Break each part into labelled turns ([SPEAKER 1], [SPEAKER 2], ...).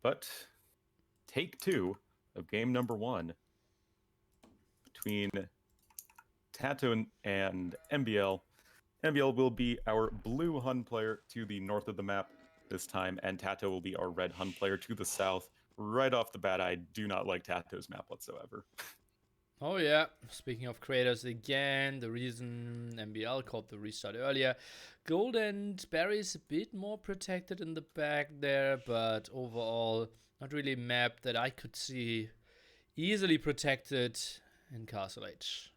[SPEAKER 1] But take two of game number one between TaToH and MbL. MbL will be our blue Hun player to the north of the map this time, and TaToH will be our red Hun player to the south. Right off the bat, I do not like TaToH's map whatsoever.
[SPEAKER 2] Oh yeah, speaking of creators again, the reason MbL called the restart earlier. Gold and berries a bit more protected in the back there, but overall not really a map that I could see easily protected in Castle Age.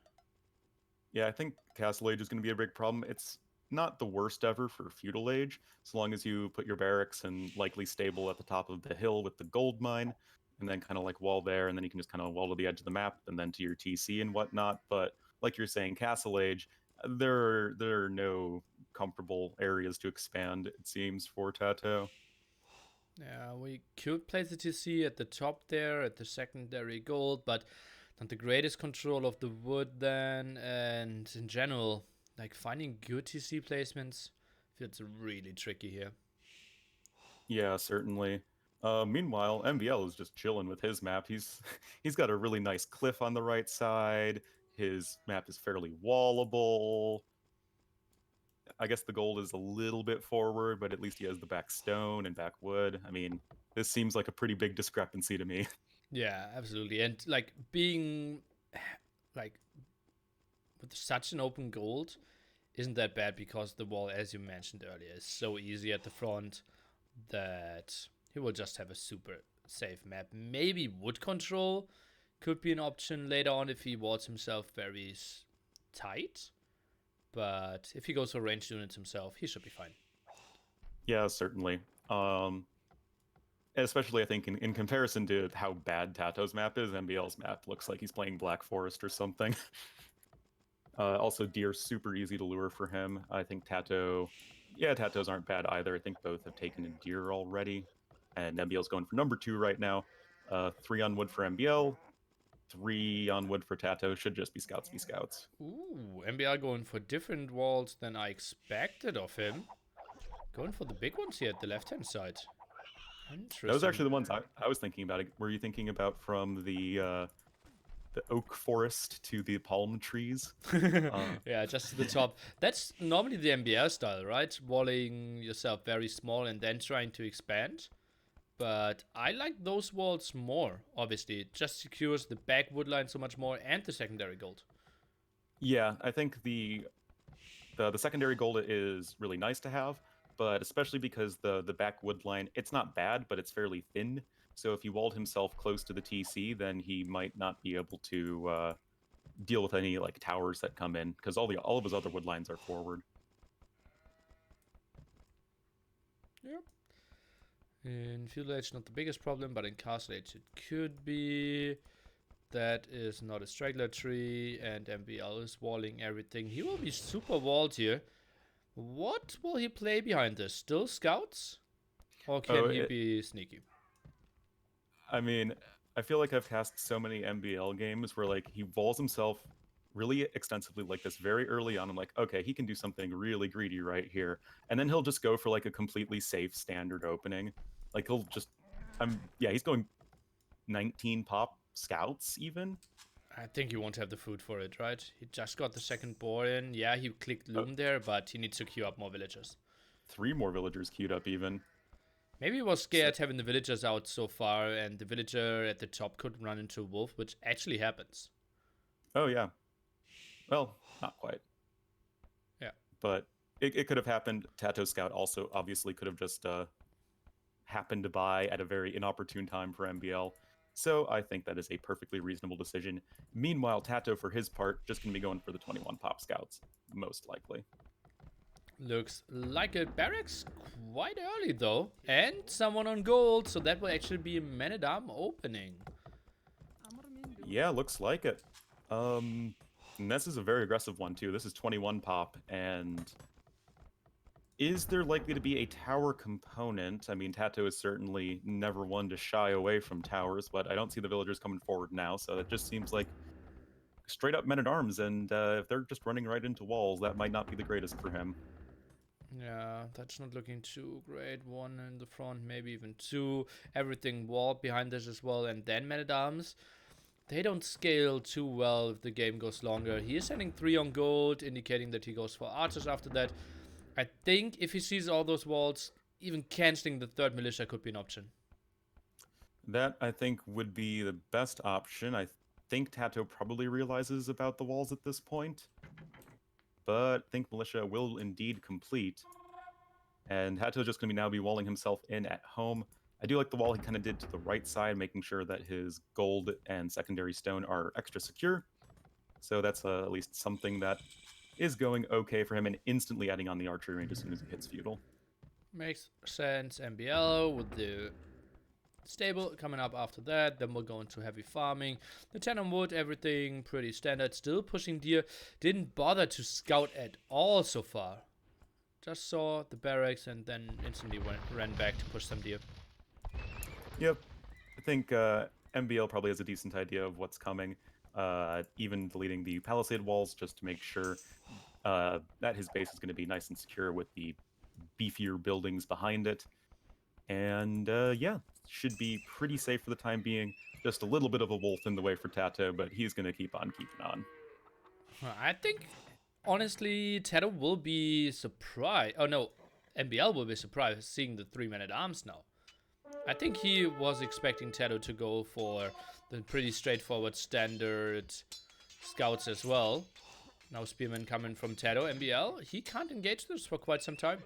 [SPEAKER 1] Yeah, I think Castle Age is going to be a big problem. It's not the worst ever for Feudal Age, as long as you put your barracks and likely stable at the top of the hill with the gold mine, and then kind of like wall there, and then you can just kind of wall to the edge of the map, and then to your TC and whatnot. But like you're saying, Castle Age, there are no comfortable areas to expand, it seems, for TaToH.
[SPEAKER 2] Yeah, we could place the TC at the top there, at the secondary gold, but not the greatest control of the wood then, and in general, like finding good TC placements feels really tricky here.
[SPEAKER 1] Yeah, certainly. Meanwhile, MbL is just chilling with his map. He's got a really nice cliff on the right side. His map is fairly wallable. I guess the gold is a little bit forward, but at least he has the back stone and back wood. I mean, this seems like a pretty big discrepancy to me.
[SPEAKER 2] Yeah, absolutely. And like being like with such an open gold isn't that bad because the wall, as you mentioned earlier, is so easy at the front that he will just have a super safe map. Maybe wood control could be an option later on if he walls himself very tight. But if he goes for ranged units himself, he should be fine.
[SPEAKER 1] Yeah, certainly. Especially, I think, in comparison to how bad TaToH's map is, MbL's map looks like he's playing Black Forest or something. Also, deer's super easy to lure for him. I think TaToH, yeah, TaToHs aren't bad either. I think both have taken a deer already. And MbL's going for number two right now. 3 on wood for MbL, 3 on wood for TaToH. Should just be scouts be scouts.
[SPEAKER 2] Ooh, MBR going for different walls than I expected of him. Going for the big ones here at the left hand side.
[SPEAKER 1] Those are
[SPEAKER 2] Interesting.
[SPEAKER 1] actually the ones I was thinking about. Were you thinking about from the oak forest to the palm trees?
[SPEAKER 2] Yeah, just to the top. That's normally the MBR style, right? Walling yourself very small and then trying to expand. But I like those walls more, obviously. It just secures the back wood line so much more and the secondary gold.
[SPEAKER 1] Yeah, I think the secondary gold is really nice to have, but especially because the back wood line, it's not bad, but it's fairly thin. So if he walled himself close to the TC, then he might not be able to deal with any like towers that come in, because all of his other wood lines are forward.
[SPEAKER 2] Yep. In Feudal Age, not the biggest problem, but in Castle Age, it could be. That is not a straggler tree, and MbL is walling everything. He will be super walled here. What will he play behind this? Still scouts? Or
[SPEAKER 1] Oh,
[SPEAKER 2] can he be sneaky?
[SPEAKER 1] I mean, I feel like I've cast so many MbL games where like he walls himself really extensively like this very early on. I'm like, okay, he can do something really greedy right here, and then he'll just go for like a completely safe standard opening. Like he'll just, yeah, he's going 19 pop scouts even.
[SPEAKER 2] I think he won't have the food for it, right? He just got the second board in. Yeah, he clicked
[SPEAKER 1] Uh,
[SPEAKER 2] Loom there, but he needs to queue up more villagers.
[SPEAKER 1] 3 more villagers queued up even.
[SPEAKER 2] Maybe he was
[SPEAKER 1] So,
[SPEAKER 2] scared having the villagers out so far, and the villager at the top could run into a wolf, which actually happens.
[SPEAKER 1] oh yeah, well, not quite,
[SPEAKER 2] Yeah.
[SPEAKER 1] but it could have happened. TaToH Scout also obviously could have just happened to buy at a very inopportune time for MbL. So I think that is a perfectly reasonable decision. Meanwhile, TaToH, for his part, just going to be going for the 21 pop scouts, most likely.
[SPEAKER 2] Looks like a barracks quite early though. And someone on gold, so that will actually be a man-at-arm opening.
[SPEAKER 1] Yeah, looks like it. And this is a very aggressive one too. This is 21 pop, and is there likely to be a tower component? I mean, TaToH is certainly never one to shy away from towers, but I don't see the villagers coming forward now, so it just seems like straight up men at arms, and if they're just running right into walls, that might not be the greatest for him.
[SPEAKER 2] Yeah, that's not looking too great. One in the front, maybe even two. Everything walled behind this as well. And then Man-at-Arms. They don't scale too well if the game goes longer. He is sending 3 on gold, indicating that he goes for archers after that. I think if he sees all those walls, even cancelling the 3rd militia could be an option.
[SPEAKER 1] That, I think, would be the best option. I think TaToH probably realizes about the walls at this point, but I think militia will indeed complete. And TaToH's just going to now be walling himself in at home. I do like the wall he kind of did to the right side, making sure that his gold and secondary stone are extra secure. So that's at least something that is going okay for him, and instantly adding on the archery range as soon as he hits Feudal.
[SPEAKER 2] Makes sense. MbL with the stable coming up after that. Then we'll go into heavy farming. The 10 on wood, everything pretty standard. Still pushing deer. Didn't bother to scout at all so far. Just saw the barracks and then instantly ran back to push some deer.
[SPEAKER 1] Yep. I think MbL probably has a decent idea of what's coming. Even deleting the palisade walls just to make sure that his base is going to be nice and secure with the beefier buildings behind it. And yeah, should be pretty safe for the time being. Just a little bit of a wolf in the way for TaToH, but he's going to keep on keeping on.
[SPEAKER 2] I think, honestly, TaToH will be surprised. Oh no, MbL will be surprised seeing the 3 Man-at-Arms now. I think he was expecting TaToH to go for the pretty straightforward standard scouts as well. Now Spearman coming from TaToH. MbL, he can't engage this for quite some time.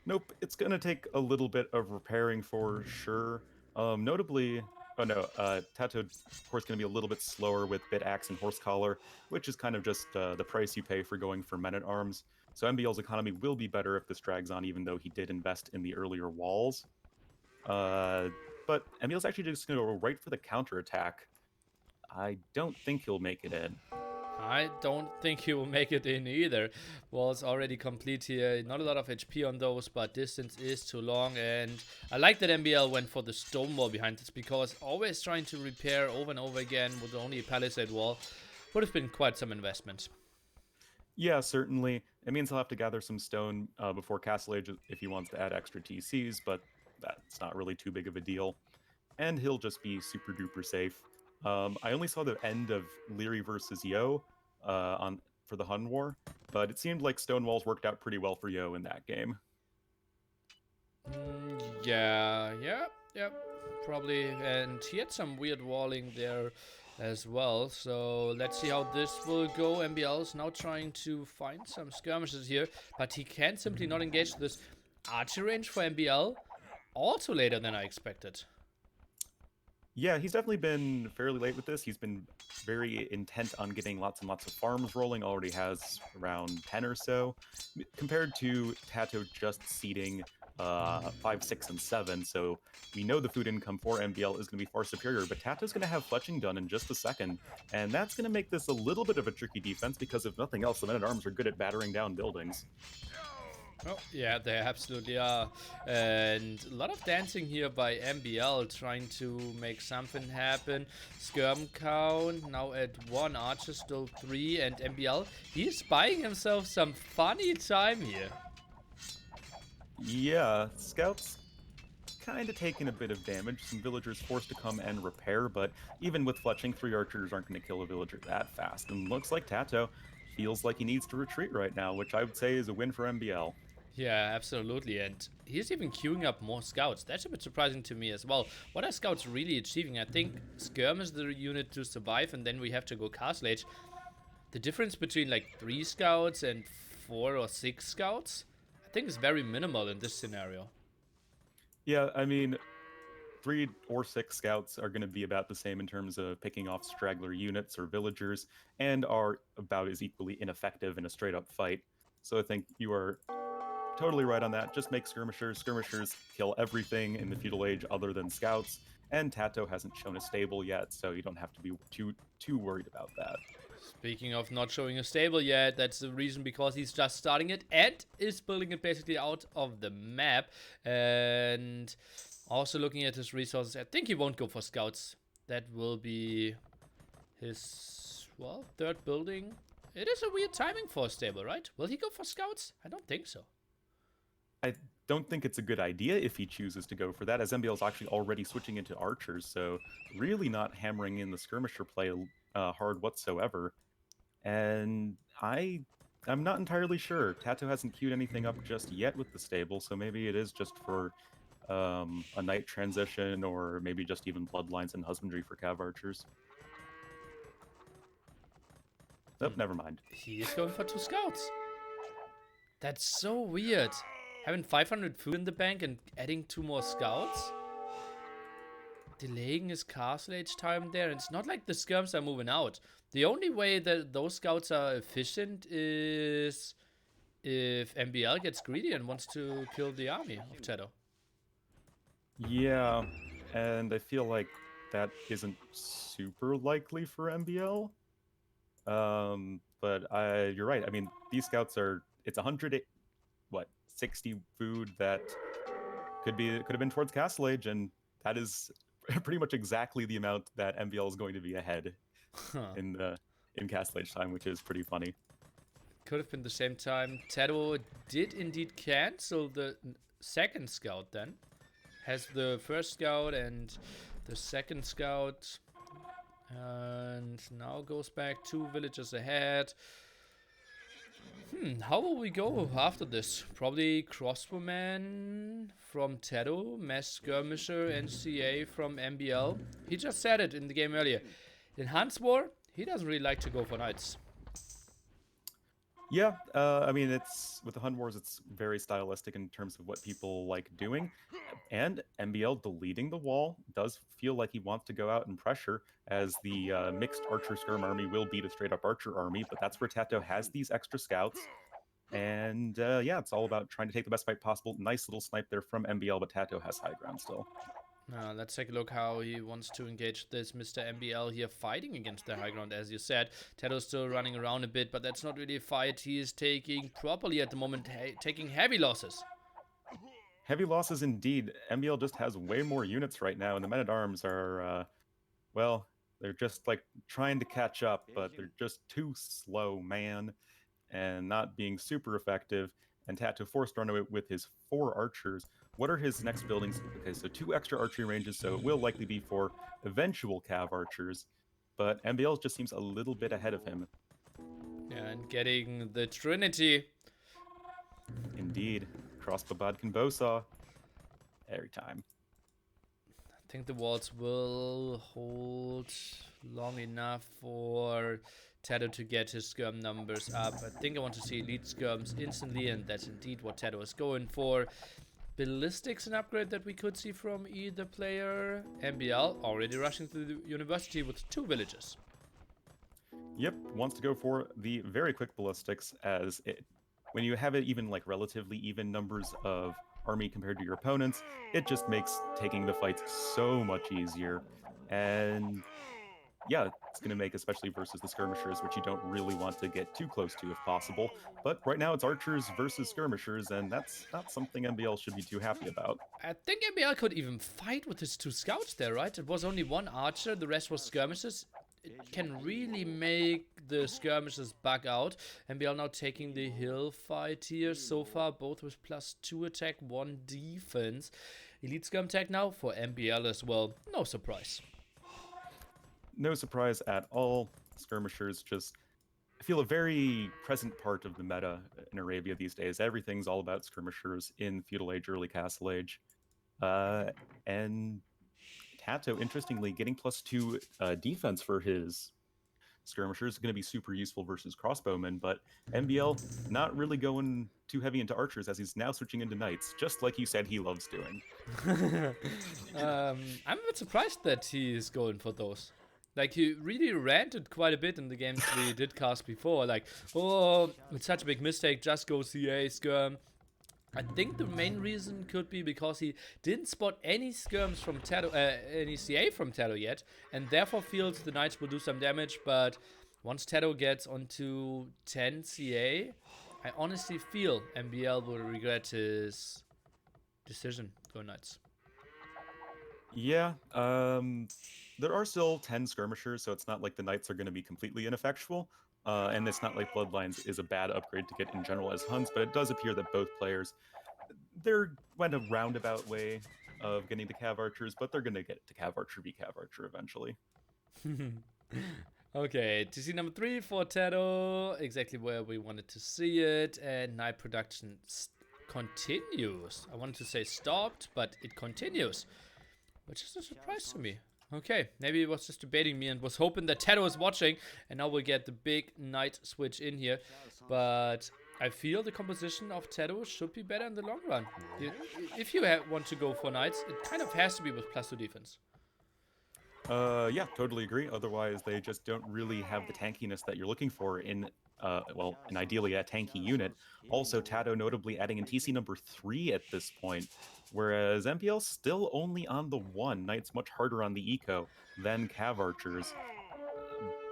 [SPEAKER 1] Nope, it's going to take a little bit of repairing for sure. Notably, TaToH, of course, going to be a little bit slower with Bit Axe and Horse Collar, which is kind of just the price you pay for going for Men-at-Arms. So MbL's economy will be better if this drags on, even though he did invest in the earlier walls. But MbL's actually just going to go right for the counterattack. I don't think he'll make it in.
[SPEAKER 2] I don't think he will make it in either. Wall's already complete here. Not a lot of HP on those, but distance is too long. And I like that MbL went for the stone wall behind this, because always trying to repair over and over again with only a palisade wall would have been quite some investment.
[SPEAKER 1] Yeah, certainly. It means he'll have to gather some stone before Castle Age if he wants to add extra TCs, but that's not really too big of a deal. And he'll just be super duper safe. I only saw the end of Leary versus Yo for the Hun War, but it seemed like stone walls worked out pretty well for Yo in that game.
[SPEAKER 2] Yeah, probably. And he had some weird walling there as well. So let's see how this will go. MbL is now trying to find some skirmishes here, but he can simply not engage this archer range for MbL. Also later than I expected.
[SPEAKER 1] Yeah, he's definitely been fairly late with this. He's been very intent on getting lots and lots of farms rolling. Already has around 10 or so, compared to TaToH just seeding 5, 6, and 7. So we know the food income for MbL is going to be far superior, but TaToH's going to have fletching done in just a second. And that's going to make this a little bit of a tricky defense, because if nothing else, the Men-at-Arms are good at battering down buildings.
[SPEAKER 2] Oh, yeah, they absolutely are. And a lot of dancing here by MbL, trying to make something happen. Skirm count now at 1, Archer still 3, and MbL, he's buying himself some funny time here.
[SPEAKER 1] Yeah, Scouts kind of taking a bit of damage. Some villagers forced to come and repair, but even with fletching, 3 archers aren't going to kill a villager that fast. And looks like TaToH feels like he needs to retreat right now, which I would say is a win for MbL.
[SPEAKER 2] Yeah, absolutely. And he's even queuing up more scouts. That's a bit surprising to me as well. What are scouts really achieving? I think Skirm is the unit to survive, and then we have to go Castle Age. The difference between like 3 scouts and 4 or 6 scouts, I think is very minimal in this scenario.
[SPEAKER 1] Yeah, I mean, 3 or 6 scouts are going to be about the same in terms of picking off straggler units or villagers, and are about as equally ineffective in a straight-up fight. So I think you are totally right on that. Just make skirmishers. Skirmishers kill everything in the Feudal Age other than scouts, and TaToH hasn't shown a stable yet, so you don't have to be too worried about that.
[SPEAKER 2] Speaking of not showing a stable yet, that's the reason, because he's just starting it and is building it basically out of the map. And also looking at his resources, I think he won't go for scouts. That will be his, well, 3rd building. It is a weird timing for a stable, right? Will he go for scouts? I don't think so.
[SPEAKER 1] I don't think it's a good idea if he chooses to go for that, as MbL is actually already switching into archers, so really not hammering in the skirmisher play hard whatsoever. And I'm not entirely sure. TaToH hasn't queued anything up just yet with the stable, so maybe it is just for a knight transition, or maybe just even bloodlines and husbandry for cav archers. Nope, never mind.
[SPEAKER 2] He is going for 2 scouts. That's so weird. Having 500 food in the bank and adding 2 more scouts? Delaying his castle age time there. It's not like the skirms are moving out. The only way that those scouts are efficient is if MbL gets greedy and wants to kill the army of TaToH.
[SPEAKER 1] Yeah, and I feel like that isn't super likely for MbL. But you're right. I mean, these scouts it's 60 food that could have been towards Castle Age, and that is pretty much exactly the amount that MbL is going to be ahead in Castle Age time, which is pretty funny.
[SPEAKER 2] Could have been the same time. TaToH did indeed cancel the second scout then. Has the first scout and the second scout. And now goes back 2 villages ahead. How will we go after this? Probably crossbowman from TaToH, MaSmoRra, and CA from MbL. He just said it in the game earlier. In Hunt's War, he doesn't really like to go for knights.
[SPEAKER 1] Yeah, I mean, with the Hun Wars, it's very stylistic in terms of what people like doing. And MbL deleting the wall does feel like he wants to go out and pressure, as the mixed archer skirm army will beat a straight up archer army, but that's where TaToH has these extra scouts. And yeah, it's all about trying to take the best fight possible. Nice little snipe there from MbL, but TaToH has high ground still.
[SPEAKER 2] Let's take a look how he wants to engage this Mr. MbL here, fighting against the high ground, as you said. TaToH's still running around a bit, but that's not really a fight he is taking properly at the moment, taking heavy losses.
[SPEAKER 1] Heavy losses indeed. MbL just has way more units right now, and the men-at-arms are, well, they're just like trying to catch up, but they're just too slow, man, and not being super effective. And TaToH forced to run away with his 4 archers. What are his next buildings? Okay, so 2 extra archery ranges, so it will likely be for eventual cav archers, but MbL just seems a little bit ahead of him.
[SPEAKER 2] Yeah, and getting the Trinity.
[SPEAKER 1] Indeed. Crossbow Bodkin Bowsaw. Every time.
[SPEAKER 2] I think the walls will hold long enough for TaToH to get his skirm numbers up. I think I want to see elite skirms instantly, and that's indeed what TaToH is going for. Ballistics, an upgrade that we could see from either player. MbL already rushing to the university with 2 villages.
[SPEAKER 1] Yep, wants to go for the very quick ballistics, as when you have it even like relatively even numbers of army compared to your opponents, it just makes taking the fights so much easier. And yeah, it's going to make, especially versus the skirmishers, which you don't really want to get too close to if possible. But right now it's archers versus skirmishers, and that's not something MbL should be too happy about.
[SPEAKER 2] I think MbL could even fight with his 2 scouts there, right? It was only 1 archer, the rest was skirmishers. It can really make the skirmishers bug out. MbL now taking the hill fight here so far, both with +2 attack, 1 defense. Elite skirm tag now for MbL as well. No surprise.
[SPEAKER 1] No surprise at all. Skirmishers just feel a very present part of the meta in Arabia these days. Everything's all about skirmishers in Feudal Age, early Castle Age. And TaToH, interestingly, getting +2 defense for his skirmishers is going to be super useful versus crossbowmen, but MbL not really going too heavy into archers, as he's now switching into knights, just like you said he loves doing.
[SPEAKER 2] I'm a bit surprised that he is going for those. Like, he really ranted quite a bit in the games we did cast before. Like, oh, it's such a big mistake, just go CA skirm. I think the main reason could be because he didn't spot any skirms from TaToH, any CA from TaToH yet, and therefore feels the knights will do some damage. But once TaToH gets onto 10 CA, I honestly feel MbL will regret his decision going knights.
[SPEAKER 1] Yeah, there are still 10 skirmishers, so it's not like the knights are going to be completely ineffectual. And it's not like Bloodlines is a bad upgrade to get in general as Huns, but it does appear that both players, They're went a roundabout way of getting to Cav Archers, but they're gonna get to Cav Archer v Cav Archer eventually.
[SPEAKER 2] Okay, TC number 3 for TaToH, exactly where we wanted to see it, and night production continues. I wanted to say stopped, but it continues, which is a surprise to me. Okay, maybe it was just debating me and was hoping that TaToH is watching, and now we'll get the big night switch in here, but I feel the composition of TaToH should be better in the long run. If you want to go for knights, it kind of has to be with +2 defense.
[SPEAKER 1] Yeah, totally agree. Otherwise, they just don't really have the tankiness that you're looking for in, well, and ideally a tanky unit. Also, TaToH notably adding in TC number 3 at this point, whereas MbL still only on the 1. Knight's much harder on the eco than Cav Archers.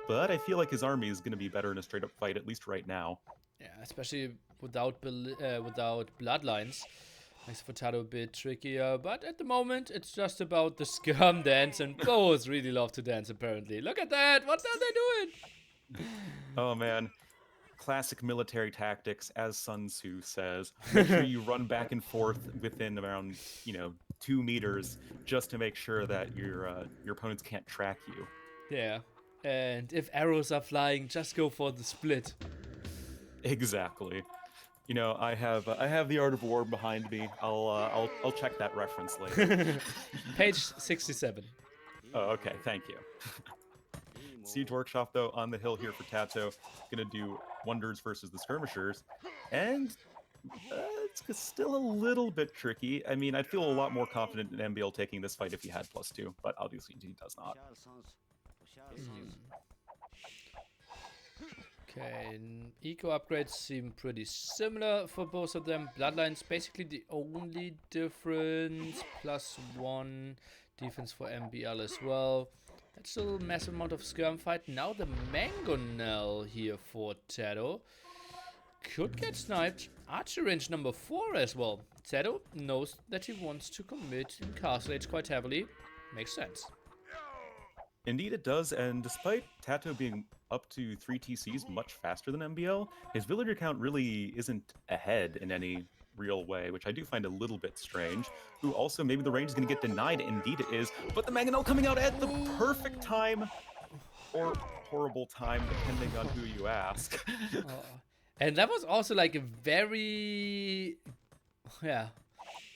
[SPEAKER 1] But I feel like his army is going to be better in a straight-up fight, at least right now.
[SPEAKER 2] Yeah, especially without bloodlines. Makes for TaToH a bit trickier, but at the moment, it's just about the scum dance, and bows really love to dance, apparently. Look at that! What are they doing?
[SPEAKER 1] Oh, man. Classic military tactics, as Sun Tzu says. Make sure you run back and forth within around, 2 meters, just to make sure that your opponents can't track you.
[SPEAKER 2] Yeah, and if arrows are flying, just go for the split.
[SPEAKER 1] Exactly. I have the Art of War behind me. I'll check that reference later.
[SPEAKER 2] Page 67.
[SPEAKER 1] Oh, okay, thank you. Siege Workshop, though, on the hill here for TaToH, gonna do wonders versus the skirmishers, and it's still a little bit tricky. I mean, I'd feel a lot more confident in MbL taking this fight if he had +2, but obviously he does not.
[SPEAKER 2] Okay, eco upgrades seem pretty similar for both of them. Bloodlines basically the only difference. +1 defense for MbL as well. That's still a massive amount of skirm fight. Now the Mangonel here for TaToH could get sniped. Archer range number 4 as well. TaToH knows that he wants to commit in Castle Age quite heavily. Makes sense.
[SPEAKER 1] Indeed it does, and despite TaToH being up to 3 TCs much faster than MbL, his villager count really isn't ahead in any real way, which I do find a little bit strange. Ooh, also, maybe the range is going to get denied. Indeed it is, but the Mangonel coming out at the perfect time, or horrible time, depending on who you ask.
[SPEAKER 2] And that was also like a very,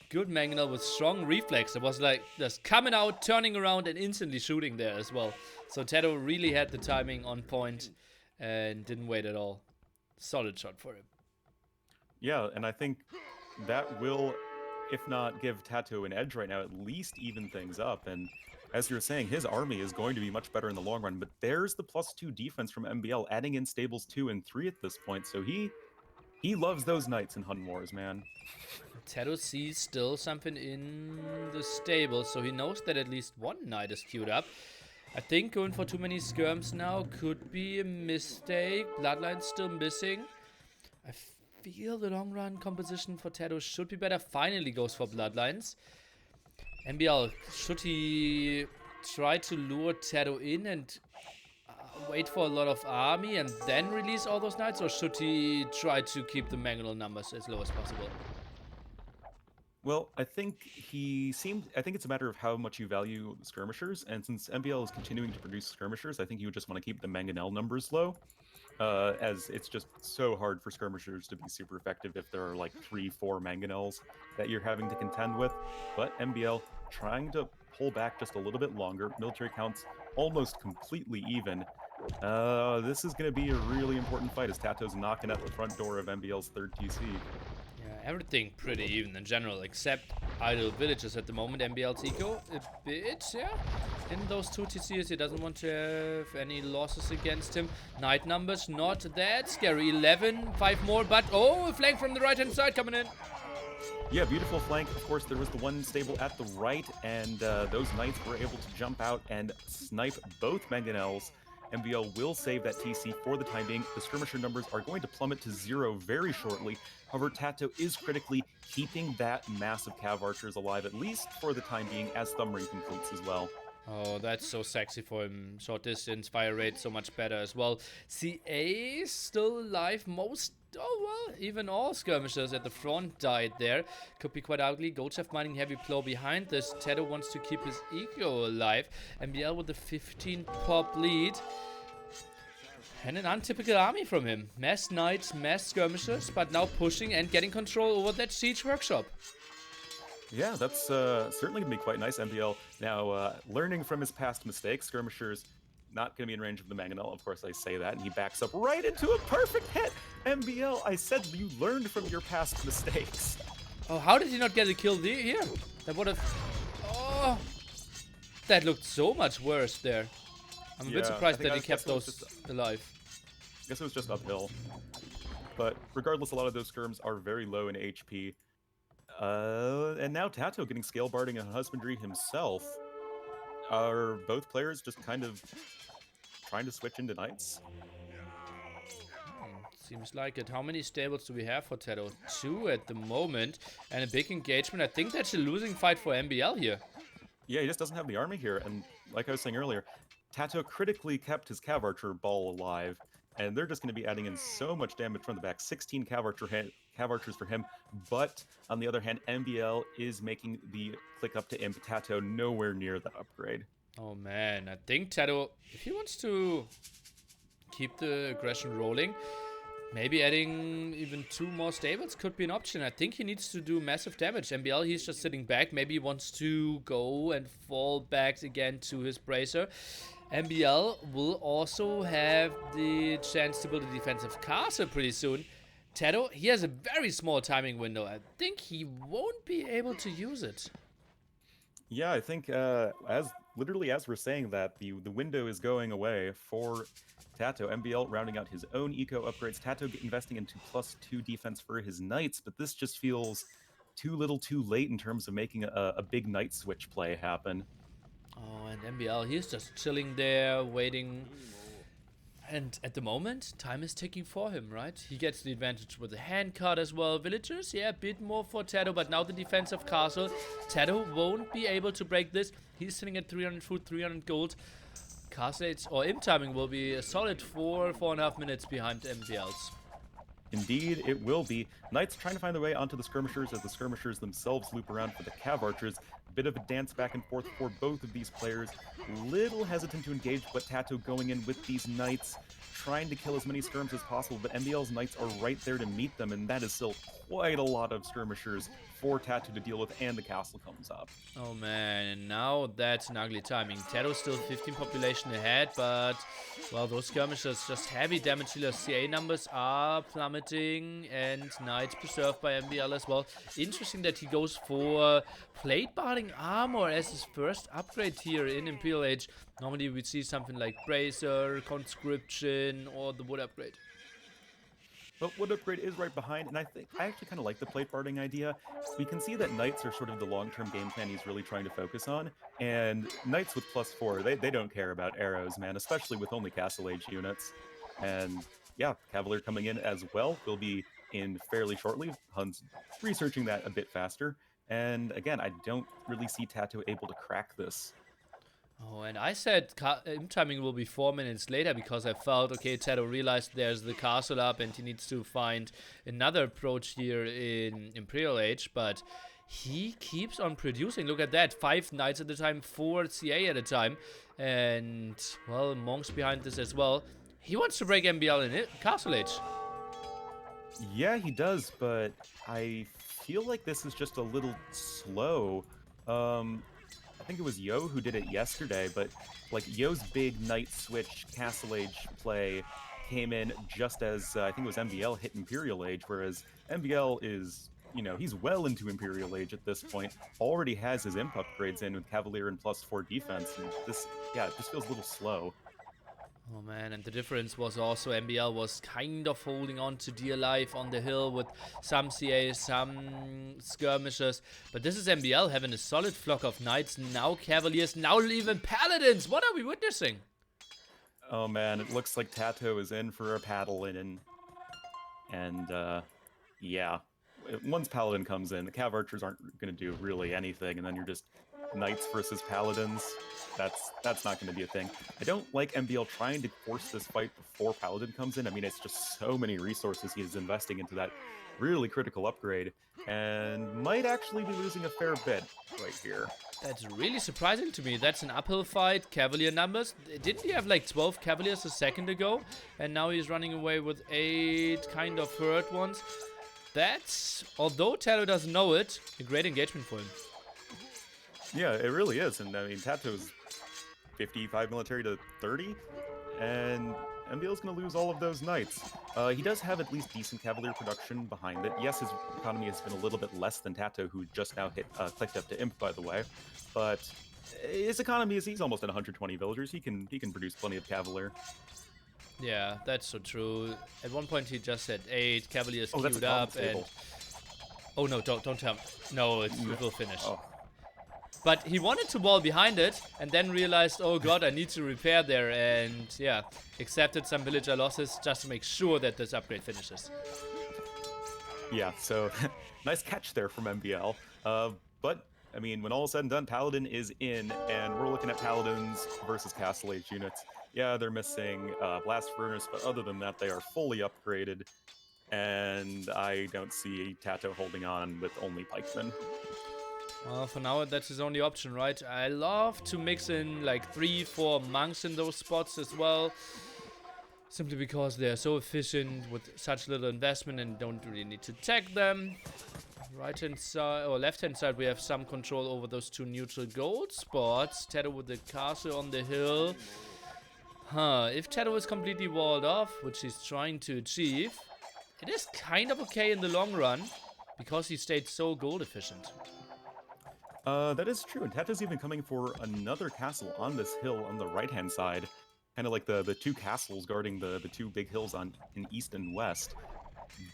[SPEAKER 2] good Mangonel with strong reflex. It was like just coming out, turning around, and instantly shooting there as well. So TaToH really had the timing on point and didn't wait at all. Solid shot for him.
[SPEAKER 1] Yeah, and I think that will, if not give TaToH an edge right now, at least even things up. And as you're saying, his army is going to be much better in the long run, but there's the +2 defense from MbL, adding in stables 2 and 3 at this point, so he loves those knights in Hun Wars, man.
[SPEAKER 2] TaToH sees still something in the stable, so he knows that at least one knight is queued up. I think going for too many skirms now could be a mistake. Bloodline's still missing. I feel the long run composition for TaToH should be better. Finally goes for bloodlines. MbL, should he try to lure TaToH in and wait for a lot of army and then release all those knights, or should he try to keep the Mangonel numbers as low as possible?
[SPEAKER 1] Well, I think it's a matter of how much you value the skirmishers, and since MbL is continuing to produce skirmishers, I think you would just want to keep the Mangonel numbers low, as it's just so hard for skirmishers to be super effective if there are like 3-4 Mangonels that you're having to contend with. But MbL trying to pull back just a little bit longer, military counts almost completely even. This is going to be a really important fight as TaToH's knocking at the front door of MbL's 3rd TC.
[SPEAKER 2] Everything pretty even in general, except idle villages at the moment. MbL's eco a bit, in those 2 TCs, he doesn't want to have any losses against him. Knight numbers not that scary. 11, 5 more, but a flank from the right hand side coming in.
[SPEAKER 1] Yeah, beautiful flank. Of course, there was the one stable at the right, and those knights were able to jump out and snipe both Mangonels. MbL will save that TC for the time being. The skirmisher numbers are going to plummet to 0 very shortly. However, TaToH is critically keeping that mass of Cav Archers alive, at least for the time being, as Thumbring completes as well.
[SPEAKER 2] Oh, that's so sexy for him. Short distance, fire rate so much better as well. CA still alive. Most, oh well, even all skirmishers at the front died there. Could be quite ugly. Goldchef mining heavy plow behind this. TaToH wants to keep his eco alive. MbL with the 15 pop lead. And an untypical army from him. Mass knights, mass skirmishers, but now pushing and getting control over that siege workshop.
[SPEAKER 1] Yeah, that's certainly going to be quite nice. MbL now learning from his past mistakes. Skirmishers not going to be in range of the Mangonel. Of course, I say that, and he backs up right into a perfect hit. MbL, I said you learned from your past mistakes.
[SPEAKER 2] Oh, how did he not get a kill here? That would have... Oh, that looked so much worse there. I'm a bit surprised that he kept those alive.
[SPEAKER 1] I guess it was just uphill. But regardless, a lot of those skirms are very low in HP. And now TaToH getting scale barding and husbandry himself. Are both players just kind of trying to switch into knights?
[SPEAKER 2] Seems like it. How many stables do we have for TaToH? 2 at the moment. And a big engagement. I think that's a losing fight for MbL here.
[SPEAKER 1] Yeah, he just doesn't have the army here. And like I was saying earlier, TaToH critically kept his Cav Archer ball alive. And they're just going to be adding in so much damage from the back. 16 Cav Archers for him. But on the other hand, MbL is making the click up to Imp. TaToH nowhere near the upgrade.
[SPEAKER 2] Oh man, I think TaToH, if he wants to keep the aggression rolling, maybe adding even 2 more stables could be an option. I think he needs to do massive damage. MbL, he's just sitting back. Maybe he wants to go and fall back again to his bracer. MbL will also have the chance to build a defensive castle pretty soon. TaToH, he has a very small timing window. I think he won't be able to use it.
[SPEAKER 1] Yeah, I think as we're saying that, the window is going away for TaToH. MbL rounding out his own eco upgrades. TaToH investing into +2 defense for his knights, but this just feels too little too late in terms of making a big knight switch play happen.
[SPEAKER 2] Oh, and MbL, he's just chilling there, waiting. And at the moment, time is ticking for him, right? He gets the advantage with the hand card as well. Villagers, yeah, a bit more for TaToH, but now the defensive castle. TaToH won't be able to break this. He's sitting at 300 food, 300 gold. Castle Age or imp timing will be a solid 4.5 minutes behind MbL's.
[SPEAKER 1] Indeed, it will be. Knights trying to find their way onto the skirmishers as the skirmishers themselves loop around for the Cav Archers. A bit of a dance back and forth for both of these players. Little hesitant to engage, but TaToH going in with these knights, trying to kill as many skirms as possible, but MbL's knights are right there to meet them, and that is still quite a lot of skirmishers for TaToH to deal with, and the castle comes up.
[SPEAKER 2] Oh man, now that's an ugly timing. TaToH still 15 population ahead, but, well, those skirmishers just heavy damage dealers. CA numbers are plummeting, and knights preserved by MbL as well. Interesting that he goes for plate barding armor as his first upgrade here in Imperial Age. Normally we'd see something like bracer, conscription, or the wood upgrade.
[SPEAKER 1] But wood upgrade is right behind, and I actually kind of like the plate barding idea. We can see that knights are sort of the long-term game plan he's really trying to focus on, and knights with +4, they don't care about arrows, man, especially with only castle age units. And yeah, Cavalier coming in as well will be in fairly shortly. Hun's researching that a bit faster, and again, I don't really see TaToH able to crack this.
[SPEAKER 2] Oh, and I said imp timing will be 4 minutes later because I felt, okay, TaToH realized there's the castle up and he needs to find another approach here in Imperial Age, but he keeps on producing. Look at that, 5 knights at a time, 4 CA at a time, and, well, monks behind this as well. He wants to break MbL in Castle Age.
[SPEAKER 1] Yeah, he does, but I feel like this is just a little slow. I think it was Yo who did it yesterday, but like Yo's big knight switch Castle Age play came in just as I think it was MbL hit Imperial Age, whereas MbL is, you know, he's well into Imperial Age at this point, already has his imp upgrades in with Cavalier and +4 defense, and this, yeah, it just feels a little slow.
[SPEAKER 2] Oh man, and the difference was also MbL was kind of holding on to dear life on the hill with some CA, some skirmishers. But this is MbL having a solid flock of knights, now cavaliers, now even paladins. What are we witnessing?
[SPEAKER 1] Oh man, it looks like TaToH is in for a paddle in. And yeah, once Paladin comes in, the Cav Archers aren't going to do really anything, and then you're just knights versus paladins. That's not going to be a thing. I don't like MbL trying to force this fight before Paladin comes in. I mean, it's just so many resources he is investing into that really critical upgrade, and might actually be losing a fair bit right here.
[SPEAKER 2] That's really surprising to me. That's an uphill fight, cavalier numbers. Didn't he have like 12 cavaliers a second ago? And now he's running away with 8 kind of hurt ones. That's, although TaToH doesn't know it, a great engagement for him.
[SPEAKER 1] Yeah, it really is. And I mean, TaToH's 55 military to 30, and MbL's going to lose all of those knights. He does have at least decent cavalier production behind it. Yes, his economy has been a little bit less than TaToH, who just now clicked up to Imp, by the way. But his economy is he's almost at 120 villagers. He can produce plenty of cavalier.
[SPEAKER 2] Yeah, that's so true. At one point he just said 8 cavaliers
[SPEAKER 1] Oh, that's
[SPEAKER 2] queued
[SPEAKER 1] a
[SPEAKER 2] up and
[SPEAKER 1] stable.
[SPEAKER 2] oh no, don't tell me. No, it will finish.
[SPEAKER 1] Oh.
[SPEAKER 2] But he wanted to wall behind it and then realized, oh god, I need to repair there, and yeah, accepted some villager losses just to make sure that this upgrade finishes.
[SPEAKER 1] Yeah, so nice catch there from MbL. But I mean, when all is said and done, Paladin is in, and we're looking at Paladins versus Castle Age units. Yeah, they're missing Blast Furnace, but other than that, they are fully upgraded. And I don't see TaToH holding on with only pikemen.
[SPEAKER 2] Well, for now, that's his only option, right? I love to mix in like 3-4 monks in those spots as well. Simply because they're so efficient with such little investment and don't really need to tag them. Right hand side or left hand side, we have some control over those 2 neutral gold spots. TaToH with the castle on the hill. If TaToH is completely walled off, which he's trying to achieve, it is kind of okay in the long run because he stayed so gold efficient.
[SPEAKER 1] That is true, and TaToH's even coming for another castle on this hill on the right-hand side. Kind of like the 2 castles guarding the 2 big hills in east and west.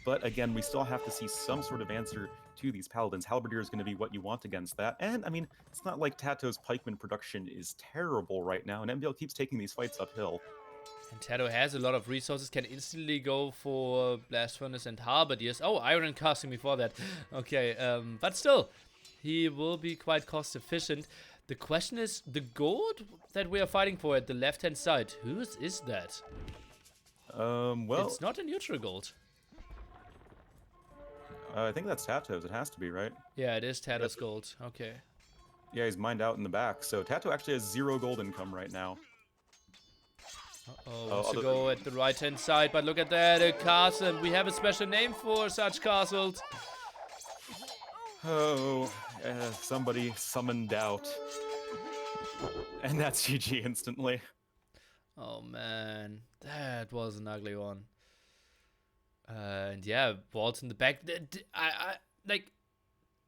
[SPEAKER 1] But again, we still have to see some sort of answer to these paladins. Halberdier is going to be what you want against that. And I mean, it's not like TaToH's pikeman production is terrible right now, and MbL keeps taking these fights uphill.
[SPEAKER 2] And TaToH has a lot of resources, can instantly go for Blast Furnace and Halberdiers. Oh, Iron Casting before that. Okay, but still, he will be quite cost efficient. The question is, the gold that we are fighting for at the left-hand side, whose is that?
[SPEAKER 1] Well,
[SPEAKER 2] It's not a neutral gold.
[SPEAKER 1] I think that's TaToH's. It has to be, right?
[SPEAKER 2] Yeah, it is TaToH's gold. Okay.
[SPEAKER 1] Yeah, he's mined out in the back. So TaToH actually has 0 gold income right now.
[SPEAKER 2] Uh-oh, wants to go at the right-hand side, but look at that, a castle. We have a special name for such castles.
[SPEAKER 1] Oh, somebody summoned doubt. And that's GG instantly.
[SPEAKER 2] Oh man, that was an ugly one. And yeah, balls in the back. I like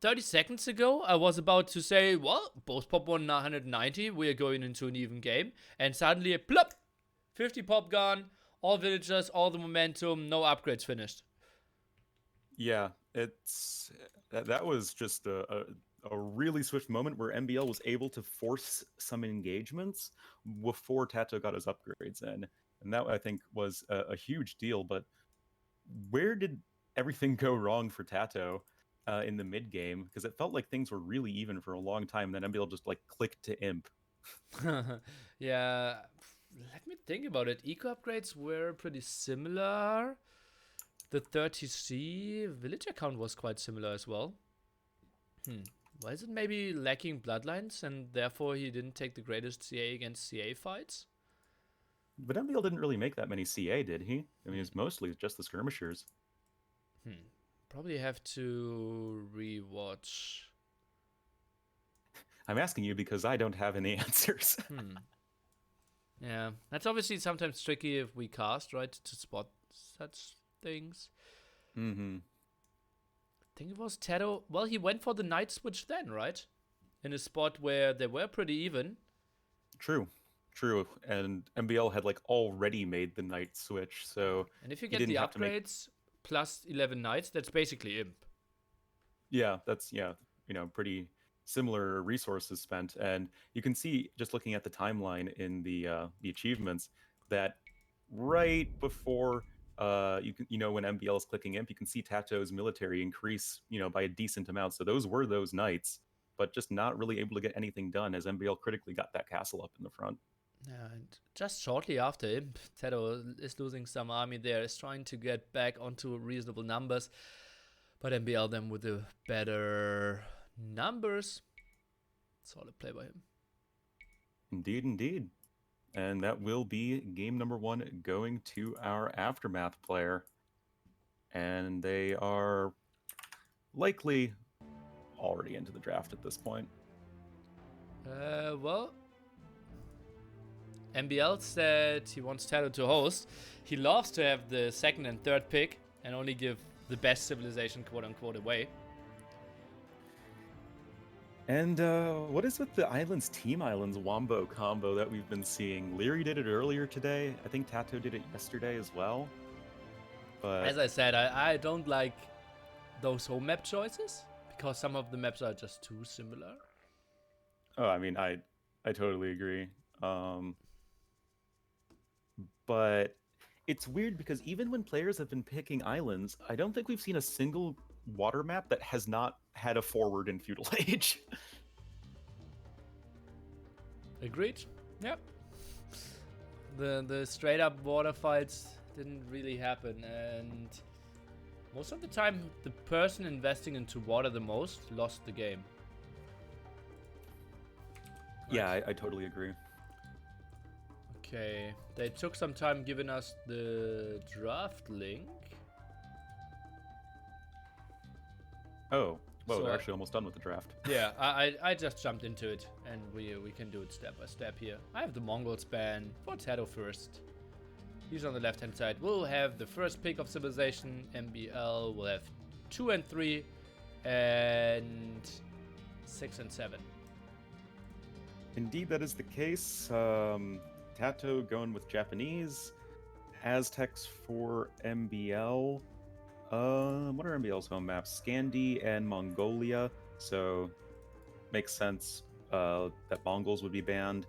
[SPEAKER 2] 30 seconds ago, I was about to say, well, both pop 190, we are going into an even game. And suddenly, a plop! 50 pop gone, all villagers, all the momentum, no upgrades finished.
[SPEAKER 1] Yeah, that was just a really swift moment where MbL was able to force some engagements before TaToH got his upgrades in. And that, I think, was a huge deal. But where did everything go wrong for TaToH in the mid game? Because it felt like things were really even for a long time. And then MbL just like clicked to Imp.
[SPEAKER 2] Yeah, let me think about it. Eco upgrades were pretty similar. The 30C villager count was quite similar as well. Why is it maybe lacking bloodlines and therefore he didn't take the greatest CA against CA fights?
[SPEAKER 1] But MbL didn't really make that many CA, did he? I mean, it was mostly just the skirmishers.
[SPEAKER 2] Probably have to rewatch.
[SPEAKER 1] I'm asking you because I don't have any answers.
[SPEAKER 2] Yeah, that's obviously sometimes tricky if we cast, right, to spot such things. I think it was TaToH. Well, he went for the knight switch then, right? In a spot where they were pretty even.
[SPEAKER 1] True. And MbL had like already made the knight switch, so.
[SPEAKER 2] And if you get the upgrades plus 11 knights, that's basically Imp.
[SPEAKER 1] Yeah, that's pretty similar resources spent, and you can see just looking at the timeline in the achievements that right before when MbL is clicking Imp, you can see TaToH's military increase by a decent amount. So those were those knights. but just not really able to get anything done as MbL critically got that castle up in the front.
[SPEAKER 2] Yeah, and just shortly after Imp, TaToH is losing some army there, is trying to get back onto reasonable numbers, but MbL them with the better numbers. Solid play by him.
[SPEAKER 1] Indeed, indeed. And that will be game number 1 going to our Aftermath player. And they are likely already into the draft at this point.
[SPEAKER 2] Well, MbL said he wants TaToH to host. He loves to have the second and third pick and only give the best civilization, quote unquote, away.
[SPEAKER 1] And what is with the Islands, Team Islands Wombo combo that we've been seeing? Leary did it earlier today. I think TaToH did it yesterday as well. But
[SPEAKER 2] as I said, I don't like those home map choices because some of the maps are just too similar.
[SPEAKER 1] Oh, I mean, I totally agree. But it's weird because even when players have been picking islands, I don't think we've seen a single water map that has not had a forward in Feudal Age.
[SPEAKER 2] Agreed. Yep. The straight up water fights didn't really happen, and most of the time the person investing into water the most lost the game.
[SPEAKER 1] Yeah, I totally agree.
[SPEAKER 2] Okay, they took some time giving us the draft link.
[SPEAKER 1] Oh, well,
[SPEAKER 2] So,
[SPEAKER 1] we're actually almost done with the draft.
[SPEAKER 2] Yeah, I just jumped into it, and we can do it step by step here. I have the Mongols ban for TaToH first. He's on the left hand side. We'll have the first pick of civilization. MbL will have 2 and 3, and 6 and 7.
[SPEAKER 1] Indeed, that is the case. TaToH going with Japanese. Aztecs for MbL. What are MbL's home maps? Scandi and Mongolia. So, makes sense that Mongols would be banned.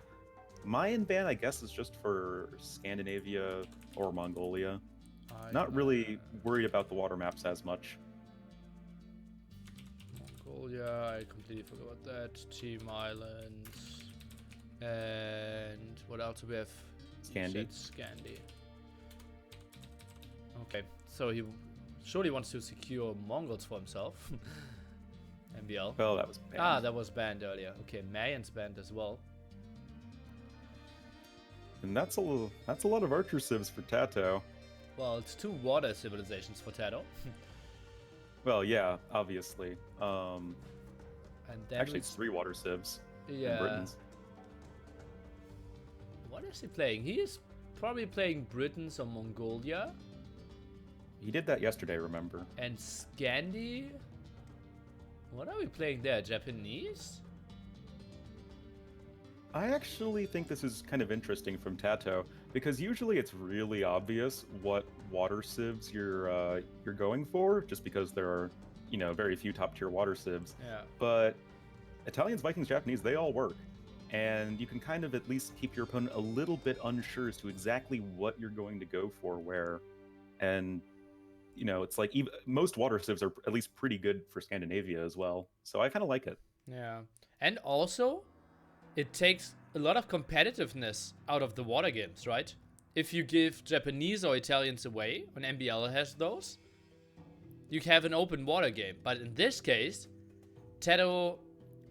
[SPEAKER 1] Mayan ban, I guess, is just for Scandinavia or Mongolia. Not really worried about the water maps as much.
[SPEAKER 2] Mongolia, I completely forgot about that. Team Islands. And what else do we have?
[SPEAKER 1] Scandi.
[SPEAKER 2] Scandi. Okay, so he surely wants to secure Mongols for himself. MbL.
[SPEAKER 1] Well, that was banned.
[SPEAKER 2] Ah, that was banned earlier. Okay, Mayans banned as well.
[SPEAKER 1] And that's a lot of archer civs for TaToH.
[SPEAKER 2] Well, it's 2 water civilizations for TaToH.
[SPEAKER 1] Well, yeah, obviously.
[SPEAKER 2] And then
[SPEAKER 1] Actually, it's 3 water civs.
[SPEAKER 2] yeah.
[SPEAKER 1] In Britons.
[SPEAKER 2] What is he playing? He is probably playing Britons or Mongolia.
[SPEAKER 1] He did that yesterday, remember?
[SPEAKER 2] And Scandi? What are we playing there? Japanese?
[SPEAKER 1] I actually think this is kind of interesting from TaToH because usually it's really obvious what water civs you're going for, just because there are, very few top tier water civs.
[SPEAKER 2] Yeah.
[SPEAKER 1] But Italians, Vikings, Japanese, they all work, and you can kind of at least keep your opponent a little bit unsure as to exactly what you're going to go for where, and it's like even most water civs are at least pretty good for Scandinavia as well. So I kind of like it.
[SPEAKER 2] Yeah. And also, it takes a lot of competitiveness out of the water games, right? If you give Japanese or Italians away, when MbL has those, you have an open water game. But in this case, TaToH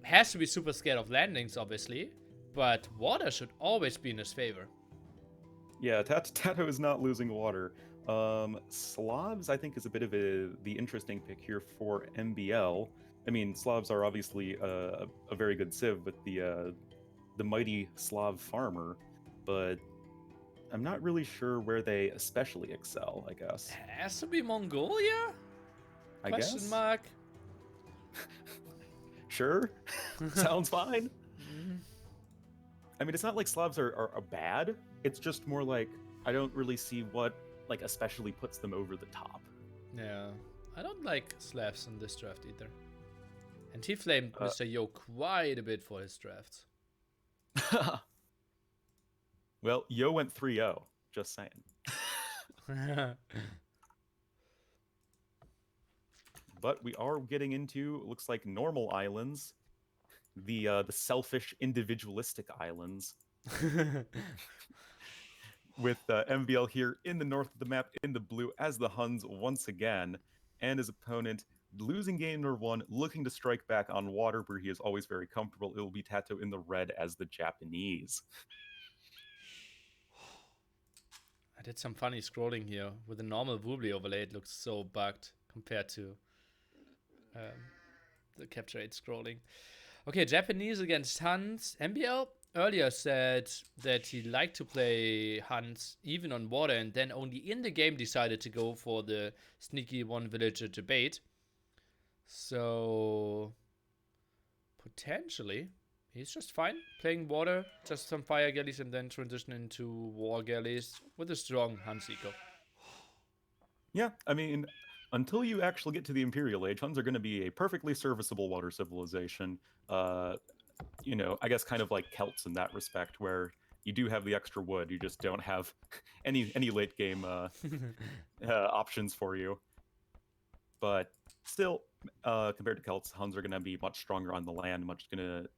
[SPEAKER 2] has to be super scared of landings, obviously, but water should always be in his favor.
[SPEAKER 1] Yeah, TaToH is not losing water. Slavs, I think, is a bit of the interesting pick here for MbL. I mean, Slavs are obviously a very good civ with the mighty Slav farmer, but I'm not really sure where they especially excel, I guess.
[SPEAKER 2] Has to be Mongolia?
[SPEAKER 1] I
[SPEAKER 2] Question
[SPEAKER 1] guess?
[SPEAKER 2] mark.
[SPEAKER 1] Sure. Sounds fine. I mean, it's not like Slavs are bad. It's just more like, I don't really see what, especially puts them over the top.
[SPEAKER 2] Yeah. I don't like Slavs in this draft either. And he flamed Mr. Yo quite a bit for his drafts.
[SPEAKER 1] Well, Yo went 3-0. Just saying. But we are getting into, looks like, normal islands. the selfish, individualistic islands, with MbL here in the north of the map in the blue as the Huns once again, and his opponent losing game number 1, looking to strike back on water where he is always very comfortable. It will be TaToH in the red as the Japanese.
[SPEAKER 2] I did some funny scrolling here. With a normal Woobly overlay, it looks so bugged compared to the Capture 8 scrolling. Okay, Japanese against Huns. MbL earlier said that he liked to play Huns even on water, and then only in the game decided to go for the sneaky one villager debate. So potentially he's just fine playing water, just some fire galleys, and then transition into war galleys with a strong Huns eco.
[SPEAKER 1] Yeah, I mean, until you actually get to the Imperial Age, Huns are going to be a perfectly serviceable water civilization. You know, I guess kind of like Celts in that respect, where you do have the extra wood, you just don't have any late game options for you. But still, compared to Celts, Huns are going to be much stronger on the land, much going to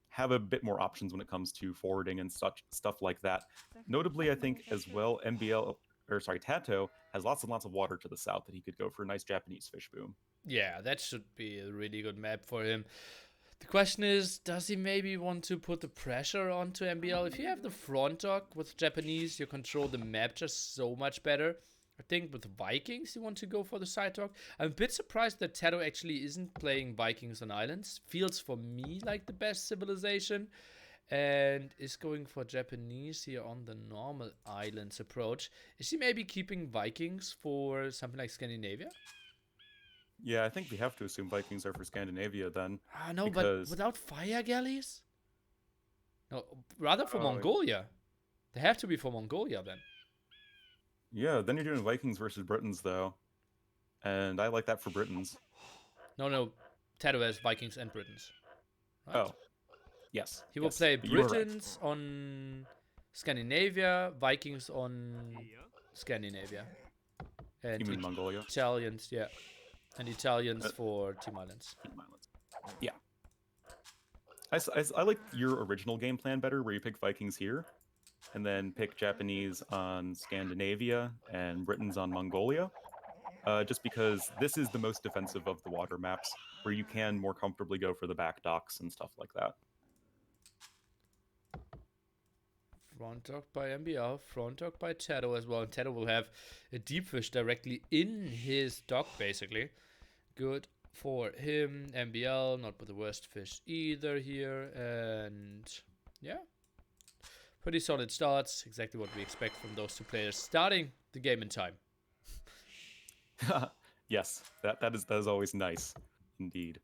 [SPEAKER 1] have a bit more options when it comes to forwarding and such stuff like that. Notably, I think as well, TaToH has lots and lots of water to the south that he could go for a nice Japanese fish boom.
[SPEAKER 2] Yeah, that should be a really good map for him. The question is, does he maybe want to put the pressure onto MbL? If you have the front dog with Japanese, you control the map just so much better. I think with Vikings, you want to go for the side dog. I'm a bit surprised that TaToH actually isn't playing Vikings on islands. Feels for me like the best civilization. And is going for Japanese here on the normal islands approach. Is he maybe keeping Vikings for something like Scandinavia?
[SPEAKER 1] Yeah, I think we have to assume Vikings are for Scandinavia then.
[SPEAKER 2] No,
[SPEAKER 1] because...
[SPEAKER 2] but without fire galleys? No, rather for Mongolia. They have to be for Mongolia then.
[SPEAKER 1] Yeah, then you're doing Vikings versus Britons though. And I like that for Britons.
[SPEAKER 2] No. TaToH has Vikings and Britons.
[SPEAKER 1] Right? Oh. Yes.
[SPEAKER 2] He will play Britons on Scandinavia, Vikings on Scandinavia. And
[SPEAKER 1] you mean Mongolia?
[SPEAKER 2] Italians, yeah. And Italians for Team Islands.
[SPEAKER 1] Yeah. I like your original game plan better, where you pick Vikings here, and then pick Japanese on Scandinavia and Britons on Mongolia. Just because this is the most defensive of the water maps, where you can more comfortably go for the back docks and stuff like that.
[SPEAKER 2] Front dock by MbL, front dock by TaToH as well. And TaToH will have a deep fish directly in his dock, basically. Good for him. MbL, not with the worst fish either here. And yeah, pretty solid starts. Exactly what we expect from those two players starting the game in time.
[SPEAKER 1] Yes, that is always nice, indeed.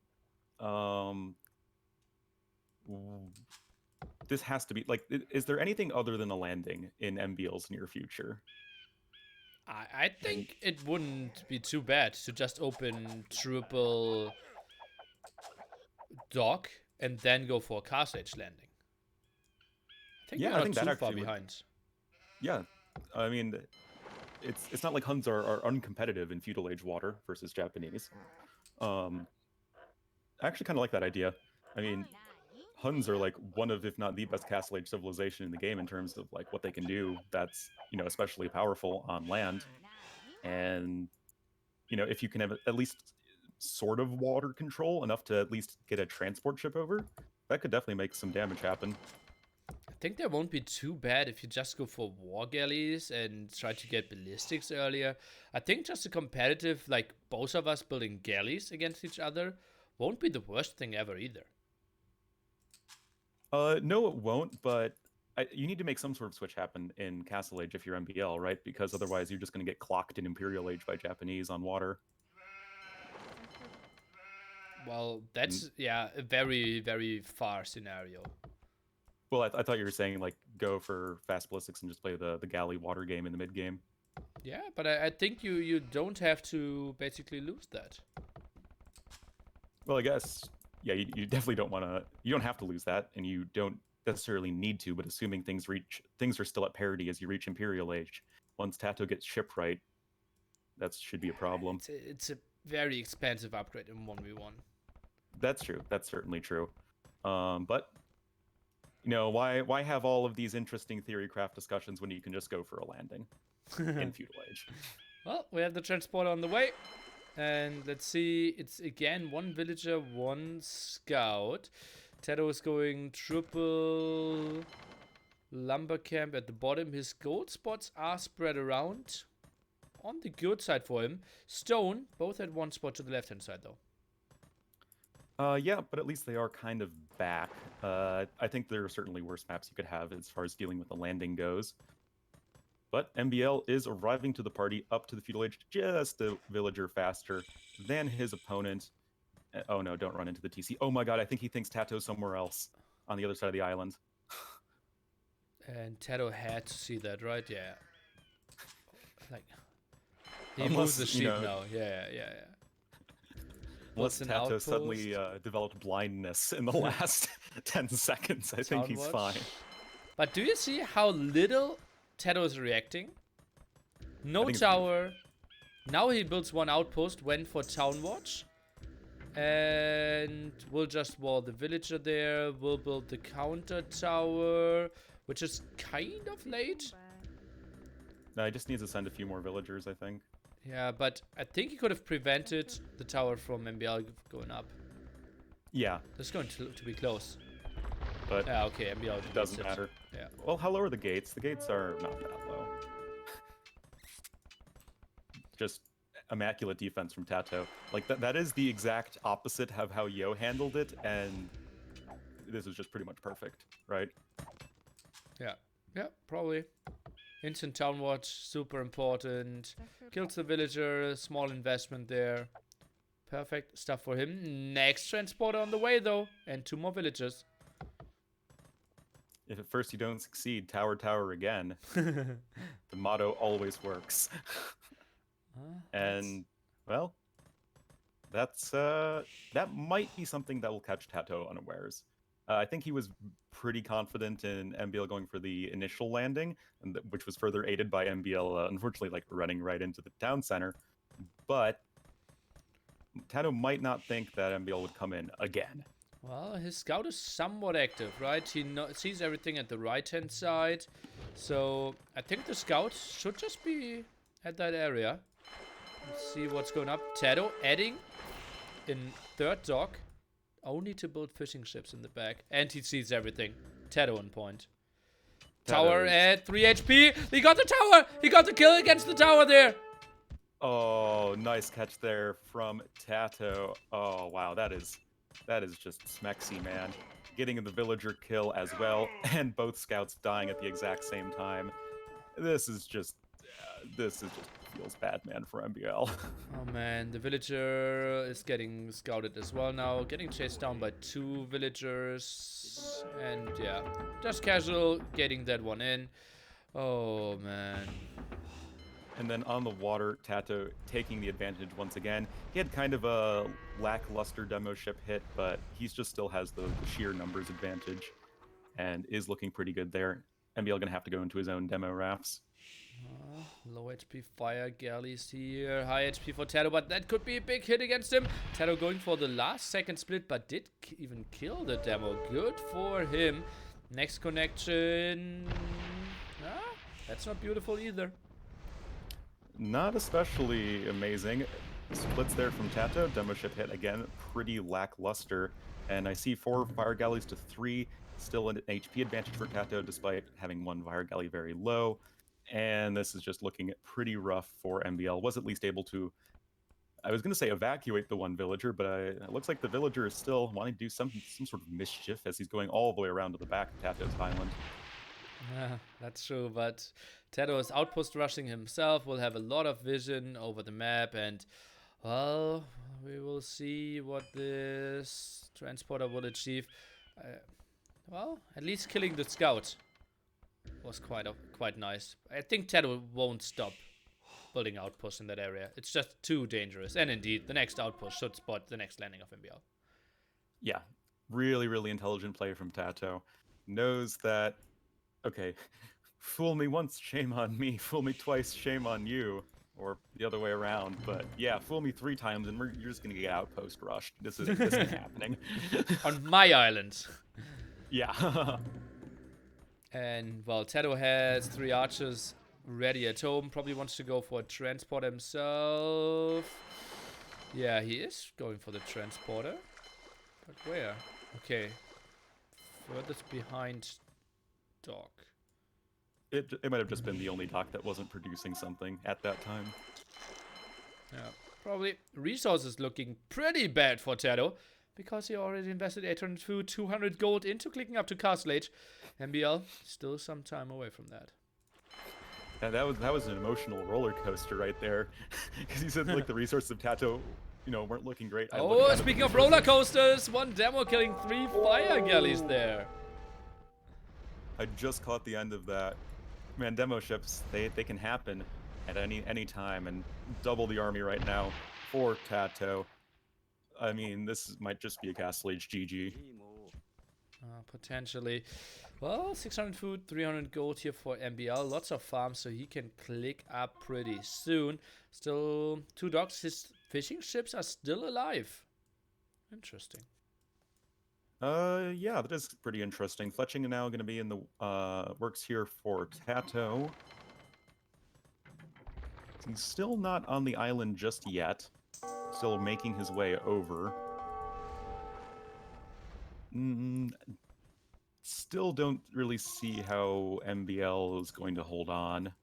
[SPEAKER 1] This has to be like, is there anything other than a landing in MbL's near future?
[SPEAKER 2] I think it wouldn't be too bad to just open triple dock and then go for a castle edge landing. I think I think that too far behind.
[SPEAKER 1] Yeah, I mean, it's not like Huns are uncompetitive in feudal age water versus Japanese. I actually kind of like that idea. I mean, Huns are like one of, if not the best castle age civilization in the game in terms of like what they can do. That's, you know, especially powerful on land. And, you know, if you can have at least sort of water control enough to at least get a transport ship over, that could definitely make some damage happen.
[SPEAKER 2] I think that won't be too bad if you just go for war galleys and try to get ballistics earlier. I think just a competitive, like both of us building galleys against each other, won't be the worst thing ever either.
[SPEAKER 1] No, it won't, but you need to make some sort of switch happen in Castle Age if you're MbL, right? Because otherwise you're just going to get clocked in Imperial Age by Japanese on water.
[SPEAKER 2] Well, that's, yeah, a very, very far scenario.
[SPEAKER 1] Well, I thought you were saying, like, go for fast ballistics and just play the galley water game in the mid game.
[SPEAKER 2] Yeah, but I think you don't have to basically lose that.
[SPEAKER 1] Well, I guess, yeah, you definitely don't want to, you don't have to lose that, and you don't necessarily need to, but assuming things are still at parity as you reach Imperial Age, once TaToH gets shipwright, that should be a problem.
[SPEAKER 2] It's a very expensive upgrade in 1v1.
[SPEAKER 1] That's true. That's certainly true. But you know, why have all of these interesting theory craft discussions when you can just go for a landing in Feudal Age?
[SPEAKER 2] Well, we have the transporter on the way. And let's see, it's again one villager, one scout. TaToH is going triple lumber camp at the bottom. His gold spots are spread around on the good side for him. Stone, both at one spot to the left hand side though.
[SPEAKER 1] Yeah, but at least they are kind of back. I think there are certainly worse maps you could have as far as dealing with the landing goes. But MbL is arriving to the party up to the Feudal Age just a villager faster than his opponent. Oh no, don't run into the TC. Oh my god, I think he thinks TaToH's somewhere else on the other side of the island.
[SPEAKER 2] And TaToH had to see that, right? Yeah. Like, he
[SPEAKER 1] Unless,
[SPEAKER 2] moves the sheep
[SPEAKER 1] you know,
[SPEAKER 2] now. Yeah.
[SPEAKER 1] Unless
[SPEAKER 2] Builds an
[SPEAKER 1] TaToH
[SPEAKER 2] outpost.
[SPEAKER 1] suddenly developed blindness in the last 10 seconds, I think he's
[SPEAKER 2] Town watch.
[SPEAKER 1] fine.
[SPEAKER 2] But do you see how little TaToH is reacting? No
[SPEAKER 1] think it's
[SPEAKER 2] tower. Now he builds one outpost, went for town watch. And we'll just wall the villager there. We'll build the counter tower, which is kind of late.
[SPEAKER 1] No, he just needs to send a few more villagers, I think.
[SPEAKER 2] Yeah, but I think he could have prevented the tower from MbL going up.
[SPEAKER 1] Yeah,
[SPEAKER 2] This is going to be close.
[SPEAKER 1] but
[SPEAKER 2] Yeah, okay, MbL
[SPEAKER 1] it doesn't matter.
[SPEAKER 2] Yeah.
[SPEAKER 1] Well, how low are the gates? The gates are not that low. Just immaculate defense from TaToH. Like, that is the exact opposite of how Yo handled it, and this is just pretty much perfect, right?
[SPEAKER 2] Yeah, probably. Instant town watch, super important. Kills the villager, small investment there. Perfect stuff for him. Next transporter on the way though, and 2 more villagers.
[SPEAKER 1] If at first you don't succeed, tower again. The motto always works. And, well, that might be something that will catch TaToH unawares. I think he was pretty confident in MbL going for the initial landing, which was further aided by MbL, unfortunately, like running right into the town center. But TaToH might not think that MbL would come in again.
[SPEAKER 2] Well, his scout is somewhat active, right? He sees everything at the right-hand side. So, I think the scout should just be at that area. Let's see what's going up. TaToH adding in third dock. Only to build fishing ships in the back. And he sees everything. TaToH on point. Tower at 3 HP. He got the tower. He got the kill against the tower there.
[SPEAKER 1] Oh, nice catch there from TaToH. Oh, wow, that is just smexy, man. Getting the villager kill as well, and both scouts dying at the exact same time. This is just feels bad, man, for MbL.
[SPEAKER 2] Oh man, the villager is getting scouted as well now. Getting chased down by 2 villagers. And yeah, just casual, getting that one in. Oh man.
[SPEAKER 1] And then on the water, TaToH taking the advantage once again. He had kind of a lackluster demo ship hit, but he just still has the sheer numbers advantage and is looking pretty good there. MbL gonna have to go into his own demo rafts.
[SPEAKER 2] Low HP fire galleys here. High HP for TaToH, but that could be a big hit against him. TaToH going for the last second split, but did even kill the demo. Good for him. Next connection. That's not beautiful either.
[SPEAKER 1] Not especially amazing. Splits there from TaToH. Demo ship hit again, pretty lackluster. And I see 4 fire galleys to 3. Still an HP advantage for TaToH despite having 1 fire galley very low. And this is just looking pretty rough for MbL. Was at least able to, I was going to say evacuate the 1 villager, but it looks like the villager is still wanting to do some sort of mischief as he's going all the way around to the back of TaToH's island.
[SPEAKER 2] Yeah, that's true, but TaToH is outpost rushing himself, will have a lot of vision over the map, and, well, we will see what this transporter will achieve. Well, at least killing the scout was quite nice. I think TaToH won't stop building outposts in that area. It's just too dangerous. And indeed, the next outpost should spot the next landing of MbL.
[SPEAKER 1] Yeah, really intelligent play from TaToH. Knows that, okay, fool me once, shame on me. Fool me twice, shame on you. or the other way around. But yeah, fool me 3 times and you're just gonna get outpost rushed. This ain't happening.
[SPEAKER 2] On my island.
[SPEAKER 1] Yeah.
[SPEAKER 2] And well, TaToH has 3 archers ready at home. Probably wants to go for a transport himself. Yeah, he is going for the transporter. But where? Okay. Furthest behind dock.
[SPEAKER 1] It might have just been the only dock that wasn't producing something at that time.
[SPEAKER 2] Yeah, probably resources looking pretty bad for TaToH because he already invested 800 food, 200 gold into clicking up to Castle Age. MbL still some time away from that.
[SPEAKER 1] And that was an emotional roller coaster right there, because he said like the resources of TaToH, weren't looking great.
[SPEAKER 2] Oh, speaking of roller coasters, one demo killing 3 fire galleys there.
[SPEAKER 1] I just caught the end of that. Man, demo ships, they can happen at any time, and double the army right now for TaToH. I mean, this might just be a Castle Age GG.
[SPEAKER 2] Potentially. Well, 600 food, 300 gold here for MbL. Lots of farms, so he can click up pretty soon. Still 2 docks. His fishing ships are still alive. Interesting.
[SPEAKER 1] Yeah, that is pretty interesting. Fletching is now going to be in the works here for TaToH. He's still not on the island just yet. Still making his way over. Still don't really see how MbL is going to hold on.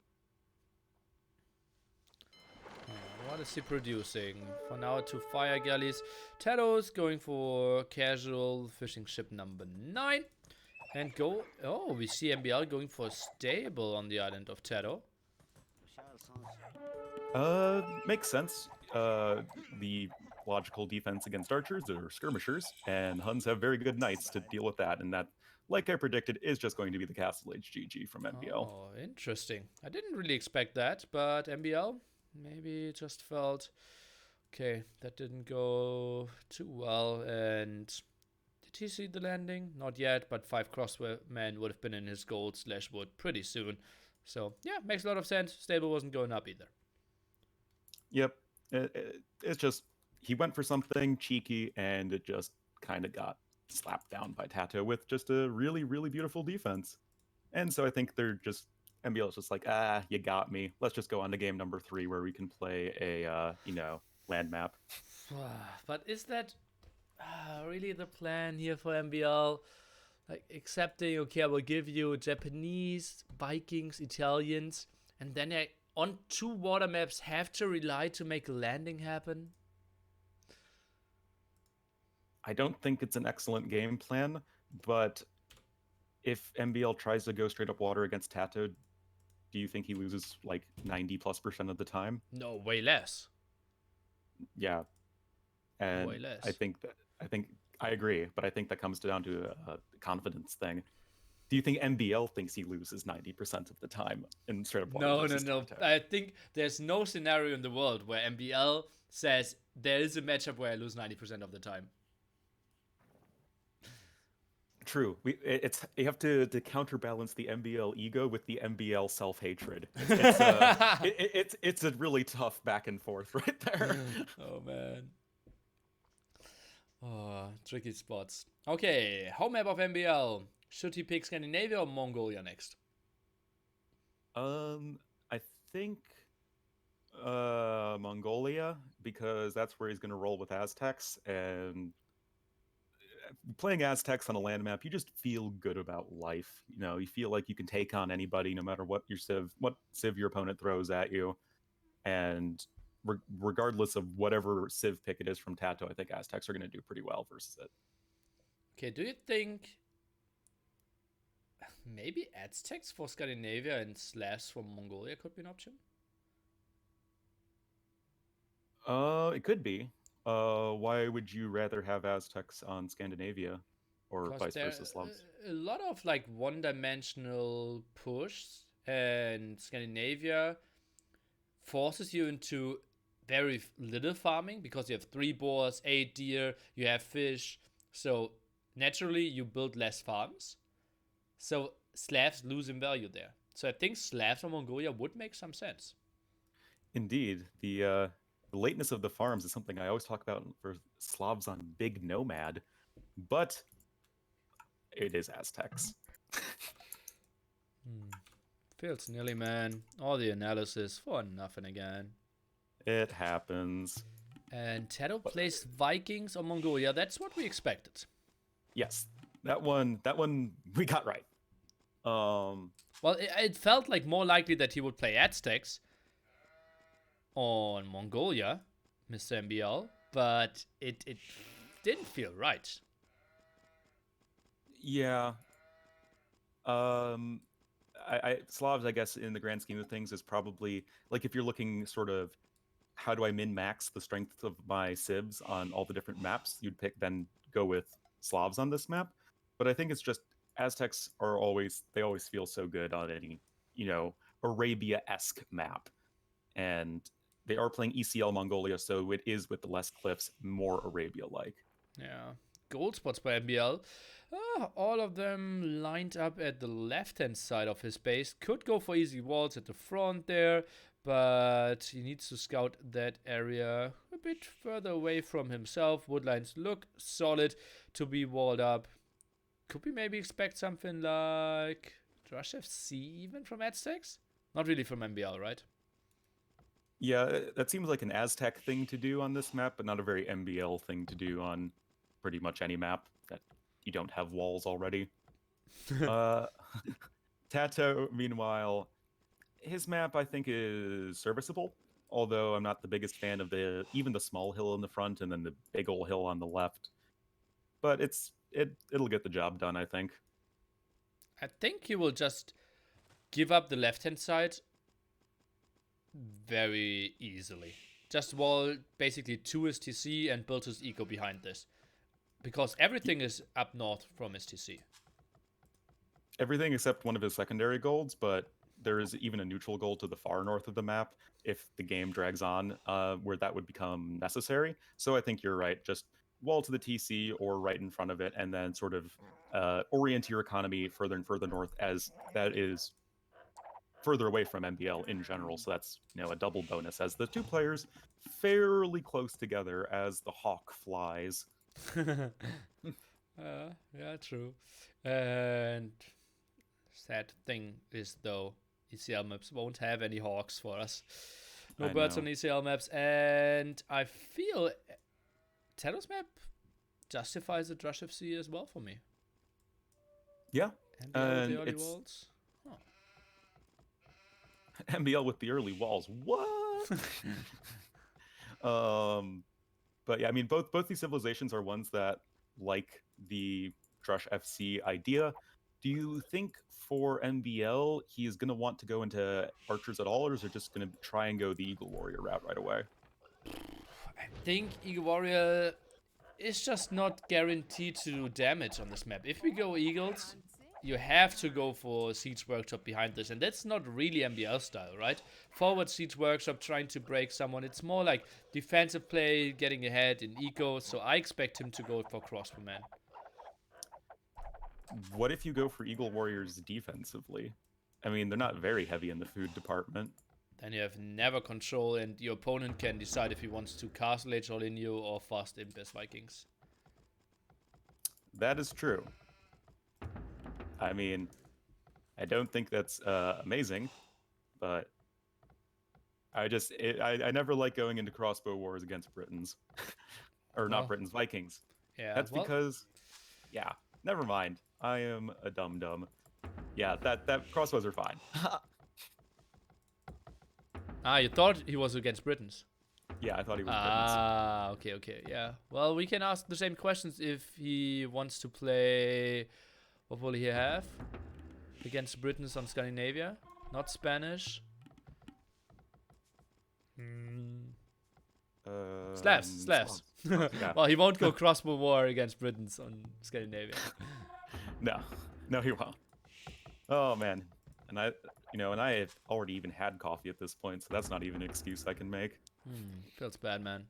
[SPEAKER 2] What is he producing? For now, 2 fire galleys. TaToH is going for casual fishing ship number 9. And go... Oh, we see MbL going for a stable on the island of TaToH.
[SPEAKER 1] Makes sense. The logical defense against archers are skirmishers, and Huns have very good knights to deal with that, and that, like I predicted, is just going to be the Castle Age GG from MbL.
[SPEAKER 2] Oh, interesting. I didn't really expect that, but MbL maybe just felt, okay, that didn't go too well. And did he see the landing? Not yet, but 5 crossmen would have been in his gold/wood pretty soon. So yeah, makes a lot of sense. Stable wasn't going up either.
[SPEAKER 1] Yep, it's just he went for something cheeky, and it just kind of got slapped down by TaToH with just a really, really beautiful defense. And so I think MbL is just like, you got me. Let's just go on to game number 3 where we can play a, land map.
[SPEAKER 2] But is that really the plan here for MbL? Like, accepting, okay, I will give you Japanese, Vikings, Italians, and then I, on 2 water maps, have to rely to make a landing happen?
[SPEAKER 1] I don't think it's an excellent game plan, but if MbL tries to go straight up water against TaToH, do you think he loses like 90+% of the time?
[SPEAKER 2] No, way less.
[SPEAKER 1] Yeah, and
[SPEAKER 2] Way less.
[SPEAKER 1] I agree, but I think that comes down to a confidence thing. Do you think MbL thinks he loses 90% of the time in straight up water?
[SPEAKER 2] No.
[SPEAKER 1] TaToH?
[SPEAKER 2] I think there's no scenario in the world where MbL says there is a matchup where I lose 90% of the time.
[SPEAKER 1] True. You have to counterbalance the MbL ego with the MbL self-hatred. It's a really tough back and forth right there.
[SPEAKER 2] Oh man. Oh, tricky spots. Okay, home map of MbL. Should he pick Scandinavia or Mongolia next?
[SPEAKER 1] I think Mongolia, because that's where he's going to roll with Aztecs, and playing Aztecs on a land map, you just feel good about life. You feel like you can take on anybody, no matter what civ your opponent throws at you, and regardless of whatever civ pick it is from TaToH, I think Aztecs are going to do pretty well versus it.
[SPEAKER 2] Okay, do you think maybe Aztecs for Scandinavia and Slavs for Mongolia could be an option?
[SPEAKER 1] It could be. Why would you rather have Aztecs on Scandinavia, or vice versa Slavs?
[SPEAKER 2] A lot of like one-dimensional push, and Scandinavia forces you into very little farming because you have 3 boars, 8 deer, you have fish, so naturally you build less farms. So Slavs lose in value there. So I think Slavs or Mongolia would make some sense.
[SPEAKER 1] Indeed, the lateness of the farms is something I always talk about for Slavs on Big Nomad, but it is Aztecs.
[SPEAKER 2] Feels nearly, man. All the analysis for nothing again.
[SPEAKER 1] It happens.
[SPEAKER 2] And TaToH plays Vikings or Mongolia. That's what we expected.
[SPEAKER 1] Yes, that one we got right.
[SPEAKER 2] Well, it felt like more likely that he would play Aztecs on Mongolia, Mr. MbL, but it didn't feel right.
[SPEAKER 1] Yeah. Slavs, I guess, in the grand scheme of things, is probably like if you're looking sort of how do I min max the strength of my civs on all the different maps, you'd then go with Slavs on this map. But I think it's just Aztecs always feel so good on any, Arabia-esque map. And they are playing ECL Mongolia, so it is with the less cliffs, more Arabia-like.
[SPEAKER 2] Yeah. Gold spots by MbL. All of them lined up at the left-hand side of his base. Could go for easy walls at the front there, but he needs to scout that area a bit further away from himself. Woodlines look solid to be walled up. Could we maybe expect something like Drush FC even from Aztecs? Not really from MbL, right?
[SPEAKER 1] Yeah, that seems like an Aztec thing to do on this map, but not a very MbL thing to do on pretty much any map that you don't have walls already. TaToH, meanwhile, his map I think is serviceable, although I'm not the biggest fan of even the small hill in the front and then the big old hill on the left. But it'll get the job done, I think.
[SPEAKER 2] I think he will just give up the left-hand side very easily. Just wall basically 2 STC and build his eco behind this. Because everything is up north from STC.
[SPEAKER 1] Everything except one of his secondary golds, but there is even a neutral gold to the far north of the map if the game drags on, where that would become necessary. So I think you're right. Just wall to the TC or right in front of it, and then sort of orient your economy further and further north, as that is further away from MbL in general. So that's a double bonus, as the two players fairly close together as the hawk flies.
[SPEAKER 2] Yeah, true. And sad thing is, though, ECL maps won't have any hawks for us. No birds on ECL maps, and I feel TaToH's map justifies the Drush FC as well for me.
[SPEAKER 1] Yeah.
[SPEAKER 2] MbL with the early walls.
[SPEAKER 1] MbL with the early walls. What? But yeah, I mean, both these civilizations are ones that like the Drush FC idea. Do you think for MbL he is going to want to go into archers at all, or is it just going to try and go the Eagle Warrior route right away?
[SPEAKER 2] I think Eagle Warrior is just not guaranteed to do damage on this map. If we go Eagles, you have to go for Siege Workshop behind this, and that's not really MbL style, right? Forward Siege Workshop trying to break someone. It's more like defensive play, getting ahead in eco, so I expect him to go for Crossbowman.
[SPEAKER 1] What if you go for Eagle Warriors defensively? I mean, they're not very heavy in the food department.
[SPEAKER 2] Then you have never control, and your opponent can decide if he wants to Castle Age all in you or fast imp as Vikings.
[SPEAKER 1] That is true. I mean, I don't think that's amazing, but I never like going into crossbow wars against Britons. Or not Britons, Vikings.
[SPEAKER 2] Yeah.
[SPEAKER 1] That's because, yeah, never mind. I am a dum-dum. Yeah, that crossbows are fine.
[SPEAKER 2] You thought he was against Britons?
[SPEAKER 1] Yeah, I thought he was Britons.
[SPEAKER 2] Okay, yeah. Well, we can ask the same questions if he wants to play... What will he have? Against Britons on Scandinavia? Not Spanish? Slavs. Yeah. Well, he won't go crossbow war against Britons on Scandinavia.
[SPEAKER 1] No, he won't. Oh man, and I have already even had coffee at this point, so that's not even an excuse I can make.
[SPEAKER 2] Feels bad, man.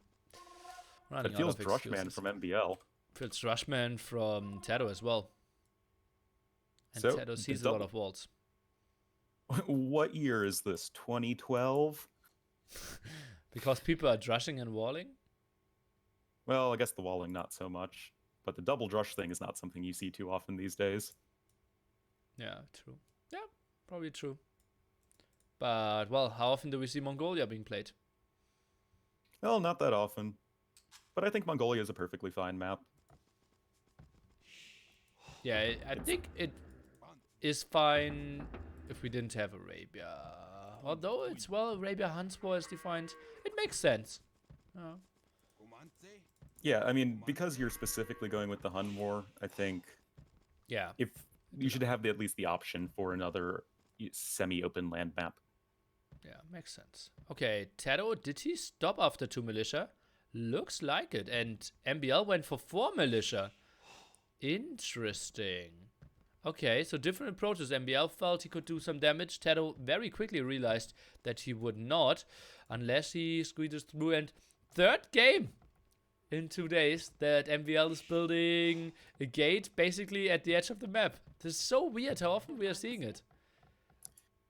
[SPEAKER 1] It feels Drushman from MbL.
[SPEAKER 2] Feels Drushman from TaToH as well. And
[SPEAKER 1] so
[SPEAKER 2] TaToH sees a lot of walls.
[SPEAKER 1] What year is this? 2012?
[SPEAKER 2] Because people are drushing and walling?
[SPEAKER 1] Well, I guess the walling not so much, but the double drush thing is not something you see too often these days.
[SPEAKER 2] Yeah, true. Yeah, probably true. But, well, how often do we see Mongolia being played?
[SPEAKER 1] Well, not that often, but I think Mongolia is a perfectly fine map.
[SPEAKER 2] Yeah, I think it is fine if we didn't have Arabia. Although it's, well, Arabia Hunts War is defined. It makes sense.
[SPEAKER 1] Yeah, I mean, because you're specifically going with the Hun War, I think
[SPEAKER 2] Yeah.
[SPEAKER 1] if you should have at least the option for another semi-open land map.
[SPEAKER 2] Yeah, makes sense. Okay, TaToH, did he stop after 2 militia? Looks like it. And MbL went for 4 militia. Interesting. Okay, so different approaches. MbL felt he could do some damage. TaToH very quickly realized that he would not, unless he squeezes through. And third game in 2 days that MbL is building a gate basically at the edge of the map. This is so weird how often we are seeing it.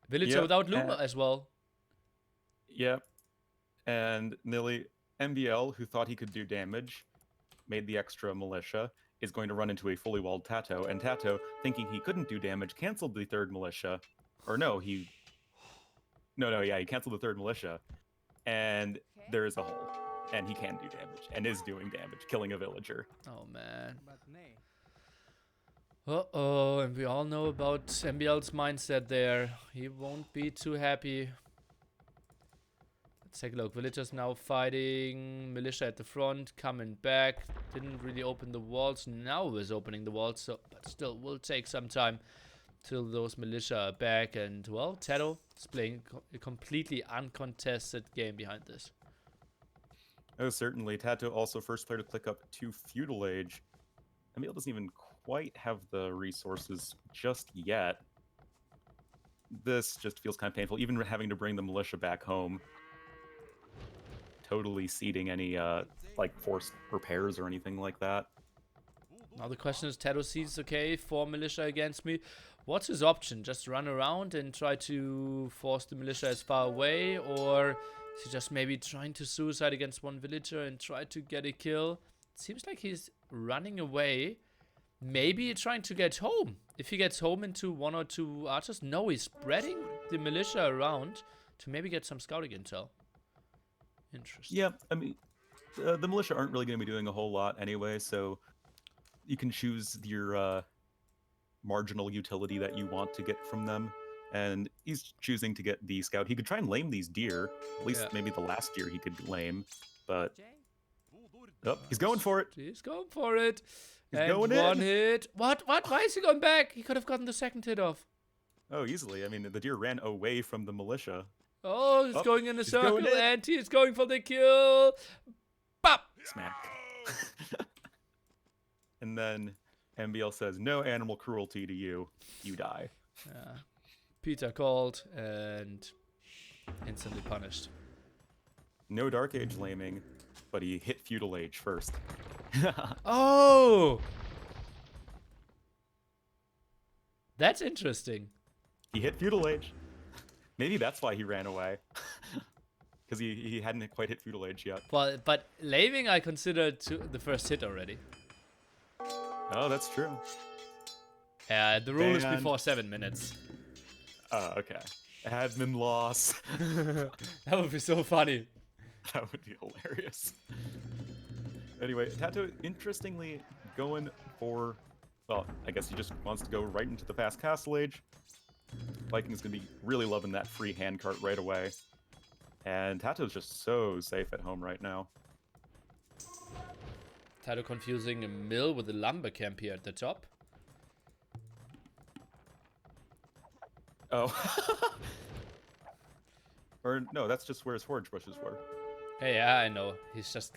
[SPEAKER 2] Villager without Luma as well.
[SPEAKER 1] Yep. And Nilly, MbL, who thought he could do damage, made the extra militia, is going to run into a fully walled TaToH, and TaToH, thinking he couldn't do damage, canceled the third militia. Or no, he canceled the third militia. And there is a hole. And he can do damage, and is doing damage, killing a villager.
[SPEAKER 2] Oh, man. Uh-oh, and we all know about MbL's mindset there. He won't be too happy. Let's take a look. Villagers now fighting. Militia at the front, coming back. Didn't really open the walls. Now is opening the walls, so but still will take some time till those militia are back. And, well, TaToH is playing a completely uncontested game behind this.
[SPEAKER 1] Oh, certainly. TaToH also first player to click up to Feudal Age. MbL doesn't even quite have the resources just yet. This just feels kind of painful, even having to bring the militia back home. Totally ceding any, like, forced repairs or anything like that.
[SPEAKER 2] Now the question is, TaToH sees, okay, 4 militia against me. What's his option? Just run around and try to force the militia as far away? Or is he just maybe trying to suicide against 1 villager and try to get a kill? It seems like he's running away. Maybe trying to get home. If he gets home into 1 or 2 archers. No, he's spreading the militia around to maybe get some scouting intel. Interesting.
[SPEAKER 1] Yeah, I mean, the militia aren't really going to be doing a whole lot anyway, so you can choose your marginal utility that you want to get from them. And he's choosing to get the scout. He could try and lame these deer. At least maybe the last deer he could lame. But oh, he's going for it.
[SPEAKER 2] He's going for it.
[SPEAKER 1] He's
[SPEAKER 2] and
[SPEAKER 1] going
[SPEAKER 2] one
[SPEAKER 1] in.
[SPEAKER 2] hit. What? Why is he going back? He could have gotten the second hit off.
[SPEAKER 1] Oh, easily. I mean, the deer ran away from the militia.
[SPEAKER 2] Oh, he's going in a circle,
[SPEAKER 1] going in.
[SPEAKER 2] and he's going for the kill. Bop!
[SPEAKER 1] Smack. And then MbL says, no animal cruelty to you. You die.
[SPEAKER 2] Peter called and instantly punished.
[SPEAKER 1] No Dark Age laming, but he hit Feudal Age first.
[SPEAKER 2] Oh! That's interesting.
[SPEAKER 1] He hit Feudal Age. Maybe that's why he ran away. Because he hadn't quite hit Feudal Age yet.
[SPEAKER 2] Well, but laming I consider the first hit already.
[SPEAKER 1] Oh, that's true.
[SPEAKER 2] Yeah, the rule is before 7 minutes.
[SPEAKER 1] Oh, okay. Admin loss.
[SPEAKER 2] That would be so funny.
[SPEAKER 1] That would be hilarious. Anyway, TaToH, interestingly, going for... Well, I guess he just wants to go right into the fast castle age. Viking's going to be really loving that free handcart right away. And TaToH's just so safe at home right now.
[SPEAKER 2] TaToH confusing a mill with a lumber camp here at the top.
[SPEAKER 1] Oh. Or no, that's just where his forage bushes were.
[SPEAKER 2] Hey, yeah, I know. He's just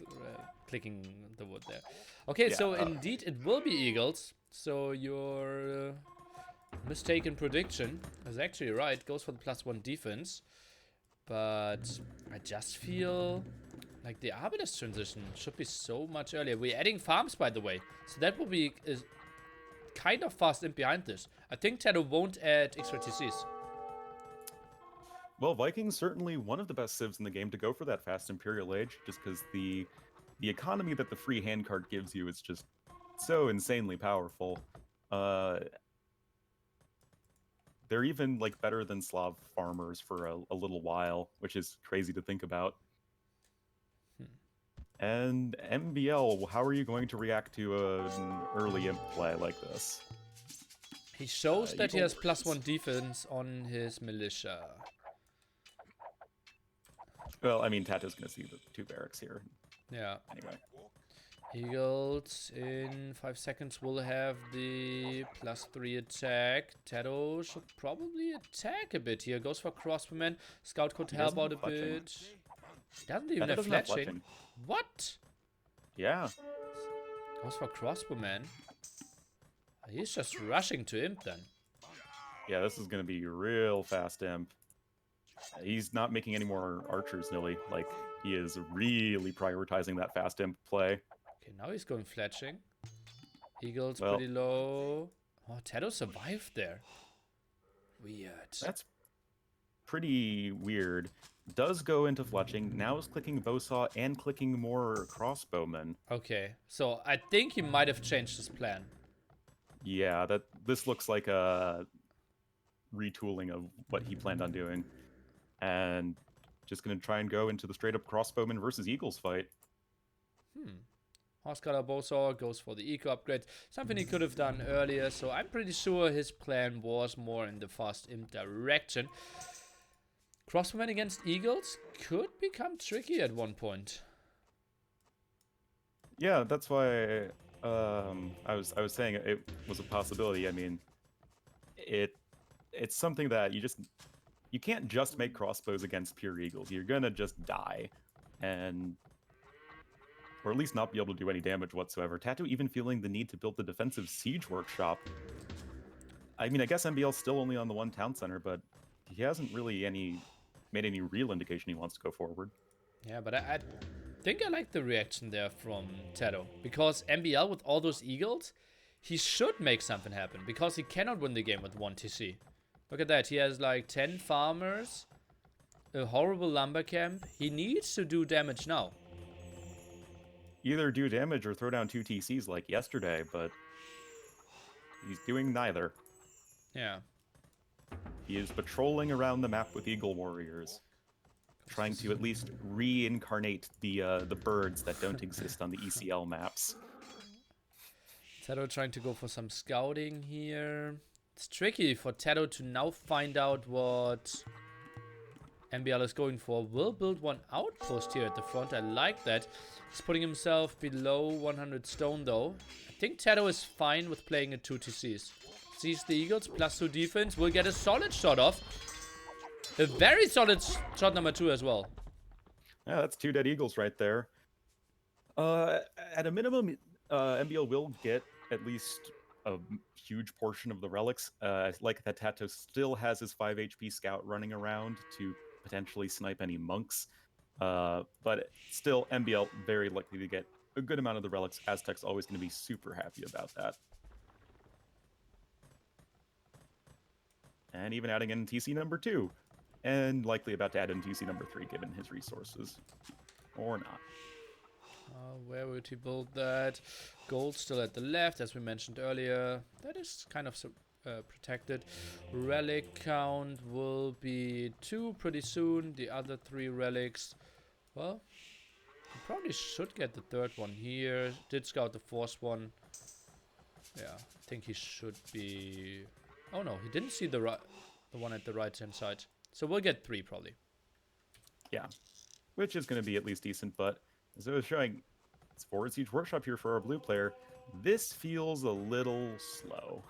[SPEAKER 2] clicking the wood there. Okay,
[SPEAKER 1] Yeah,
[SPEAKER 2] so indeed it will be eagles. So your mistaken prediction is actually right. Goes for the +1 defense. But I just feel like the Arbiter's transition should be so much earlier. We're adding farms, by the way. So that will be kind of fast in behind this. I think TaToH won't add extra TCs.
[SPEAKER 1] Well, Viking's certainly one of the best civs in the game to go for that fast Imperial Age, just because the economy that the free hand card gives you is just so insanely powerful. They're even like better than Slav farmers for a little while, which is crazy to think about. And MbL, how are you going to react to an early imp play like this?
[SPEAKER 2] He shows that he
[SPEAKER 1] Eagle
[SPEAKER 2] has
[SPEAKER 1] Warriors.
[SPEAKER 2] +1 defense on his militia.
[SPEAKER 1] Well, I mean, TaToH's going to see the 2 barracks here.
[SPEAKER 2] Yeah.
[SPEAKER 1] Anyway.
[SPEAKER 2] Eagles in 5 seconds will have the +3 attack. TaToH should probably attack a bit here. Goes for crossbowman. Scout could help out a bit. He doesn't even have fletching. What?
[SPEAKER 1] Yeah.
[SPEAKER 2] Goes for crossbowman. He's just rushing to imp then.
[SPEAKER 1] Yeah, this is going to be real fast imp. He's not making any more archers, Nilly. Like, he is really prioritizing that fast imp play.
[SPEAKER 2] Okay, now he's going fletching. Eagles pretty low. Oh, TaToH survived there. Weird.
[SPEAKER 1] That's pretty weird. Does go into fletching. Now is clicking bowsaw and clicking more crossbowmen.
[SPEAKER 2] Okay, so I think he might have changed his plan.
[SPEAKER 1] Yeah, this looks like a retooling of what he planned on doing. And just going to try and go into the straight-up crossbowman versus Eagles fight.
[SPEAKER 2] Horsecutter Bowsaw goes for the eco upgrade. Something he could have done earlier, so I'm pretty sure his plan was more in the fast imp direction. Crossbowman against Eagles could become tricky at one point.
[SPEAKER 1] Yeah, that's why I was saying it was a possibility. I mean, it's something that you can't just make crossbows against pure eagles. You're gonna just die, or at least not be able to do any damage whatsoever. TaToH even feeling the need to build the defensive siege workshop. I mean, I guess MbL's still only on the 1 town center, but he hasn't really made any real indication he wants to go forward.
[SPEAKER 2] Yeah, but I think I like the reaction there from TaToH, because MbL with all those eagles, he should make something happen, because he cannot win the game with 1 TC. Look at that, he has like 10 farmers, a horrible lumber camp. He needs to do damage now.
[SPEAKER 1] Either do damage or throw down 2 TCs like yesterday, but he's doing neither.
[SPEAKER 2] Yeah.
[SPEAKER 1] He is patrolling around the map with Eagle Warriors, trying to at least reincarnate the birds that don't exist on the ECL maps.
[SPEAKER 2] TaToH trying to go for some scouting here. It's tricky for TaToH to now find out what MbL is going for. Will build 1 outpost here at the front. I like that. He's putting himself below 100 stone though. I think TaToH is fine with playing at 2 TCs. Sees the Eagles, +2 defense. Will get a solid shot off. A very solid shot number 2 as well.
[SPEAKER 1] Yeah, that's 2 dead Eagles right there. At a minimum, MbL will get at least a huge portion of the relics. Like that TaToH still has his 5 HP scout running around to potentially snipe any monks. But still, MbL very likely to get a good amount of the relics. Aztec's always going to be super happy about that. And even adding in TC number 2. And likely about to add in TC number 3 given his resources. Or not.
[SPEAKER 2] Where would he build that? Gold still at the left, as we mentioned earlier. That is kind of protected. Relic count will be 2 pretty soon. The other 3 relics, well, he probably should get the 3rd one here. Did scout the 4th one. Yeah, I think he should be... Oh no, he didn't see the one at the right hand side. So we'll get 3 probably.
[SPEAKER 1] Yeah, which is going to be at least decent, but as I was showing, it's Forward Siege Workshop here for our blue player. This feels a little slow.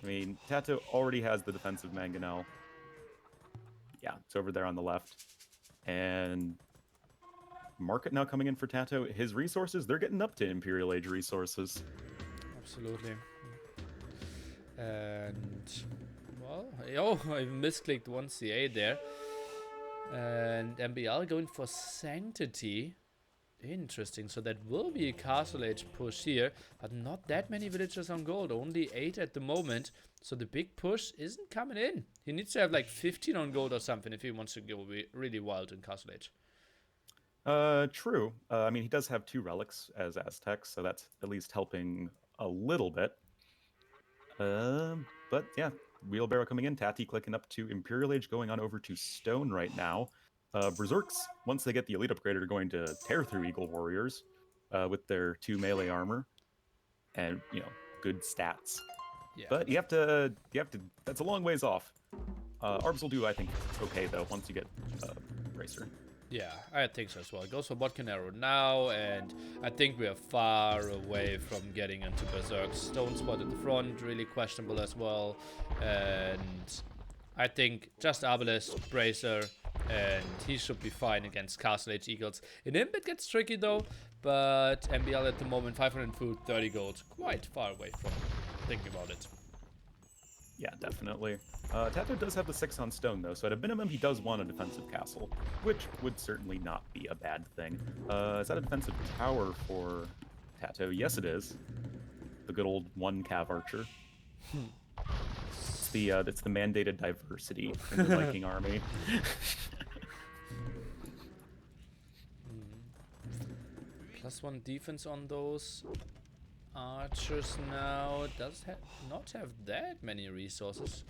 [SPEAKER 1] I mean, TaToH already has the defensive mangonel. Yeah, it's over there on the left. And market now coming in for TaToH. His resources, they're getting up to Imperial Age resources.
[SPEAKER 2] Absolutely. And, well, oh, I misclicked 1 CA there. And MbL going for Sanctity. Interesting. So that will be a Castle Age push here, but not that many villagers on gold. Only 8 at the moment. So the big push isn't coming in. He needs to have like 15 on gold or something if he wants to go really wild in Castle Age.
[SPEAKER 1] True. I mean, he does have 2 relics as Aztecs, so that's at least helping a little bit. But yeah, wheelbarrow coming in, Tati clicking up to Imperial Age, going on over to Stone right now. Berserks, once they get the elite upgrade, are going to tear through Eagle Warriors with their 2 melee armor and, you know, good stats.
[SPEAKER 2] Yeah.
[SPEAKER 1] But you have to, that's a long ways off. Arbs will do, I think, okay, though, once you get Bracer.
[SPEAKER 2] Yeah, I think so as well. It goes for Botkin Arrow now, and I think we are far away from getting into Berserk. Stone spot at the front, really questionable as well. And I think just Arbalest, Bracer, and he should be fine against Castle Age Eagles. In Imp it gets tricky though, but MbL at the moment, 500 food, 30 gold. Quite far away from thinking about it.
[SPEAKER 1] Yeah, definitely. TaToH does have the 6 on Stone, though, so at a minimum, he does want a defensive castle, which would certainly not be a bad thing. Is that a defensive tower for TaToH? Yes, it is. The good old 1 Cav Archer. It's the mandated diversity in the Viking army.
[SPEAKER 2] +1 defense on those archers now. Does not have that many resources.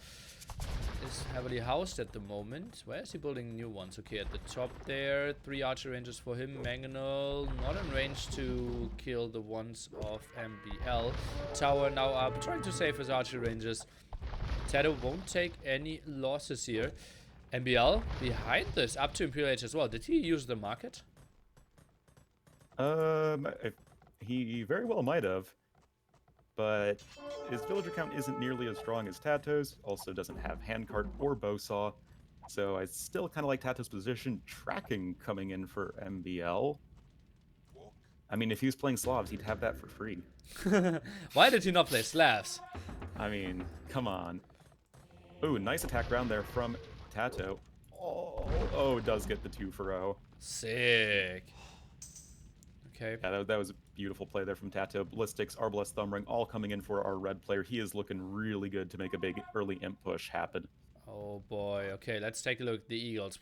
[SPEAKER 2] Is heavily housed at the moment. Where is he building new ones? Okay, at the top there, 3 archer ranges for him. Mangonel not in range to kill the ones of MbL. Tower now up, trying to save his archer ranges. TaToH won't take any losses here. MbL behind this, up to Imperial Age as well. Did he use the market?
[SPEAKER 1] He very well might have, but his villager count isn't nearly as strong as TaToH's. Also doesn't have handcart or bowsaw, so I still kind of like TaToH's position. Tracking coming in for MbL. I mean, if he was playing Slavs, he'd have that for free.
[SPEAKER 2] Why did he not play Slavs?
[SPEAKER 1] I mean, come on. Ooh, nice attack round there from TaToH. Oh, it does get the 2 for 0.
[SPEAKER 2] Sick. Okay.
[SPEAKER 1] Yeah, that was a beautiful play there from TaToH. Ballistics, Arbalest, Thumbring, all coming in for our red player. He is looking really good to make a big early imp push happen.
[SPEAKER 2] Oh boy. Okay, let's take a look. The Eagles.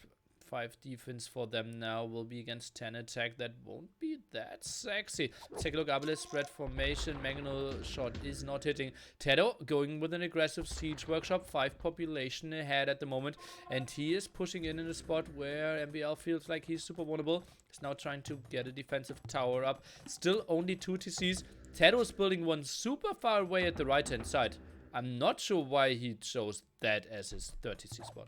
[SPEAKER 2] 5 defense for them now will be against 10 attack. That won't be that sexy. Let's take a look. Arbalest spread formation. Mangonel shot is not hitting. TaToH going with an aggressive siege workshop. 5 population ahead at the moment. And he is pushing in a spot where MbL feels like he's super vulnerable. He's now trying to get a defensive tower up. Still only 2 TCs. TaToH is building one super far away at the right hand side. I'm not sure why he chose that as his 3rd TC spot.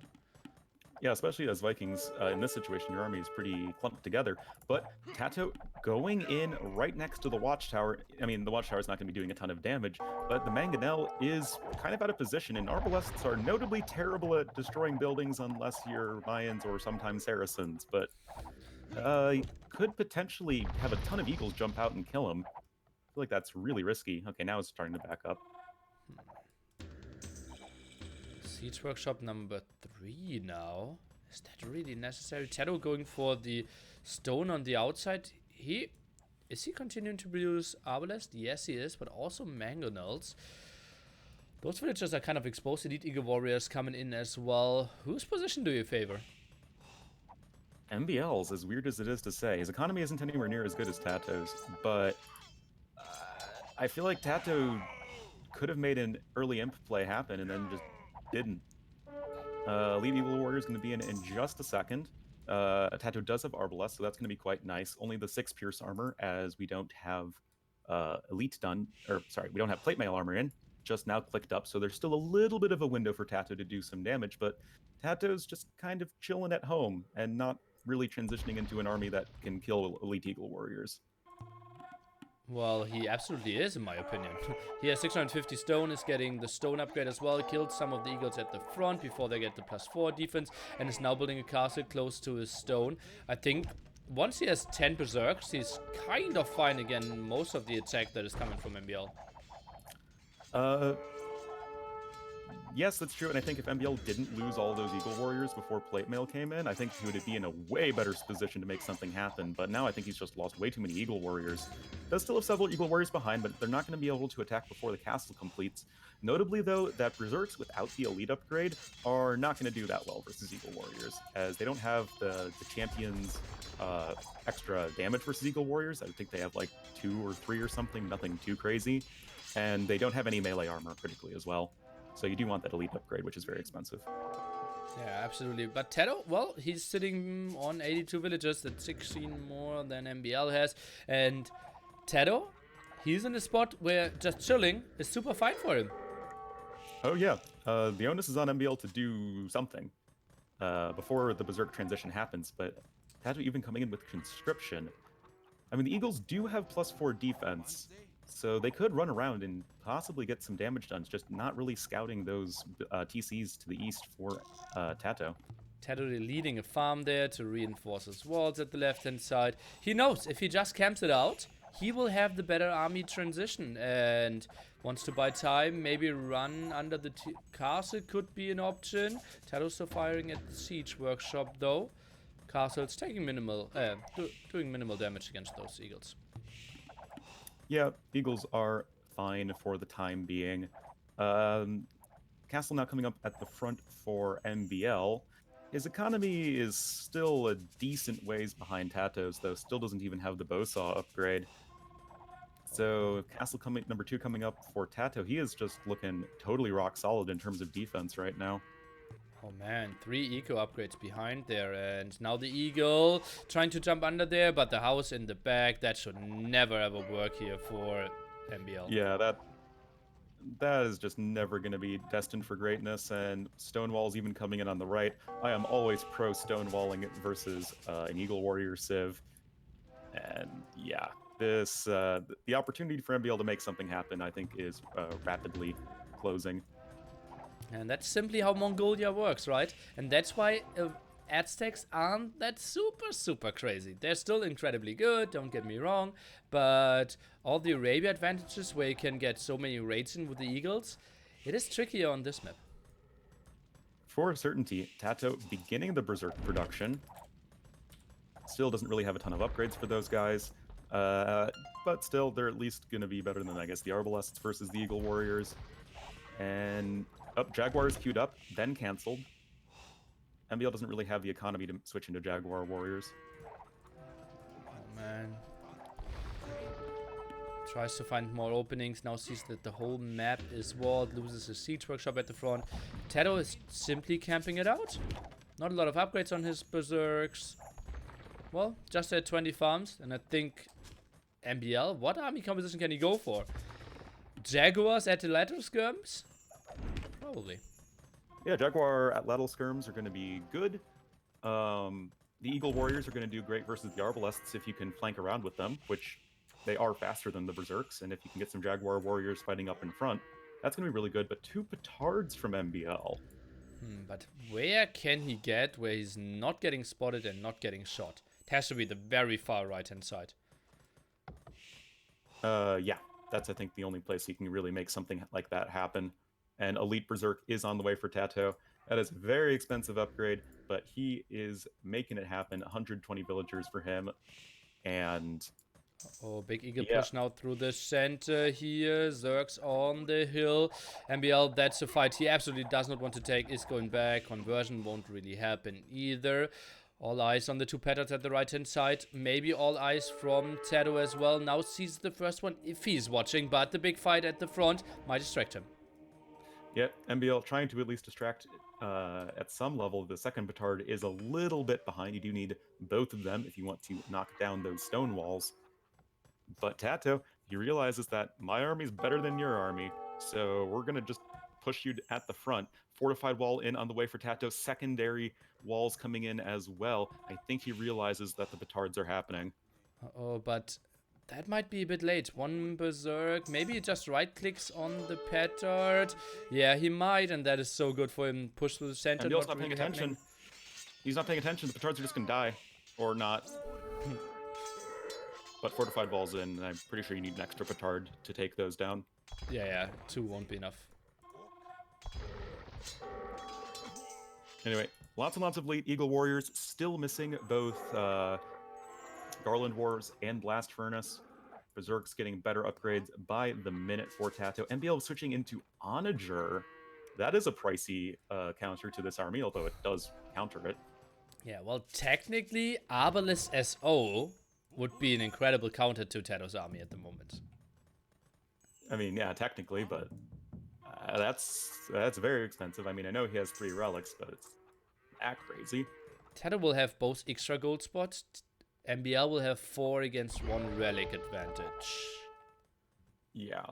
[SPEAKER 1] Yeah, especially as Vikings, in this situation, your army is pretty clumped together. But TaToH going in right next to the Watchtower. I mean, the Watchtower is not going to be doing a ton of damage, but the Mangonel is kind of out of position, and Arbalests are notably terrible at destroying buildings unless you're Mayans or sometimes Saracens. But could potentially have a ton of Eagles jump out and kill him. I feel like that's really risky. Okay, now it's starting to back up.
[SPEAKER 2] Siege workshop number 3 now. Is that really necessary? TaToH going for the stone on the outside. Is he continuing to produce Arbalest? Yes, he is, but also Mangonels. Those villagers are kind of exposed. Elite Eagle Warriors coming in as well. Whose position do you favor?
[SPEAKER 1] MbL's, as weird as it is to say. His economy isn't anywhere near as good as TaToH's, but I feel like TaToH could have made an early imp play happen and then just didn't. Elite Eagle Warrior is going to be in just a second. TaToH does have Arbalest, so that's going to be quite nice. Only the 6 Pierce armor, as we don't have Elite done, or sorry, we don't have Plate Mail armor in, just now clicked up, so there's still a little bit of a window for TaToH to do some damage, but TaToH's just kind of chilling at home and not really transitioning into an army that can kill Elite Eagle Warriors.
[SPEAKER 2] Well, he absolutely is, in my opinion. He has 650 stone, is getting the stone upgrade as well, killed some of the eagles at the front before they get the +4 defense, and is now building a castle close to his stone. I think once he has 10 berserks, he's kind of fine again most of the attack that is coming from MbL.
[SPEAKER 1] Yes, that's true, and I think if MbL didn't lose all those Eagle Warriors before Plate Mail came in, I think he would be in a way better position to make something happen, but now I think he's just lost way too many Eagle Warriors. Does still have several Eagle Warriors behind, but they're not going to be able to attack before the castle completes. Notably, though, that Berserks without the Elite upgrade are not going to do that well versus Eagle Warriors, as they don't have the champion's extra damage versus Eagle Warriors. I think they have like 2 or 3 or something, nothing too crazy, and they don't have any melee armor critically as well. So you do want that Elite upgrade, which is very expensive.
[SPEAKER 2] Yeah, absolutely. But TaToH, well, he's sitting on 82 villagers. That's 16 more than MbL has. And TaToH, he's in a spot where just chilling is super fine for him.
[SPEAKER 1] Oh yeah, the onus is on MbL to do something before the Berserk transition happens, but TaToH even coming in with Conscription. I mean, the Eagles do have +4 defense, so they could run around and possibly get some damage done, just not really scouting those TCs to the east for TaToH.
[SPEAKER 2] TaToH leading a farm there to reinforce his walls at the left-hand side. He knows if he just camps it out, he will have the better army transition and wants to buy time. Maybe run under the castle could be an option. TaToH still firing at the siege workshop though. Castle's taking minimal, doing minimal damage against those eagles.
[SPEAKER 1] Yeah, Eagles are fine for the time being. Castle now coming up at the front for MbL. His economy is still a decent ways behind TaToH's, though still doesn't even have the Bowsaw upgrade. So Castle number 2 coming up for TaToH. He is just looking totally rock solid in terms of defense right now.
[SPEAKER 2] Oh man, 3 eco upgrades behind there, and now the eagle trying to jump under there, but the house in the back, that should never ever work here for MbL.
[SPEAKER 1] Yeah, that is just never going to be destined for greatness, and Stonewall's even coming in on the right. I am always pro Stonewalling versus an Eagle Warrior Civ, and yeah, this the opportunity for MbL to make something happen, I think, is rapidly closing.
[SPEAKER 2] And that's simply how Mongolia works, right? And that's why Aztecs aren't that super crazy. They're still incredibly good, don't get me wrong, but all the Arabia advantages where you can get so many raids in with the Eagles, it is trickier on this map.
[SPEAKER 1] For certainty, TaToH beginning the Berserk production still doesn't really have a ton of upgrades for those guys, but still they're at least going to be better than, I guess, the Arbalests versus the Eagle Warriors. And Jaguar is queued up, then cancelled. MbL doesn't really have the economy to switch into Jaguar Warriors.
[SPEAKER 2] Oh man. Tries to find more openings, now sees that the whole map is walled, loses his siege workshop at the front. TaToH is simply camping it out. Not a lot of upgrades on his Berserks. Well, just at 20 farms, and I think MbL, what army composition can he go for? Jaguars at the lateral skirms? Probably.
[SPEAKER 1] Yeah, Jaguar at lateral skirms are going to be good. The Eagle Warriors are going to do great versus the Arbalests if you can flank around with them, which they are faster than the Berserks, and if you can get some Jaguar Warriors fighting up in front, that's going to be really good. But 2 petards from MbL.
[SPEAKER 2] But where can he get where he's not getting spotted and not getting shot? It has to be the very far right-hand side.
[SPEAKER 1] Yeah, that's, I think, the only place he can really make something like that happen. And Elite Berserk is on the way for TaToH. That is a very expensive upgrade, but he is making it happen. 120 villagers for him. And
[SPEAKER 2] oh, big eagle push now through the center here. Zergs on the hill. MbL, that's a fight he absolutely does not want to take. Is going back. Conversion won't really happen either. All eyes on the 2 petards at the right-hand side. Maybe all eyes from TaToH as well. Now sees the first one if he's watching, but the big fight at the front might distract him.
[SPEAKER 1] Yeah, MbL trying to at least distract at some level. The second petard is a little bit behind. You do need both of them if you want to knock down those stone walls. But TaToH, he realizes that my army is better than your army, so we're going to just push you at the front. Fortified wall in on the way for TaToH. Secondary walls coming in as well. I think he realizes that the petards are happening.
[SPEAKER 2] Oh, but that might be a bit late. 1 Berserk. Maybe he just right-clicks on the petard. Yeah, he might, and that is so good for him. Push through the center.
[SPEAKER 1] MbL's not paying attention. He's not paying attention. The petards are just going to die. Or not. But fortified walls in, and I'm pretty sure you need an extra petard to take those down.
[SPEAKER 2] Yeah, 2 won't be enough.
[SPEAKER 1] Anyway, lots and lots of late Eagle Warriors, still missing both Garland Wars and Blast Furnace. Berserk's getting better upgrades by the minute for TaToH. MbL switching into Onager. That is a pricey counter to this army, although it does counter it.
[SPEAKER 2] Yeah, well, technically, Arbalest SO would be an incredible counter to TaToH's army at the moment.
[SPEAKER 1] I mean, yeah, technically, but that's very expensive. I mean, I know he has 3 relics, but it's that crazy.
[SPEAKER 2] TaToH will have both extra gold spots. MbL will have 4 against 1 relic advantage.
[SPEAKER 1] Yeah.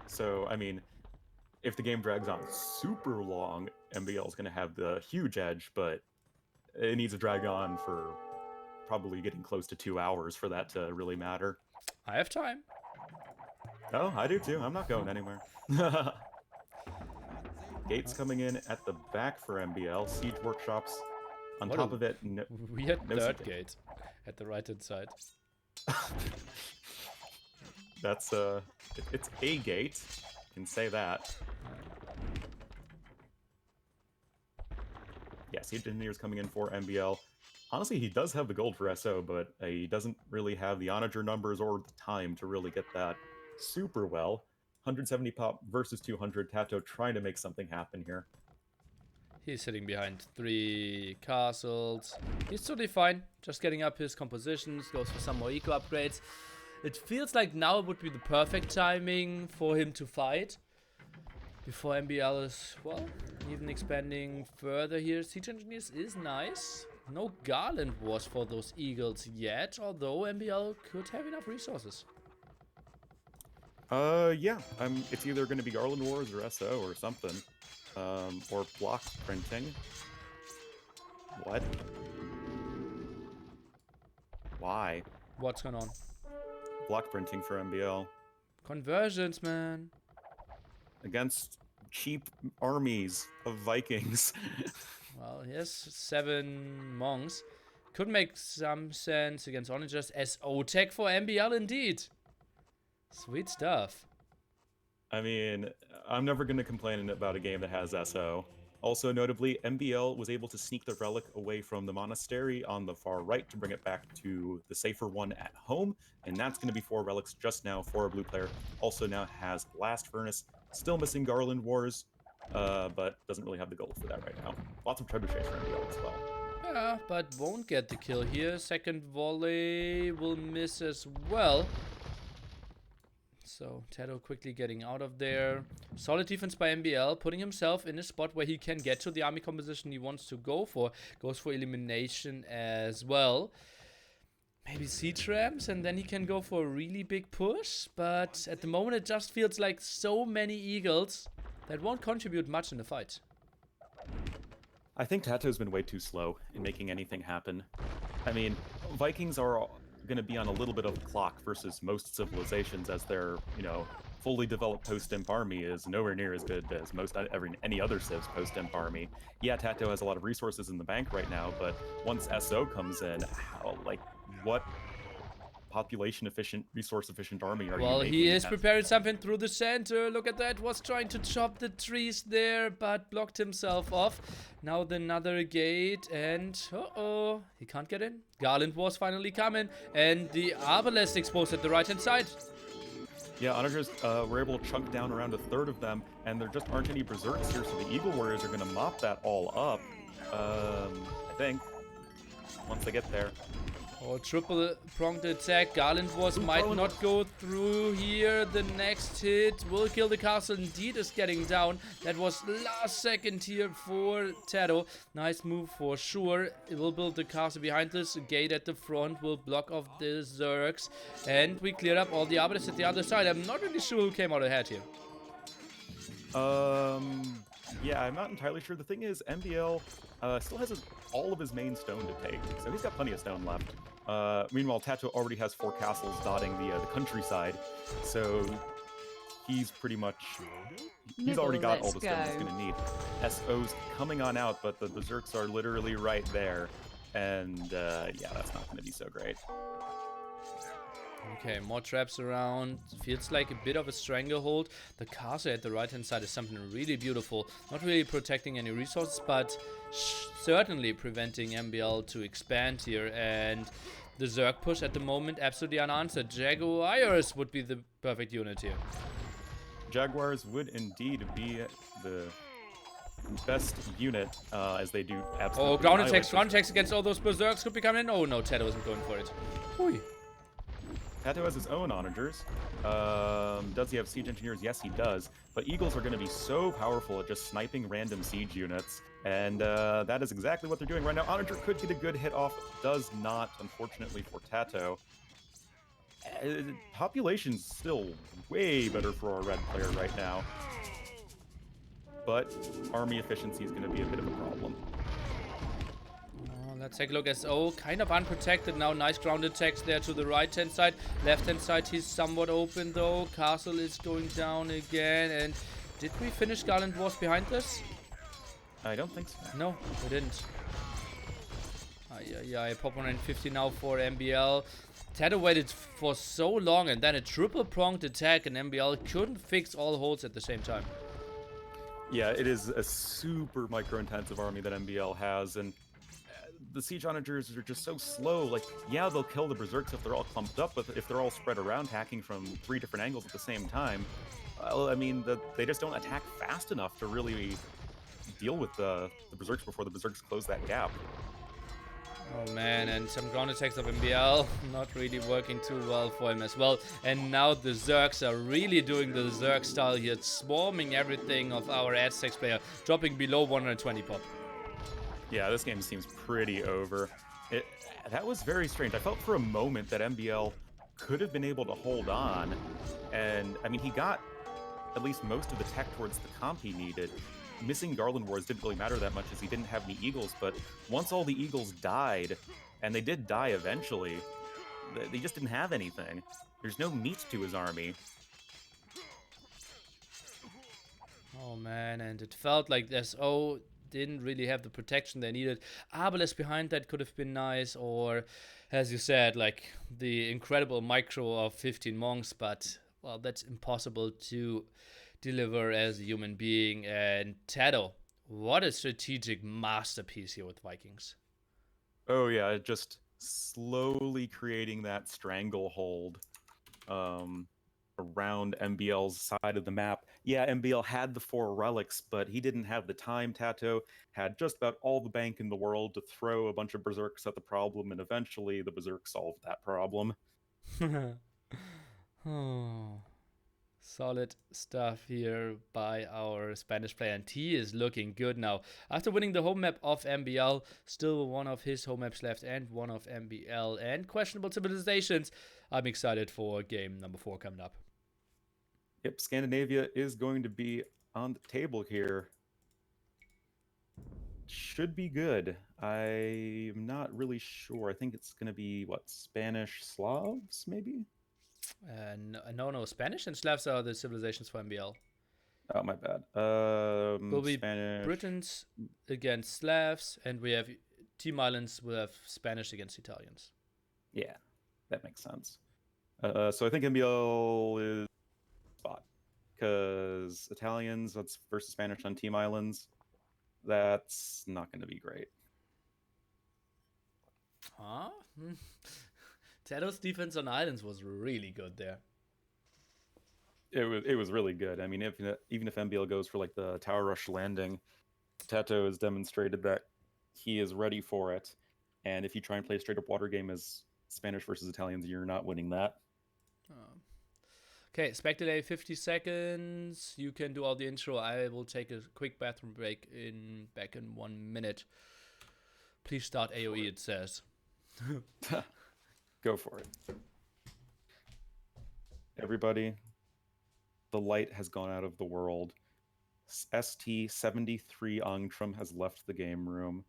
[SPEAKER 1] So, I mean, if the game drags on super long, MbL is going to have the huge edge, but it needs to drag on for probably getting close to 2 hours for that to really matter.
[SPEAKER 2] I have time.
[SPEAKER 1] Oh, I do too. I'm not going anywhere. Gates coming in at the back for MbL. Siege workshops on
[SPEAKER 2] What
[SPEAKER 1] top
[SPEAKER 2] a
[SPEAKER 1] of it.
[SPEAKER 2] Weird
[SPEAKER 1] no
[SPEAKER 2] third
[SPEAKER 1] siege.
[SPEAKER 2] gate at the right hand side.
[SPEAKER 1] That's it's a gate. Can say that. Yeah, Siege Engineers coming in for MbL. Honestly, he does have the gold for SO, but he doesn't really have the onager numbers or the time to really get that super well. 170 pop versus 200. TaToH trying to make something happen here.
[SPEAKER 2] He's sitting behind 3 castles. He's totally fine. Just getting up his compositions. Goes for some more eco upgrades. It feels like now would be the perfect timing for him to fight. Before MbL is, well, even expanding further here. Siege Engineers is nice. No Garland Wars for those Eagles yet, although MbL could have enough resources.
[SPEAKER 1] Yeah. It's either going to be Garland Wars or SO or something. Or block printing. What? Why?
[SPEAKER 2] What's going on?
[SPEAKER 1] Block printing for MbL.
[SPEAKER 2] Conversions, man.
[SPEAKER 1] Against cheap armies of Vikings.
[SPEAKER 2] Well, he has 7 monks. Could make some sense against onagers. SO tech for MbL indeed. Sweet stuff.
[SPEAKER 1] I mean, I'm never going to complain about a game that has SO. Also, notably, MbL was able to sneak the relic away from the monastery on the far right to bring it back to the safer one at home, and that's going to be 4 relics just now for a blue player. Also now has Blast Furnace, still missing Garland Wars, but doesn't really have the gold for that right now. Lots of trebuchets for MbL as well.
[SPEAKER 2] Yeah, but won't get the kill here. Second volley will miss as well. So TaToH quickly getting out of there. Solid defense by MbL, putting himself in a spot where he can get to the army composition he wants to go for. Goes for elimination as well. Maybe siege ramps, and then he can go for a really big push. But at the moment it just feels like so many eagles that won't contribute much in the fight.
[SPEAKER 1] I think TaToH's been way too slow in making anything happen. I mean, Vikings are going to be on a little bit of a clock versus most civilizations, as their, fully developed post-imp army is nowhere near as good as any other civs post-imp army. Yeah, TaToH has a lot of resources in the bank right now, but once SO comes in, what population-efficient, resource-efficient army are you
[SPEAKER 2] Well,
[SPEAKER 1] making?
[SPEAKER 2] he is preparing something through the center. Look at that. Was trying to chop the trees there, but blocked himself off. Now another gate, and uh-oh, he can't get in. Garland was finally coming, and the Arbalest exposed at the right-hand side.
[SPEAKER 1] Yeah, onagers were able to chunk down around a third of them, and there just aren't any berserks here, so the Eagle Warriors are going to mop that all up, I think, once they get there.
[SPEAKER 2] Oh, triple pronged attack. Garland Wars might not go through here. The next hit will kill the castle. Indeed is getting down. That was last second here for TaToH. Nice move for sure. It will build the castle behind this. A gate at the front will block off the Zergs. And we cleared up all the Arbiters at the other side. I'm not really sure who came out ahead here.
[SPEAKER 1] Yeah, I'm not entirely sure. The thing is, MbL still has all of his main stone to take, so he's got plenty of stone left. Meanwhile, TaToH already has 4 castles dotting the countryside, so he's pretty much... He's already got all the stone he's going to need. SO's coming on out, but the berserks are literally right there, and yeah, that's not going to be so great.
[SPEAKER 2] Okay, more traps around. Feels like a bit of a stranglehold. The castle at the right-hand side is something really beautiful. Not really protecting any resources, but certainly preventing MbL to expand here. And the Zerg push at the moment, absolutely unanswered. Jaguars would be the perfect unit here.
[SPEAKER 1] Jaguars would indeed be the best unit, as they do absolutely
[SPEAKER 2] Oh, ground
[SPEAKER 1] annihilate
[SPEAKER 2] attacks against all those berserks could be coming in. Oh no, TaToH isn't going for it. Hui.
[SPEAKER 1] TaToH has his own onagers. Does he have siege engineers? Yes, he does. But eagles are going to be so powerful at just sniping random siege units, and that is exactly what they're doing right now. Onager could get a good hit off, does not, unfortunately, for TaToH. Population's still way better for our red player right now, but army efficiency is going to be a bit of a problem.
[SPEAKER 2] Let's take a look. SO kind of unprotected now. Nice ground attacks there to the right hand side. Left hand side he's somewhat open though. Castle is going down again. And did we finish Garland Wars behind this?
[SPEAKER 1] I don't think so.
[SPEAKER 2] No, we didn't. Yeah, pop 150 now for MbL. TaToH waited for so long and then a triple pronged attack, and MbL couldn't fix all holes at the same time.
[SPEAKER 1] Yeah, it is a super micro intensive army that MbL has, and the siege onagers are just so slow. Like, yeah, they'll kill the berserks if they're all clumped up, but if they're all spread around, hacking from 3 different angles at the same time, well, I mean, they just don't attack fast enough to really deal with the berserks before the berserks close that gap.
[SPEAKER 2] Oh man, and some ground attacks of MbL not really working too well for him as well. And now the Zergs are really doing the Zerg style here, swarming everything of our Aztecs player, dropping below 120 pop.
[SPEAKER 1] Yeah, this game seems pretty over. That was very strange. I felt for a moment that MbL could have been able to hold on, and I mean, he got at least most of the tech towards the comp he needed. Missing Garland Wars didn't really matter that much as he didn't have any eagles, but once all the eagles died, and they did die eventually, they just didn't have anything. There's no meat to his army.
[SPEAKER 2] Oh man, and it felt like SO didn't really have the protection they needed. Arbalest behind that could have been nice, or as you said, like the incredible micro of 15 monks, but well, that's impossible to deliver as a human being. And TaToH, what a strategic masterpiece here with Vikings.
[SPEAKER 1] Oh yeah, just slowly creating that stranglehold around MbL's side of the map. Yeah, MbL had the 4 relics, but he didn't have the time. TaToH had just about all the bank in the world to throw a bunch of berserks at the problem, and eventually the berserk solved that problem.
[SPEAKER 2] Oh, solid stuff here by our Spanish player, and he is looking good now. After winning the home map of MbL, still one of his home maps left and one of MbL, and questionable civilizations. I'm excited for game number 4 coming up.
[SPEAKER 1] Yep, Scandinavia is going to be on the table here. Should be good. I'm not really sure. I think it's going to be, what, Spanish Slavs, maybe?
[SPEAKER 2] No, Spanish and Slavs are the civilizations for MbL.
[SPEAKER 1] Oh, my bad.
[SPEAKER 2] Will be
[SPEAKER 1] Spanish.
[SPEAKER 2] Britons against Slavs, and we have Team Islands will have Spanish against Italians.
[SPEAKER 1] Yeah, that makes sense. So I think MbL is spot, because Italians, that's versus Spanish on Team Islands. That's not going to be great.
[SPEAKER 2] Huh? TaToH's defense on Islands was really good there.
[SPEAKER 1] It was really good. I mean, even if MbL goes for like the Tower Rush landing, TaToH has demonstrated that he is ready for it. And if you try and play a straight up water game as Spanish versus Italians, you're not winning that.
[SPEAKER 2] Okay, spec delay 50 seconds. You can do all the intro. I will take a quick bathroom break back in 1 minute. Please start AoE, it says.
[SPEAKER 1] Go for it. Everybody, the light has gone out of the world. ST73 Angtrum has left the game room.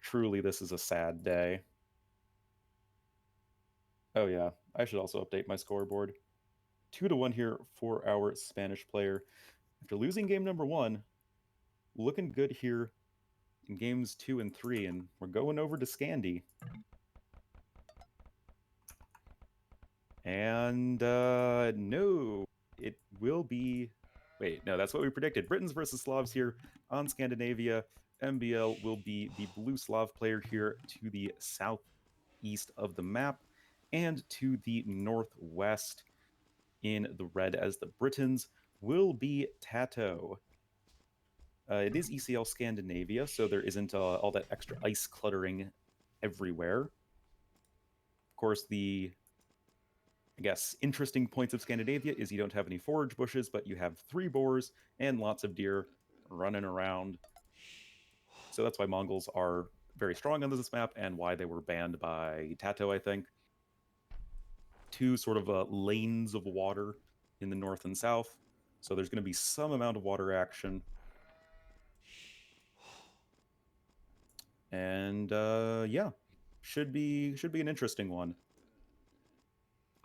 [SPEAKER 1] Truly, this is a sad day. Oh yeah, I should also update my scoreboard. 2-1 here for our Spanish player. After losing game number 1, looking good here in games 2 and 3, and we're going over to Scandi. And no, it will be. Wait, no, that's what we predicted. Britons versus Slavs here on Scandinavia. MbL will be the blue Slav player here to the southeast of the map, and to the northwest in the red as the Britons will be TaToH. It is ECL Scandinavia, so there isn't all that extra ice cluttering everywhere. Of course, the I guess interesting points of Scandinavia is you don't have any forage bushes, but you have 3 boars and lots of deer running around. So that's why Mongols are very strong on this map and why they were banned by TaToH, I think. 2 sort of lanes of water in the north and south. So there's going to be some amount of water action. And yeah, should be an interesting one.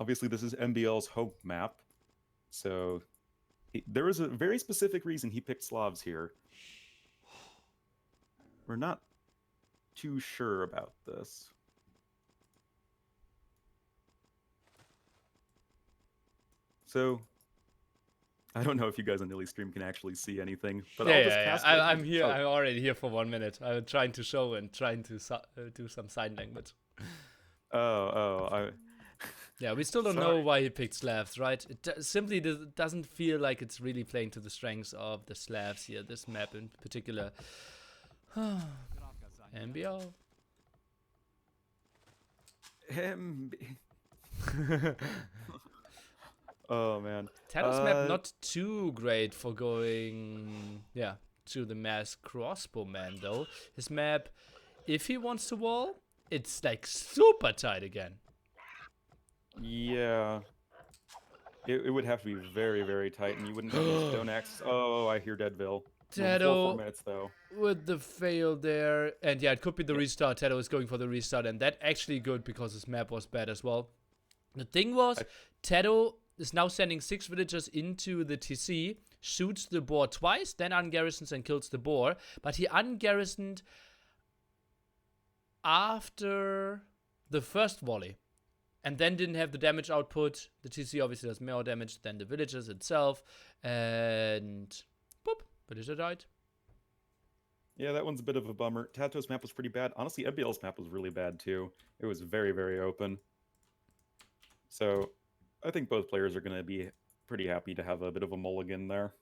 [SPEAKER 1] Obviously, this is MbL's home map, so there was a very specific reason he picked Slavs here. We're not too sure about this. So, I don't know if you guys on Nilly's stream can actually see anything, but I'll just cast.
[SPEAKER 2] I'm here. I'm already here for 1 minute. I'm trying to show and trying to do some sign language. Yeah, we still don't know why he picked Slavs, right? It simply doesn't feel like it's really playing to the strengths of the Slavs here, this map in particular. MbL.
[SPEAKER 1] Oh man.
[SPEAKER 2] TaToH's map not too great for going, to the mass crossbowman though. His map, if he wants to wall, it's like super tight again.
[SPEAKER 1] Yeah. It would have to be very, very tight, and you wouldn't have much stone axe. Oh, I hear Deadville.
[SPEAKER 2] TaToH
[SPEAKER 1] 4 minutes though.
[SPEAKER 2] With the fail there, and yeah, it could be the restart. TaToH is going for the restart, and that actually good because his map was bad as well. The thing was, TaToH is now sending 6 villagers into the TC, shoots the boar twice, then ungarrisons and kills the boar, but he ungarrisoned after the first volley, and then didn't have the damage output. The TC obviously does more damage than the villagers itself, and boop, villager died.
[SPEAKER 1] Yeah, that one's a bit of a bummer. TaToH's map was pretty bad. Honestly, MbL's map was really bad too. It was very, very open. So I think both players are going to be pretty happy to have a bit of a mulligan there.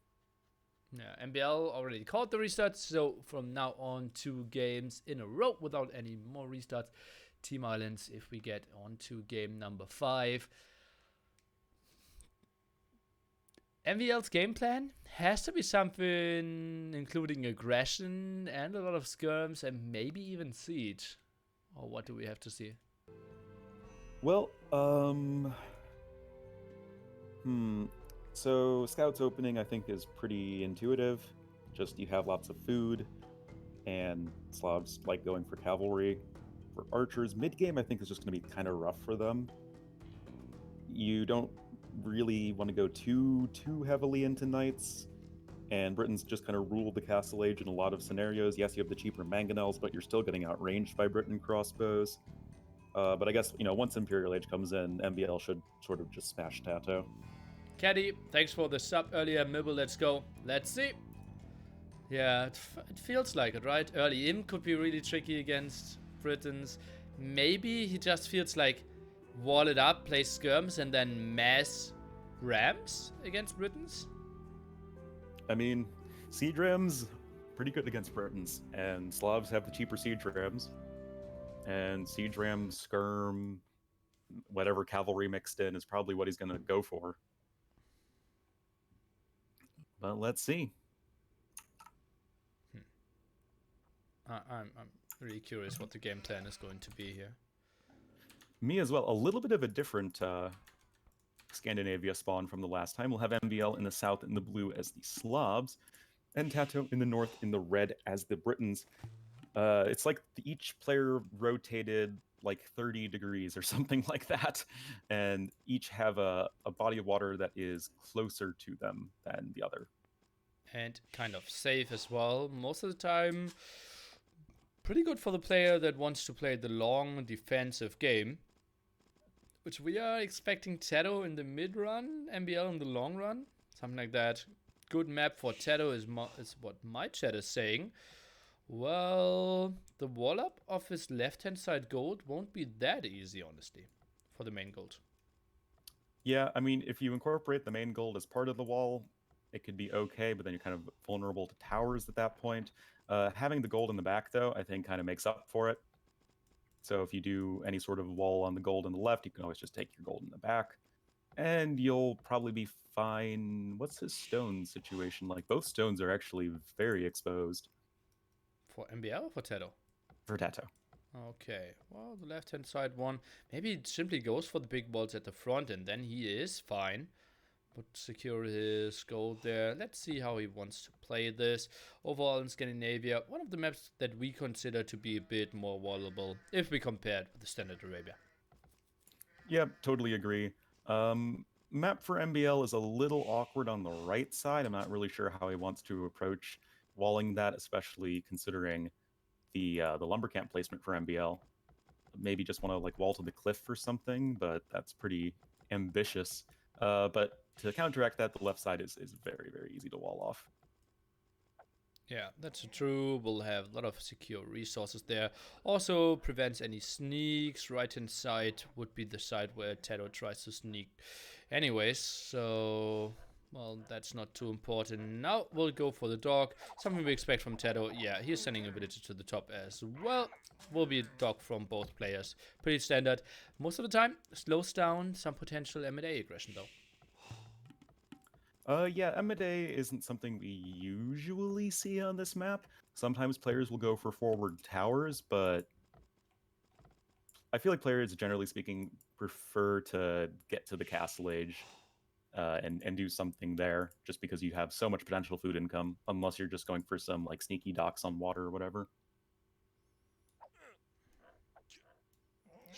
[SPEAKER 2] Yeah, MbL already called the restart, so from now on 2 games in a row without any more restarts. Team Islands, if we get on to game number 5. MbL's game plan has to be something including aggression and a lot of skirms and maybe even siege. Or what do we have to see?
[SPEAKER 1] Well, so Scout's opening, I think, is pretty intuitive. Just you have lots of food, and Slavs like going for cavalry. For archers, mid-game, I think, is just going to be kind of rough for them. You don't really want to go too heavily into knights, and Britons just kind of rule the castle age in a lot of scenarios. Yes, you have the cheaper mangonels, but you're still getting outranged by Briton crossbows. But I guess, once Imperial Age comes in, MbL should sort of just smash TaToH.
[SPEAKER 2] Caddy, thanks for the sub earlier. Mibble, let's go. Let's see. Yeah, it feels like it, right? Early in could be really tricky against Britons. Maybe he just feels like wall it up, play skirms, and then mass rams against Britons.
[SPEAKER 1] I mean, siege rams, pretty good against Britons, and Slavs have the cheaper siege rams. And siege rams, skirm, whatever cavalry mixed in is probably what he's going to go for. But let's see.
[SPEAKER 2] I'm really curious what the game plan is going to be here.
[SPEAKER 1] Me as well. A little bit of a different Scandinavia spawn from the last time. We'll have MbL in the south in the blue as the Slavs, and TaToH in the north in the red as the Britons. It's like each player rotated like 30 degrees or something like that, and each have a body of water that is closer to them than the other.
[SPEAKER 2] And kind of safe as well. Most of the time, pretty good for the player that wants to play the long defensive game. which we are expecting TaToH in the mid run, MbL in the long run, something like that. Good map for TaToH is what my chat is saying. Well, the wall up of his left hand side gold won't be that easy, honestly, for the main gold.
[SPEAKER 1] Yeah, I mean, if you incorporate the main gold as part of the wall, it could be okay, but then you're kind of vulnerable to towers at that point. Having the gold in the back, though, I think kind of makes up for it. So if you do any sort of wall on the gold on the left, you can always just take your gold in the back. And you'll probably be fine. What's his stone situation like? Both stones are actually very exposed.
[SPEAKER 2] For MbL or for TaToH?
[SPEAKER 1] For TaToH.
[SPEAKER 2] Okay, well, the left hand side one. Maybe it simply goes for the big balls at the front and then he is fine. But secure his gold there. Let's see how he wants to play this. Overall in Scandinavia, one of the maps that we consider to be a bit more vulnerable if we compare it with the standard Arabia.
[SPEAKER 1] Yeah, totally agree. Map for MbL is a little awkward on the right side. I'm not really sure how he wants to approach walling that, especially considering the lumber camp placement for MbL. Maybe just want to like wall to the cliff or something, but that's pretty ambitious. But to counteract that, the left side is very, very easy to wall off.
[SPEAKER 2] Yeah, that's true. We'll have a lot of secure resources there. Also prevents any sneaks. Right hand side would be the side where TaToH tries to sneak anyways. So, well, that's not too important. Now we'll go for the dog. Something we expect from TaToH. Yeah, he's sending a villager to the top as well. Will be a dog from both players. Pretty standard. Most of the time, slows down some potential M&A aggression though.
[SPEAKER 1] Yeah, MbL isn't something we usually see on this map. Sometimes players will go for forward towers, but I feel like players, generally speaking, prefer to get to the castle age and do something there, just because you have so much potential food income, unless you're just going for some like sneaky docks on water or whatever.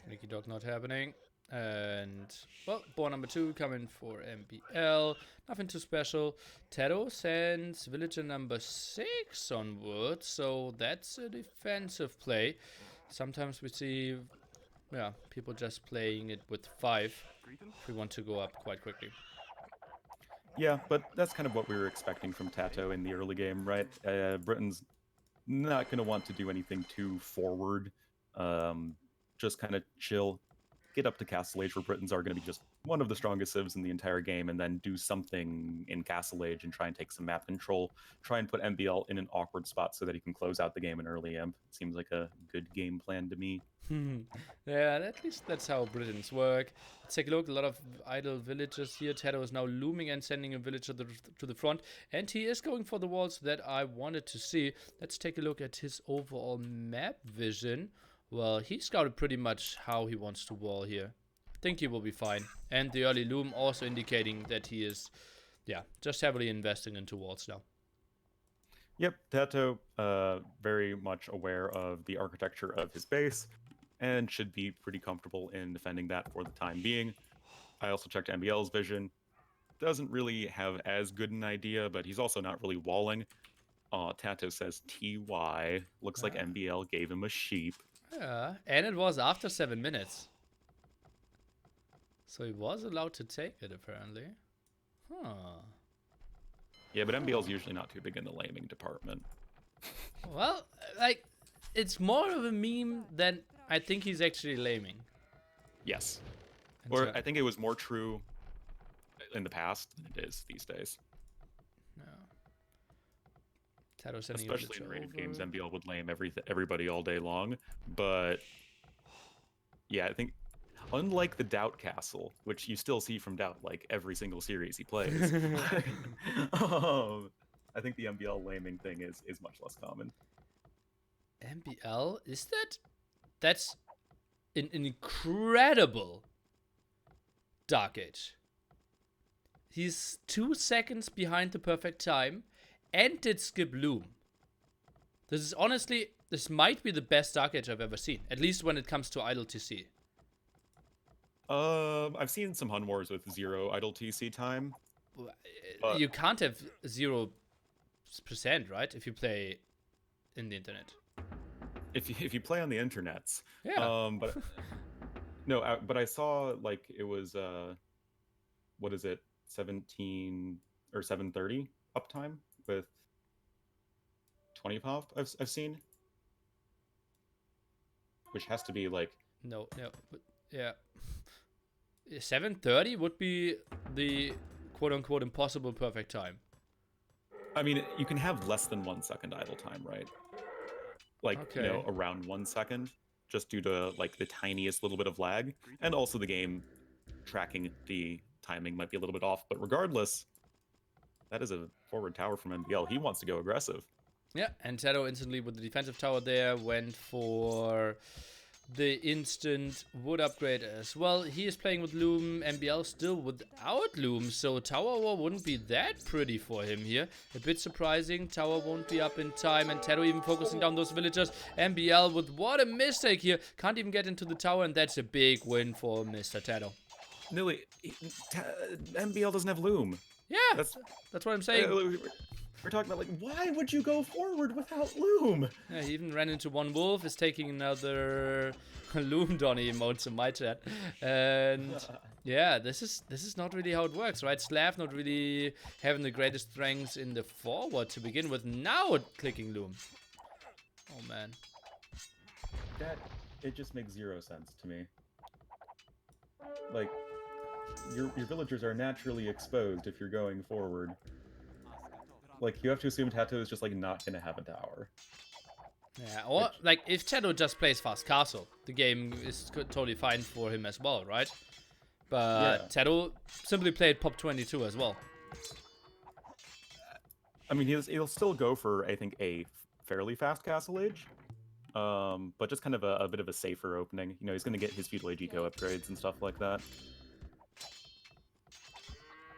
[SPEAKER 2] Sneaky dog not happening. And, well, ball number 2 coming for MbL. Nothing too special. TaToH sends villager number 6 onward, so that's a defensive play. Sometimes we see, yeah, people just playing it with 5 if we want to go up quite quickly.
[SPEAKER 1] Yeah, but that's kind of what we were expecting from TaToH in the early game, right? Britain's not going to want to do anything too forward. Just kind of chill, get up to Castle Age, where Britons are going to be just one of the strongest civs in the entire game, and then do something in Castle Age and try and take some map control. Try and put MbL in an awkward spot so that he can close out the game in early imp. Seems like a good game plan to me.
[SPEAKER 2] Yeah, at least that's how Britons work. Let's take a look. A lot of idle villagers here. TaToH is now looming and sending a villager to the front. And he is going for the walls that I wanted to see. Let's take a look at his overall map vision. Well, he scouted pretty much how he wants to wall here. I think he will be fine. And the early loom also indicating that he is, yeah, just heavily investing into walls now.
[SPEAKER 1] Yep, TaToH very much aware of the architecture of his base and should be pretty comfortable in defending that for the time being. I also checked MbL's vision. Doesn't really have as good an idea, but he's also not really walling. TaToH says TY. Looks like MbL gave him a sheep.
[SPEAKER 2] Yeah, and it was after 7 minutes. So he was allowed to take it, apparently. Huh.
[SPEAKER 1] Yeah, but MbL's usually not too big in the laming department.
[SPEAKER 2] Well, like, it's more of a meme than I think he's actually laming.
[SPEAKER 1] Yes. Or I think it was more true in the past than it is these days.
[SPEAKER 2] No. TaToH sending
[SPEAKER 1] especially in rated games, MbL would lame everybody all day long. But yeah, I think unlike the Doubt Castle, which you still see from Doubt like every single series he plays, I think the MbL laming thing is much less common.
[SPEAKER 2] MbL? Is that? That's an incredible Dark Age. He's 2 seconds behind the perfect time and did skip Loom. This is honestly, this might be the best Dark Age I've ever seen, at least when it comes to idle TC.
[SPEAKER 1] I've seen some Hun Wars with 0 idle TC time.
[SPEAKER 2] You can't have 0%, right? If you play in the internet.
[SPEAKER 1] If you play on the internets.
[SPEAKER 2] Yeah.
[SPEAKER 1] But No, but I saw like it was what is it, 17 or 7:30 uptime with 20 pop. I've seen, which has to be like.
[SPEAKER 2] No, no, but yeah. 7:30 would be the quote-unquote impossible perfect time.
[SPEAKER 1] I mean, you can have less than 1 second idle time, right? Like,
[SPEAKER 2] Okay.
[SPEAKER 1] around 1 second, just due to like the tiniest little bit of lag, and also the game tracking the timing might be a little bit off. But regardless, that is a forward tower from MbL. He wants to go aggressive.
[SPEAKER 2] Yeah, and TaToH instantly with the defensive tower there went for the instant wood upgrade as well. He is playing with Loom, MbL still without Loom, so tower war wouldn't be that pretty for him here. A bit surprising, tower won't be up in time, and TaToH even focusing down those villagers. MbL with what a mistake here, can't even get into the tower, and that's a big win for Mr. TaToH.
[SPEAKER 1] Nilly, MbL doesn't have Loom.
[SPEAKER 2] Yeah, that's what I'm saying.
[SPEAKER 1] We're talking about, like, why would you go forward without Loom?
[SPEAKER 2] Yeah, he even ran into one wolf, is taking another Loom Donny emotes in my chat. And yeah, this is not really how it works, right? Slav not really having the greatest strengths in the forward to begin with. Now clicking Loom. Oh man.
[SPEAKER 1] It just makes zero sense to me. Like, your villagers are naturally exposed if you're going forward. Like, you have to assume TaToH is just, like, not gonna have a tower.
[SPEAKER 2] Yeah, or, like, if TaToH just plays fast castle, the game is totally fine for him as well, right? But yeah. TaToH simply played Pop 22 as well.
[SPEAKER 1] I mean, he'll still go for, I think, a fairly fast castle age. But just kind of a bit of a safer opening. He's gonna get his Feudal Age eco upgrades and stuff like that.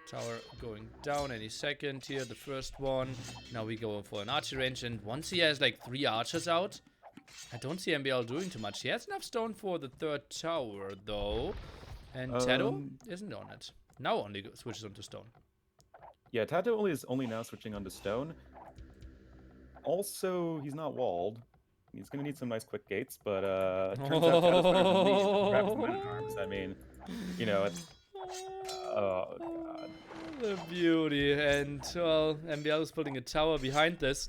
[SPEAKER 2] Tower going down any second here, the first one. Now we go for an archer range, and once he has like 3 archers out, I don't see MbL doing too much. He has enough stone for the 3rd tower though, and TaToH isn't on it. Now only switches onto stone.
[SPEAKER 1] Yeah, TaToH is only now switching onto stone. Also, he's not walled. He's gonna need some nice quick gates, but turns out TaToH's better than me. Grab some Men-at-Arms. I mean, it's... Oh, God.
[SPEAKER 2] The beauty. And, well, MbL is putting a tower behind this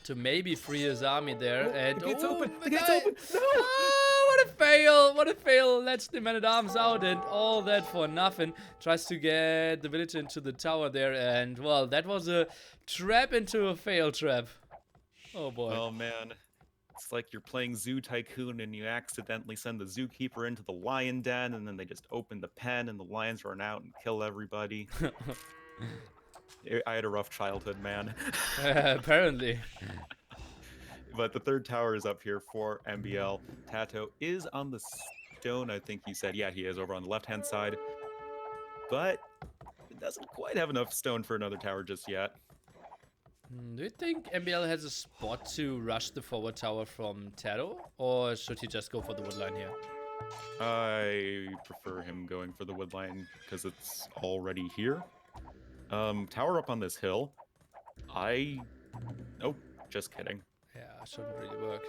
[SPEAKER 2] to maybe free his army there. And
[SPEAKER 1] the gate's open! The gate's open! No!
[SPEAKER 2] Oh, what a fail! What a fail! Lets the Men-at-Arms out, and all that for nothing. Tries to get the villager into the tower there, and, well, that was a trap into a fail trap. Oh, boy.
[SPEAKER 1] Oh, man. It's like you're playing Zoo Tycoon and you accidentally send the zookeeper into the lion den, and then they just open the pen and the lions run out and kill everybody. I had a rough childhood, man.
[SPEAKER 2] Apparently.
[SPEAKER 1] But the 3rd tower is up here for MbL. TaToH is on the stone, I think he said. Yeah, he is over on the left-hand side. But it doesn't quite have enough stone for another tower just yet.
[SPEAKER 2] Do you think MbL has a spot to rush the forward tower from TaToH, or should he just go for the wood line here?
[SPEAKER 1] I prefer him going for the wood line because it's already here. Tower up on this hill. Nope, just kidding.
[SPEAKER 2] Yeah, shouldn't really work.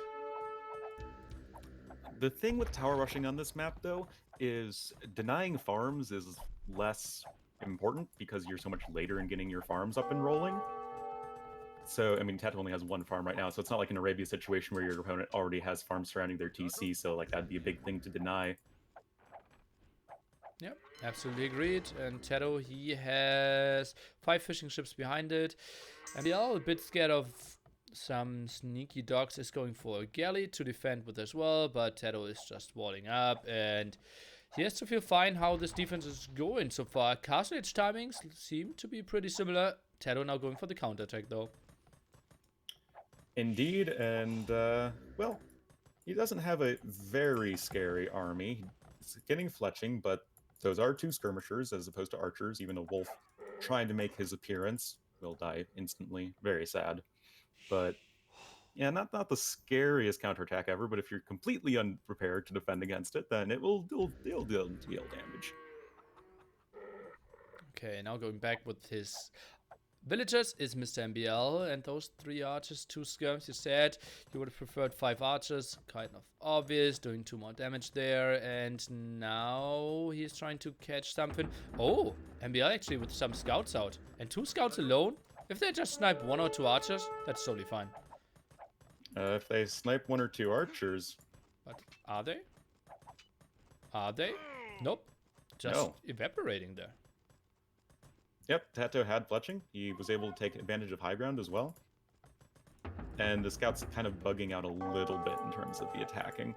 [SPEAKER 1] The thing with tower rushing on this map, though, is denying farms is less important because you're so much later in getting your farms up and rolling. So, I mean, TaToH only has 1 farm right now, so it's not like an Arabia situation where your opponent already has farms surrounding their TC, so, like, that'd be a big thing to deny.
[SPEAKER 2] Yep, absolutely agreed. And TaToH, he has 5 fishing ships behind it. And MbL, a bit scared of some sneaky dogs, is going for a galley to defend with as well, but TaToH is just walling up, and he has to feel fine how this defense is going so far. Castle Age timings seem to be pretty similar. TaToH now going for the counterattack, though.
[SPEAKER 1] Indeed, and, well, he doesn't have a very scary army. He's getting fletching, but those are 2 skirmishers as opposed to archers. Even a wolf trying to make his appearance will die instantly. Very sad. But, yeah, not the scariest counterattack ever, but if you're completely unprepared to defend against it, then it'll deal damage.
[SPEAKER 2] Okay, now going back with his villagers is Mr. MbL, and those 3 archers, 2 skirms. You said you would have preferred 5 archers, kind of obvious, doing 2 more damage there, and now he's trying to catch something. Oh, MbL actually with some scouts out, and 2 scouts alone. If they just snipe 1 or 2 archers, that's totally fine.
[SPEAKER 1] If they snipe 1 or 2 archers,
[SPEAKER 2] But are they? Are they? Nope. Just evaporating there.
[SPEAKER 1] Yep, TaToH had fletching. He was able to take advantage of high ground as well. And the scout's kind of bugging out a little bit in terms of the attacking.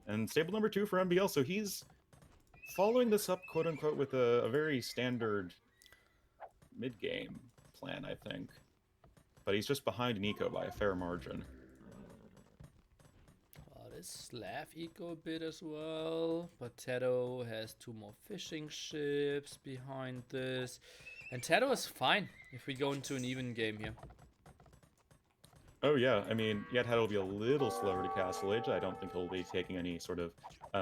[SPEAKER 1] And stable number 2 for MbL, so he's following this up, quote-unquote, with a very standard mid-game plan, I think. But he's just behind Nico by a fair margin.
[SPEAKER 2] This Slav eco a bit as well, but TaToH has 2 more fishing ships behind this, and TaToH is fine if we go into an even game here.
[SPEAKER 1] Oh yeah, I mean, yeah, TaToH will be a little slower to Castle Age. I don't think he'll be taking any sort of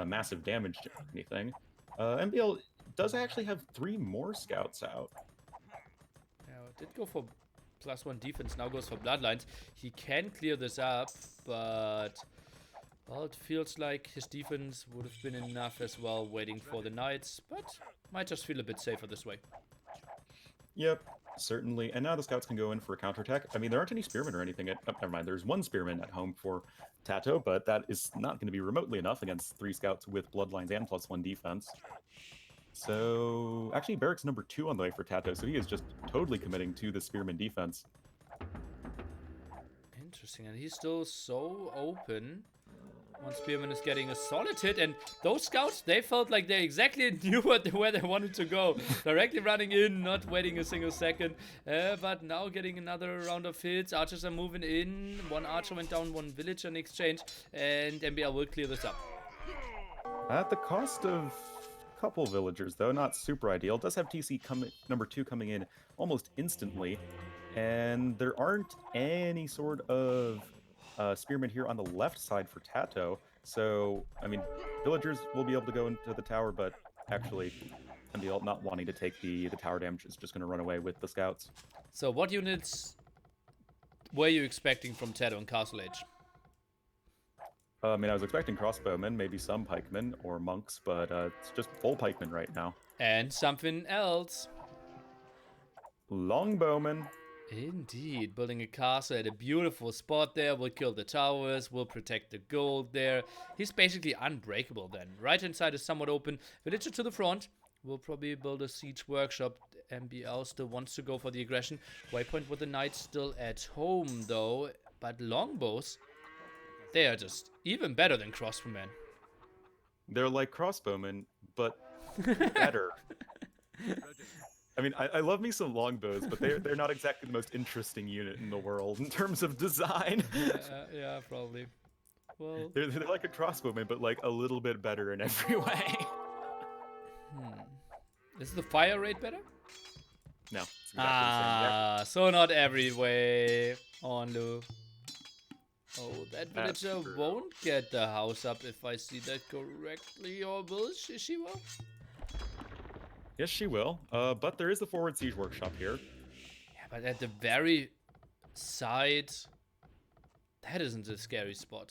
[SPEAKER 1] massive damage to anything. MbL does actually have 3 more scouts out.
[SPEAKER 2] Yeah, did go for +1 defense, now goes for Bloodlines. He can clear this up, but... well, it feels like his defense would have been enough as well, waiting for the knights, but might just feel a bit safer this way.
[SPEAKER 1] Yep, certainly. And now the scouts can go in for a counterattack. I mean, there aren't any spearmen or anything. Never mind, there's 1 spearman at home for TaToH, but that is not going to be remotely enough against 3 scouts with bloodlines and +1 defense. So, actually, barracks number 2 on the way for TaToH, so he is just totally committing to the spearman defense.
[SPEAKER 2] Interesting, and he's still so open. One spearman is getting a solid hit, and those scouts, they felt like they exactly knew where they wanted to go. Directly running in, not waiting a single second. But now getting another round of hits. Archers are moving in. 1 archer went down, 1 villager in exchange, and MbL will clear this up.
[SPEAKER 1] At the cost of a couple villagers, though, not super ideal. Does have TC number 2 coming in almost instantly, and there aren't any sort of spearmen here on the left side for TaToH, so, I mean, villagers will be able to go into the tower, but actually, MbL not wanting to take the tower damage is just going to run away with the scouts.
[SPEAKER 2] So what units were you expecting from TaToH and Castle Age?
[SPEAKER 1] I mean, I was expecting crossbowmen, maybe some pikemen or monks, but it's just full pikemen right now.
[SPEAKER 2] And something else.
[SPEAKER 1] Longbowmen.
[SPEAKER 2] Indeed, building a castle at a beautiful spot there, will kill the towers, will protect the gold there. He's basically unbreakable then. Right hand side is somewhat open. Villager to the front, will probably build a siege workshop. MbL still wants to go for the aggression. Waypoint with the knights still at home though, but longbows, they are just even better than crossbowmen.
[SPEAKER 1] They're like crossbowmen, but better. I mean, I love me some longbows, but they're not exactly the most interesting unit in the world in terms of design.
[SPEAKER 2] Yeah, probably. Well,
[SPEAKER 1] they're like a crossbowman, but like a little bit better in every way.
[SPEAKER 2] Is the fire rate better?
[SPEAKER 1] No, it's exactly the same.
[SPEAKER 2] So not every way on Lu. Oh, that villager won't get the house up if I see that correctly, or will she? She will.
[SPEAKER 1] Yes, she will. But there is the forward siege workshop here.
[SPEAKER 2] Yeah, but at the very side, that isn't a scary spot.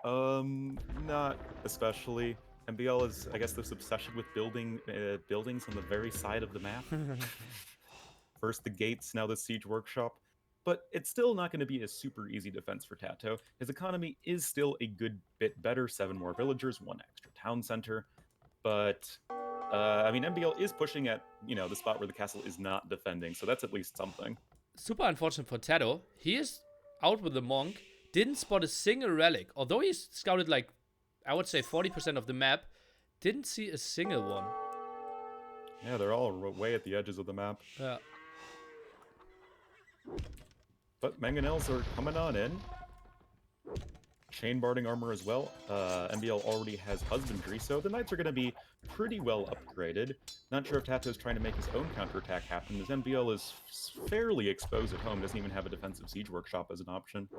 [SPEAKER 1] Not especially. MbL is, I guess, this obsession with building buildings on the very side of the map. First the gates, now the siege workshop. But it's still not going to be a super easy defense for TaToH. His economy is still a good bit better. 7 more villagers, 1 extra town center. But I mean, MbL is pushing at, you know, the spot where the castle is not defending, so that's at least something.
[SPEAKER 2] Super unfortunate for TaToH. He is out with the monk, didn't spot a single relic. Although he scouted like, I would say 40% of the map, didn't see a single one.
[SPEAKER 1] Yeah, they're all way at the edges of the map.
[SPEAKER 2] Yeah.
[SPEAKER 1] But mangonels are coming on in. Chain barding armor as well. MbL already has husbandry, so the knights are going to be pretty well upgraded. Not sure if TaToH is trying to make his own counterattack happen, as MbL is fairly exposed at home, doesn't even have a defensive siege workshop as an option.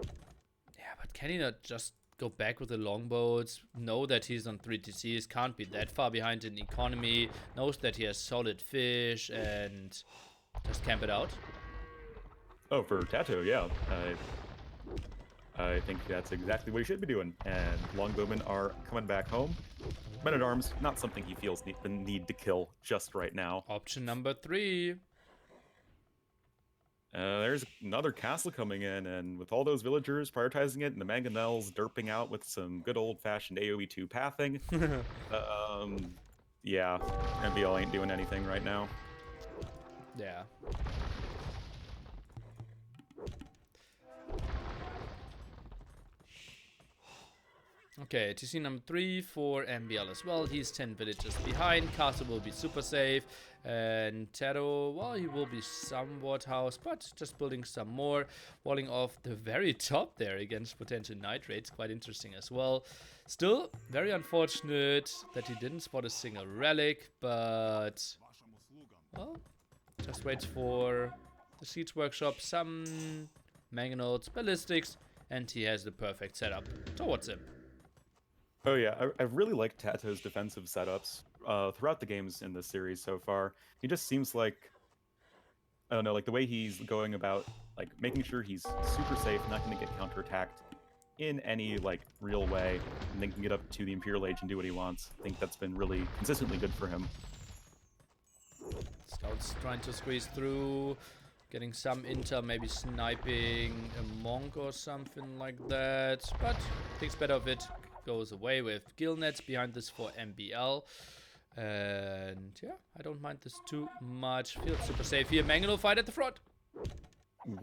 [SPEAKER 2] Yeah, but can he not just go back with the longbows, know that he's on 3 TCs, can't be that far behind in economy, knows that he has solid fish, and Just camp it out.
[SPEAKER 1] Oh, for TaToH, yeah. I think that's exactly what he should be doing. And longbowmen are coming back home. Men-at-Arms, not something he feels the need to kill just right now.
[SPEAKER 2] Option number 3.
[SPEAKER 1] There's another castle coming in, and with all those villagers prioritizing it, and the mangonels derping out with some good old-fashioned AoE 2 pathing, yeah, MbL ain't doing anything right now.
[SPEAKER 2] Yeah. Okay, TC number 3 for MbL as well. He's 10 villages behind. Castle will be super safe. And TaToH, well, he will be somewhat housed, but just building some more. Walling off the very top there against potential nitrates. Quite interesting as well. Still, very unfortunate that he didn't spot a single relic, but... well, just wait for the Siege Workshop, some mangonels, ballistics, and he has the perfect setup towards him.
[SPEAKER 1] Oh yeah, I really like TaToH's defensive setups throughout the games in this series so far. He just seems like, I don't know, like the way he's going about like making sure he's super safe, not going to get counterattacked in any like real way, and then can get up to the Imperial Age and do what he wants. I think that's been really consistently good for him.
[SPEAKER 2] Scouts trying to squeeze through, getting some intel, maybe sniping a monk or something like that, but thinks better of it. Goes away with gill nets behind this for MbL. And yeah, I don't mind this too much. Feels super safe here. Mangonel fight at the front.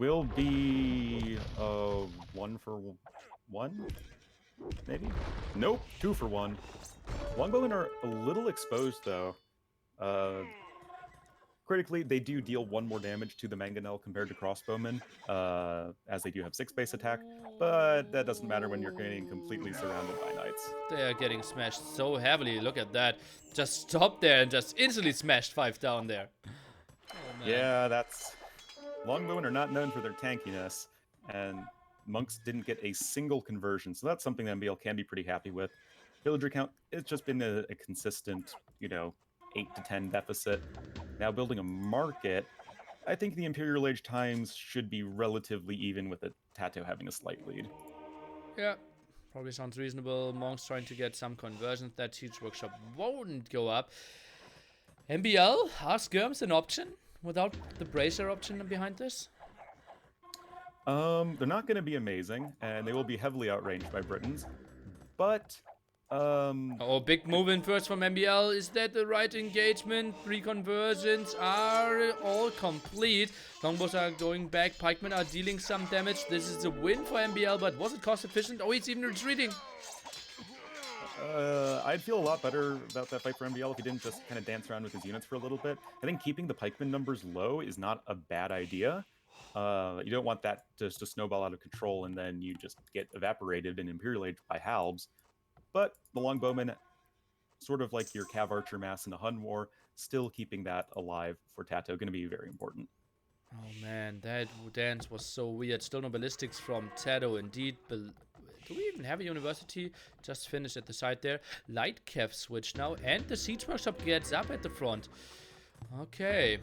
[SPEAKER 1] Will be 1 for 1, maybe? Nope, 2 for 1. Longbowmen are a little exposed though. Critically, they do deal 1 more damage to the mangonel compared to crossbowmen, as they do have 6 base attack, but that doesn't matter when you're getting completely surrounded by knights.
[SPEAKER 2] They are getting smashed so heavily. Look at that. Just stopped there and just instantly smashed 5 down there. Oh, man.
[SPEAKER 1] Yeah, that's... Longbowmen are not known for their tankiness, and monks didn't get a single conversion, so that's something that MbL can be pretty happy with. Villager count, it's just been a consistent, 8 to 10 deficit. Now building a market, I think the Imperial Age times should be relatively even with the TaToH having a slight lead.
[SPEAKER 2] Yeah, probably sounds reasonable. Monks trying to get some conversions. That Siege Workshop won't go up. MbL, are skirms an option without the bracer option behind this?
[SPEAKER 1] They're not going to be amazing, and they will be heavily outranged by Britons, but...
[SPEAKER 2] Oh, big move in first from MbL. Is that the right engagement? 3 conversions are all complete. Longbows are going back. Pikemen are dealing some damage. This is a win for MbL, but was it cost efficient? Oh, he's even retreating.
[SPEAKER 1] I'd feel a lot better about that fight for MbL if he didn't just kind of dance around with his units for a little bit. I think keeping the pikeman numbers low is not a bad idea. You don't want that just to snowball out of control and then you just get evaporated in Imperial Age by halbs. But the longbowmen, sort of like your cav archer mass in the Hun War, still keeping that alive for TaToH, going to be very important.
[SPEAKER 2] Oh man, that dance was so weird. Still no ballistics from TaToH, indeed. Do we even have a university? Just finished at the side there. Light cav switch now, and the Siege Workshop gets up at the front. Okay,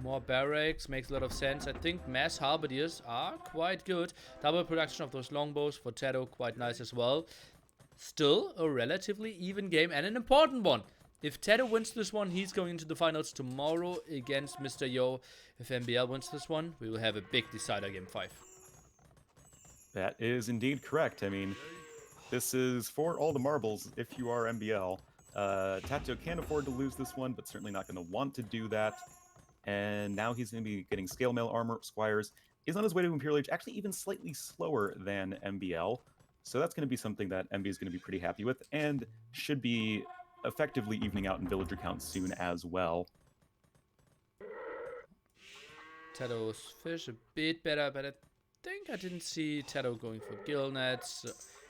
[SPEAKER 2] more barracks, makes a lot of sense. I think mass halberdiers are quite good. Double production of those longbows for TaToH, quite nice as well. Still a relatively even game and an important one. If TaToH wins this one, he's going into the finals tomorrow against Mr. Yo. If MbL wins this one, we will have a big decider game 5.
[SPEAKER 1] That is indeed correct. I mean, this is for all the marbles if you are MbL. TaToH can't afford to lose this one, but certainly not going to want to do that. And now he's going to be getting scale mail armor. Squires is on his way to Imperial Age, actually even slightly slower than MbL. So that's going to be something that MB is going to be pretty happy with, and should be effectively evening out in villager count soon as well.
[SPEAKER 2] TaToH's fish a bit better, but I think I didn't see TaToH going for gill nets.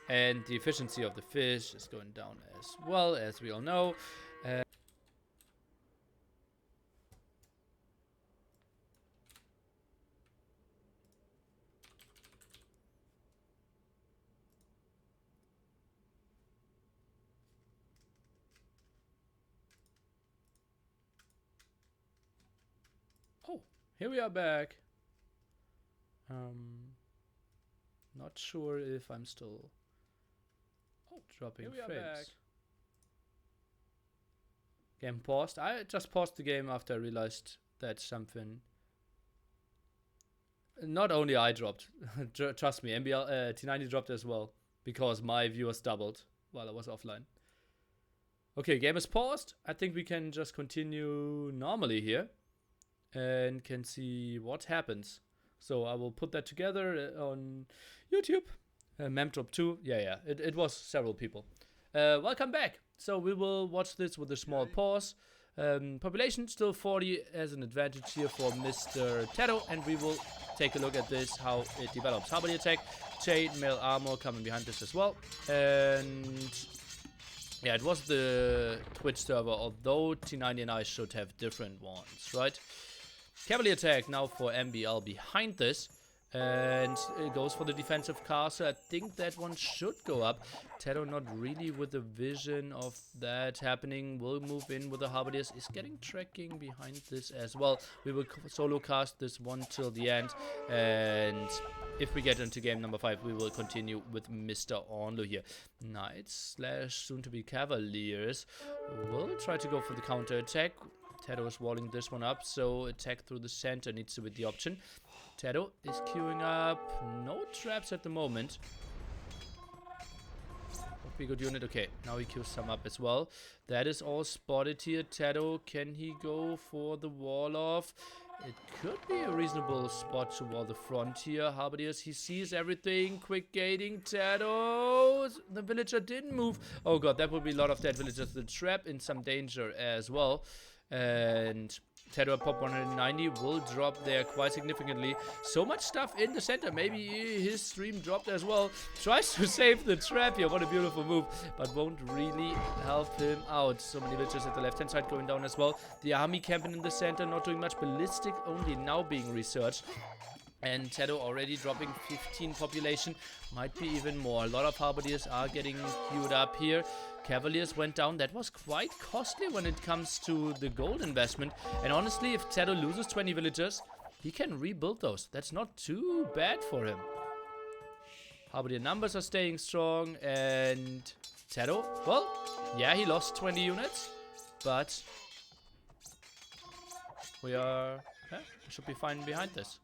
[SPEAKER 2] And the efficiency of the fish is going down as well, as we all know. Oh, Here we are back. Not sure if I'm still dropping frames. Game paused. I just paused the game after I realized that something. Not only I dropped, trust me, MbL T90 dropped as well because my viewers doubled while I was offline. Okay, game is paused. I think we can just continue normally here and can see what happens. So I will put that together on YouTube. Memdrop 2. Yeah, it was several people. Welcome back. So we will watch this with a small pause. Population still 40 as an advantage here for Mr. TaToH, and we will take a look at this, how it develops. Harmony attack, chainmail armor coming behind this as well. And yeah, it was the Twitch server, although T90 and I should have different ones, right? Cavalry attack now for MbL behind this. And it goes for the defensive caster. I think that one should go up. TaToH not really with the vision of that happening. Will move in with the Halberdiers. Is getting tracking behind this as well. We will solo cast this one till the end. And if we get into game number 5, we will continue with Mr. Ornlo here. Knights / soon to be Cavaliers. We'll try to go for the counter attack. TaToH is walling this one up, so attack through the center needs to be the option. TaToH is queuing up. No traps at the moment. Be good unit. Okay, now he queues some up as well. That is all spotted here. TaToH, can he go for the wall off? It could be a reasonable spot to wall the front here. Halberdiers, he sees everything. Quick gating. TaToH. The villager didn't move. Oh god, that would be a lot of dead villagers. The trap in some danger as well. And TaToH pop 190 will drop there quite significantly. So much stuff in the center. Maybe his stream dropped as well. Tries to save the trap here. What a beautiful move. But won't really help him out. So many villagers at the left-hand side going down as well. The army camping in the center. Not doing much. Ballistic only now being researched. And TaToH already dropping 15 population. Might be even more. A lot of Halberdiers are getting queued up here. Cavaliers went down. That was quite costly when it comes to the gold investment. And honestly, if TaToH loses 20 villagers, he can rebuild those. That's not too bad for him. Halberdier numbers are staying strong. And TaToH, well, yeah, he lost 20 units. But we should be fine behind this.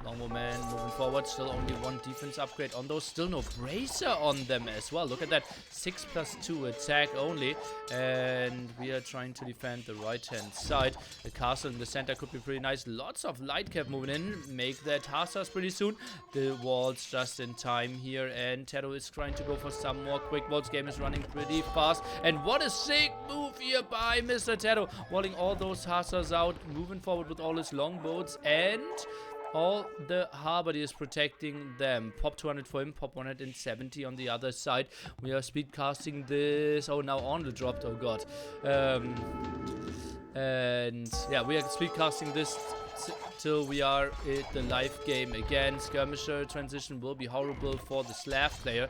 [SPEAKER 2] Longbow man moving forward. Still only one defense upgrade on those. Still no bracer on them as well. Look at that. 6+2 attack only. And we are trying to defend the right-hand side. The castle in the center could be pretty nice. Lots of light cap moving in. Make that Hassas pretty soon. The walls just in time here. And TaToH is trying to go for some more quick walls. Game is running pretty fast. And what a sick move here by Mr. TaToH. Walling all those Hassas out. Moving forward with all his longbows. And all the Halberdiers protecting them. Pop 200 for him, pop 170 on the other side. We are speed casting this. Oh, now Ornlo dropped. Oh god. And yeah, we are speed casting this till we are in the live game again. Skirmisher transition will be horrible for the Slav player.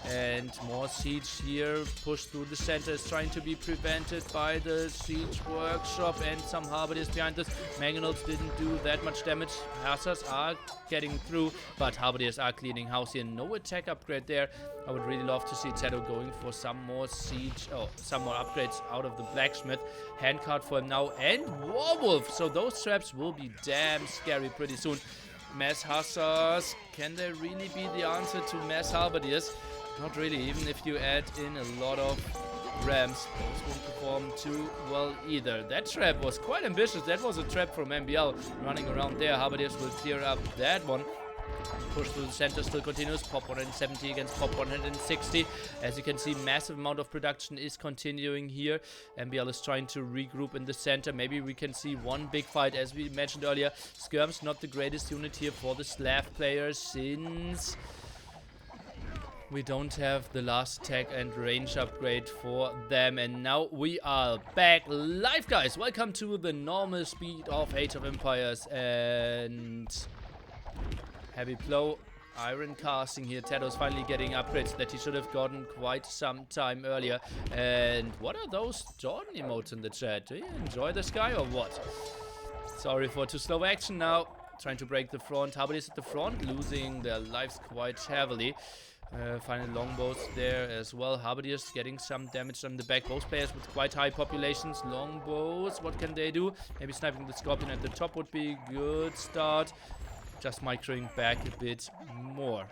[SPEAKER 2] And more siege here. Push through the center is trying to be prevented by the siege workshop. And some Halberdiers behind us. Mangonels didn't do that much damage. Hassas are getting through, but Halberdiers are cleaning house here. No attack upgrade there. I would really love to see TaToH going for some more siege, some more upgrades out of the blacksmith. Handcart for him now, and Warwolf. So those traps will be damn scary pretty soon. Mass Hassas, can they really be the answer to Mass Halberdiers? Not really, even if you add in a lot of rams, those won't perform too well either. That trap was quite ambitious. That was a trap from MbL running around there. Halberdiers will clear up that one. Push through the center still continues. Pop 170 against pop 160. As you can see, massive amount of production is continuing here. MbL is trying to regroup in the center. Maybe we can see one big fight. As we mentioned earlier, Skirm's not the greatest unit here for the Slav players, since we don't have the last tech and range upgrade for them. And now we are back live, guys. Welcome to the normal speed of Age of Empires. And heavy blow iron casting here. TaToH's finally getting upgrades that he should have gotten quite some time earlier. And what are those Jordan emotes in the chat? Do you enjoy this guy or what? Sorry for too slow action now. Trying to break the front. Halberdiers at the front, losing their lives quite heavily. Final longbows there as well. Halberdiers getting some damage on the back. Both players with quite high populations. Longbows, what can they do? Maybe sniping the Scorpion at the top would be a good start. Just microing back a bit more.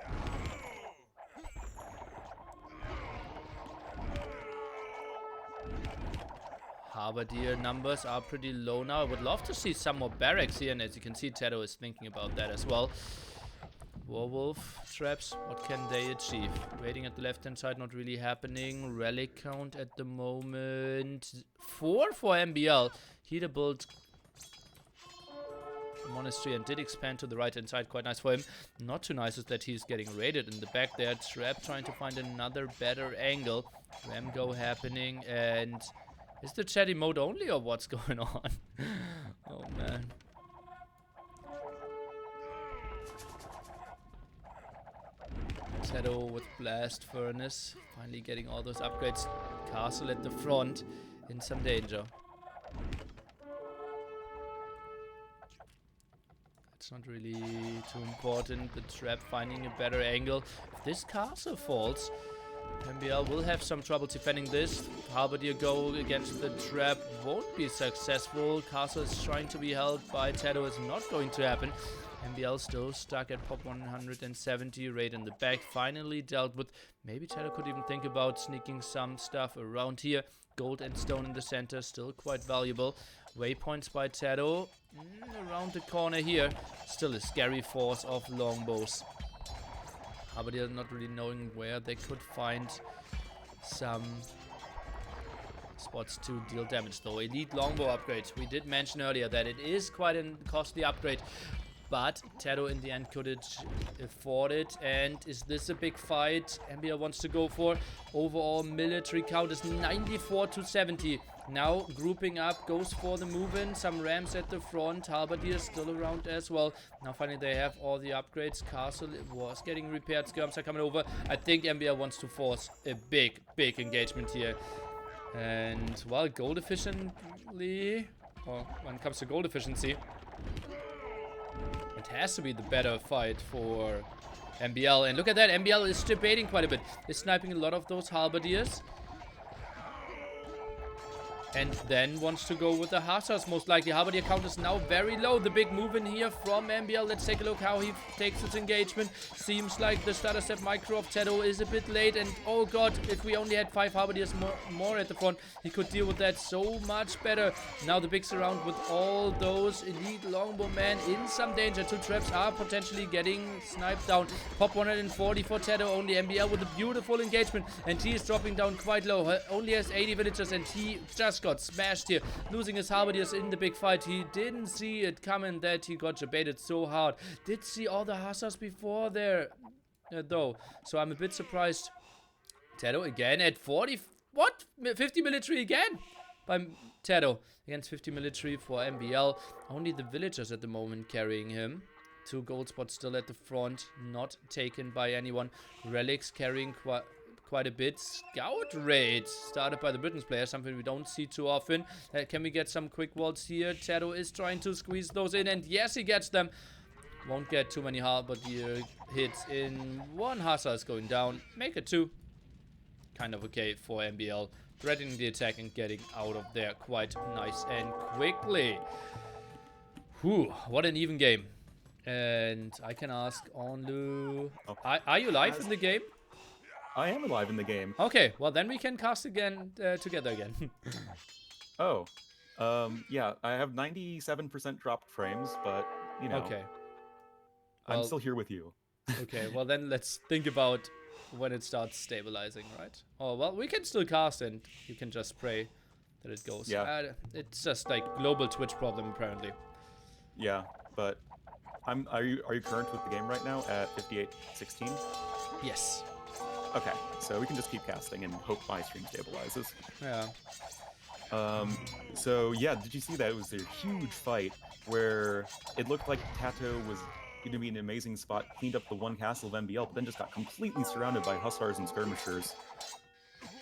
[SPEAKER 2] Halberdier numbers are pretty low now. I would love to see some more barracks here, and as you can see, TaToH is thinking about that as well. Werewolf traps, what can they achieve? Waiting at the left-hand side, not really happening. Relic count at the moment. 4 for MbL. He built monastery and did expand to the right-hand side. Quite nice for him. Not too nice is that he's getting raided in the back there. Trap trying to find another better angle. Ramgo happening, and is the chat emote only or what's going on? Oh man. TaToH with Blast Furnace, finally getting all those upgrades. Castle at the front, in some danger. It's not really too important. The trap finding a better angle. If this castle falls, MbL will have some trouble defending this. Halberdier go against the trap, won't be successful. Castle is trying to be held by TaToH, is not going to happen. MbL still stuck at pop 170, raid in the back, finally dealt with. Maybe TaToH could even think about sneaking some stuff around here. Gold and stone in the center, still quite valuable. Waypoints by TaToH, around the corner here. Still a scary force of longbows. Halberdier not really knowing where they could find some spots to deal damage though. Elite longbow upgrade. We did mention earlier that it is quite a costly upgrade, but TaToH in the end could afford it. And is this a big fight MbL wants to go for? Overall military count is 94 to 70. Now grouping up, goes for the move-in. Some rams at the front. Halberdier still around as well. Now finally they have all the upgrades. Castle was getting repaired. Skirms are coming over. I think MbL wants to force a big engagement here. And well, gold efficiently, or when it comes to gold efficiency, it has to be the better fight for MbL. And look at that, MbL is debating quite a bit. Is sniping a lot of those halberdiers. And then wants to go with the hussars, most likely. Halberdier count is now very low. The big move in here from MbL. Let's take a look how he takes his engagement. Seems like the starter step micro of TaToH is a bit late. And oh god, if we only had 5 halberdiers more at the front, he could deal with that so much better. Now the big surround with all those elite longbow men in some danger. 2 traps are potentially getting sniped down. Pop 140 for TaToH. Only MbL with a beautiful engagement. And he is dropping down quite low. Only has 80 villagers and he just got smashed here, losing his halberdiers in the big fight. He didn't see it coming that he got debated so hard. Did see all the hussars before there though, so I'm a bit surprised. TaToH again at 40, what? 50 military again by TaToH against 50 military for MbL. Only the villagers at the moment carrying him. 2 gold spots still at the front, not taken by anyone. Relics carrying quite a bit. Scout raid started by the Britain's player, something we don't see too often. Can we get some quick walls here? TaToH is trying to squeeze those in, and yes, he gets them. Won't get too many halberdier hits in. 1 hussar is going down. Make it 2. Kind of okay for MbL. Threatening the attack and getting out of there quite nice and quickly. Whew, what an even game. And I can ask Onlu, are you live in the game?
[SPEAKER 1] I am alive in the game.
[SPEAKER 2] Okay, well then we can cast again, together again.
[SPEAKER 1] Oh, yeah, I have 97% dropped frames, but, you know,
[SPEAKER 2] okay.
[SPEAKER 1] I'm still here with you.
[SPEAKER 2] Okay, well then let's think about when it starts stabilizing, right? Oh, well, we can still cast and you can just pray that it goes.
[SPEAKER 1] Yeah.
[SPEAKER 2] It's just like global Twitch problem, apparently.
[SPEAKER 1] Yeah, but are you current with the game right now at 58:16?
[SPEAKER 2] Yes.
[SPEAKER 1] Okay, so we can just keep casting and hope my stream stabilizes.
[SPEAKER 2] Yeah.
[SPEAKER 1] So yeah, did you see that? It was a huge fight where it looked like TaToH was going to be an amazing spot, cleaned up the one castle of MbL, but then just got completely surrounded by hussars and skirmishers.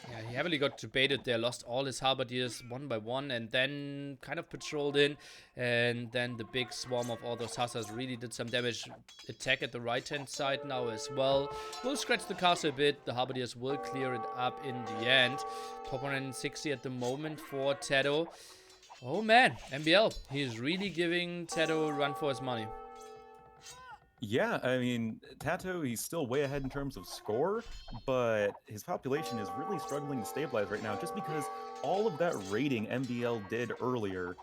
[SPEAKER 2] Yeah, he heavily got debated there, lost all his halberdiers one by one, and then kind of patrolled in, and then the big swarm of all those hussars really did some damage. Attack at the right-hand side now as well. Will scratch the castle a bit, the halberdiers will clear it up in the end. Top 160 at the moment for TaToH. Oh man, MbL, he's really giving TaToH a run for his money.
[SPEAKER 1] Yeah, I mean, TaToH, he's still way ahead in terms of score, but his population is really struggling to stabilize right now just because all of that raiding MbL did earlier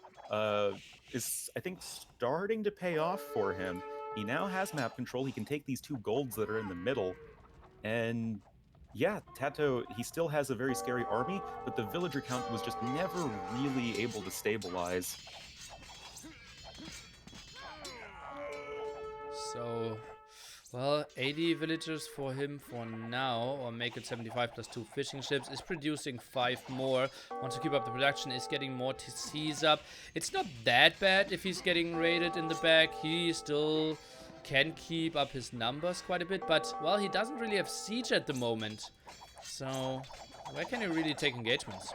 [SPEAKER 1] is, I think, starting to pay off for him. He now has map control. He can take these 2 golds that are in the middle, and yeah, TaToH, he still has a very scary army, but the villager count was just never really able to stabilize.
[SPEAKER 2] So, well, 80 villagers for him for now, or make it 75 plus 2 fishing ships, is producing 5 more. Wants to keep up the production, is getting more TCs up. It's not that bad if he's getting raided in the back. He still can keep up his numbers quite a bit, but, well, he doesn't really have siege at the moment. So, where can he really take engagements?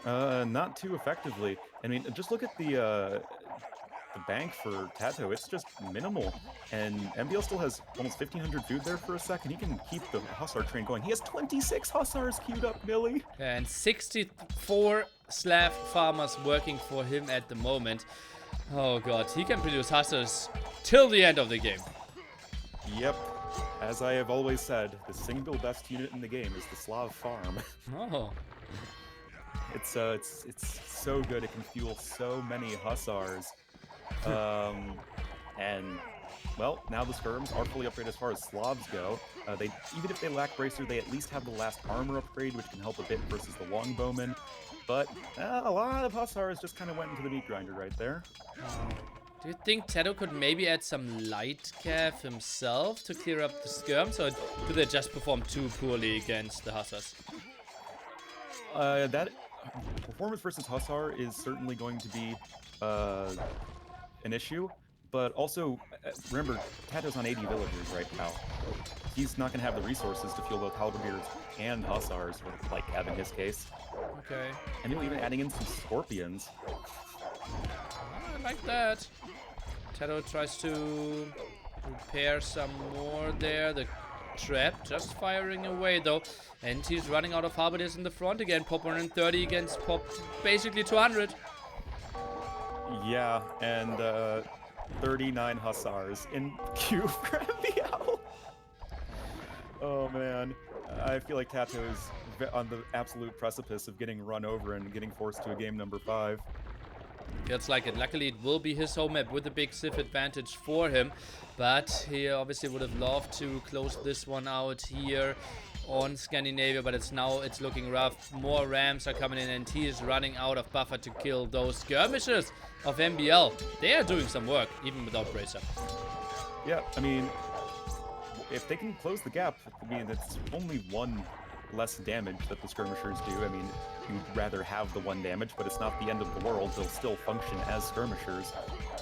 [SPEAKER 1] Not too effectively. I mean, just look at the bank for TaToH. It's just minimal, and MbL still has almost 1,500 food there for a second. He can keep the hussar train going. He has 26 hussars queued up, Millie.
[SPEAKER 2] And 64 Slav farmers working for him at the moment. Oh god, he can produce hussars till the end of the game.
[SPEAKER 1] Yep. As I have always said, the single best unit in the game is the Slav farm.
[SPEAKER 2] Oh.
[SPEAKER 1] It's so good. It can fuel so many hussars. And well, now the skirms are fully upgraded as far as Slavs go. They, even if they lack bracer, they at least have the last armor upgrade, which can help a bit versus the longbowmen. But a lot of hussars just kind of went into the meat grinder right there.
[SPEAKER 2] Do you think TaToH could maybe add some light cav himself to clear up the skirms, or do they just perform too poorly against the hussars?
[SPEAKER 1] That performance versus hussar is certainly going to be an issue, but also remember, TaToH's on 80 villagers right now. He's not going to have the resources to fuel both halberdiers and hussars, like Cav in his case.
[SPEAKER 2] Okay.
[SPEAKER 1] And maybe even adding in some scorpions.
[SPEAKER 2] I like that. TaToH tries to repair some more there. The trap just firing away though, and he's running out of halberdiers in the front again. Pop 130 against Pop basically 200.
[SPEAKER 1] Yeah, and 39 hussars in queue for MbL. Oh man, I feel like TaToH is on the absolute precipice of getting run over and getting forced to a game number 5.
[SPEAKER 2] Feels like it. Luckily, it will be his home map with a big civ advantage for him. But he obviously would have loved to close this one out here on Scandinavia. But it's looking rough. More rams are coming in, and he is running out of buffer to kill those skirmishers of MbL. They are doing some work, even without bracer.
[SPEAKER 1] Yeah, I mean, if they can close the gap, I mean, it's only 1 less damage that the skirmishers do. I mean, you'd rather have the 1 damage, but it's not the end of the world. They'll still function as skirmishers.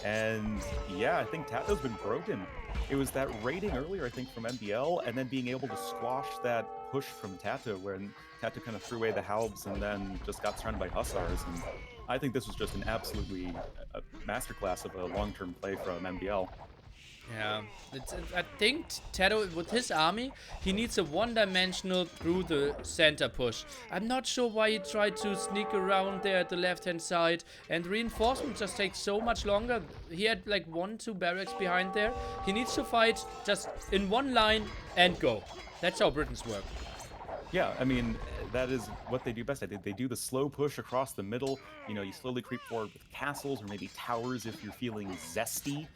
[SPEAKER 1] And yeah, I think TaToH's been broken. It was that raiding earlier, I think, from MbL, and then being able to squash that push from TaToH, when TaToH kind of threw away the halbs and then just got surrounded by hussars. And I think this was just an absolutely masterclass of a long-term play from MbL.
[SPEAKER 2] Yeah, I think TaToH, with his army, he needs a one-dimensional through the center push. I'm not sure why he tried to sneak around there at the left-hand side, and reinforcement just takes so much longer. He had like 1-2 barracks behind there. He needs to fight just in one line and go. That's how Britons work.
[SPEAKER 1] Yeah, I mean, that is what they do best. They do the slow push across the middle. You know, you slowly creep forward with castles or maybe towers if you're feeling zesty.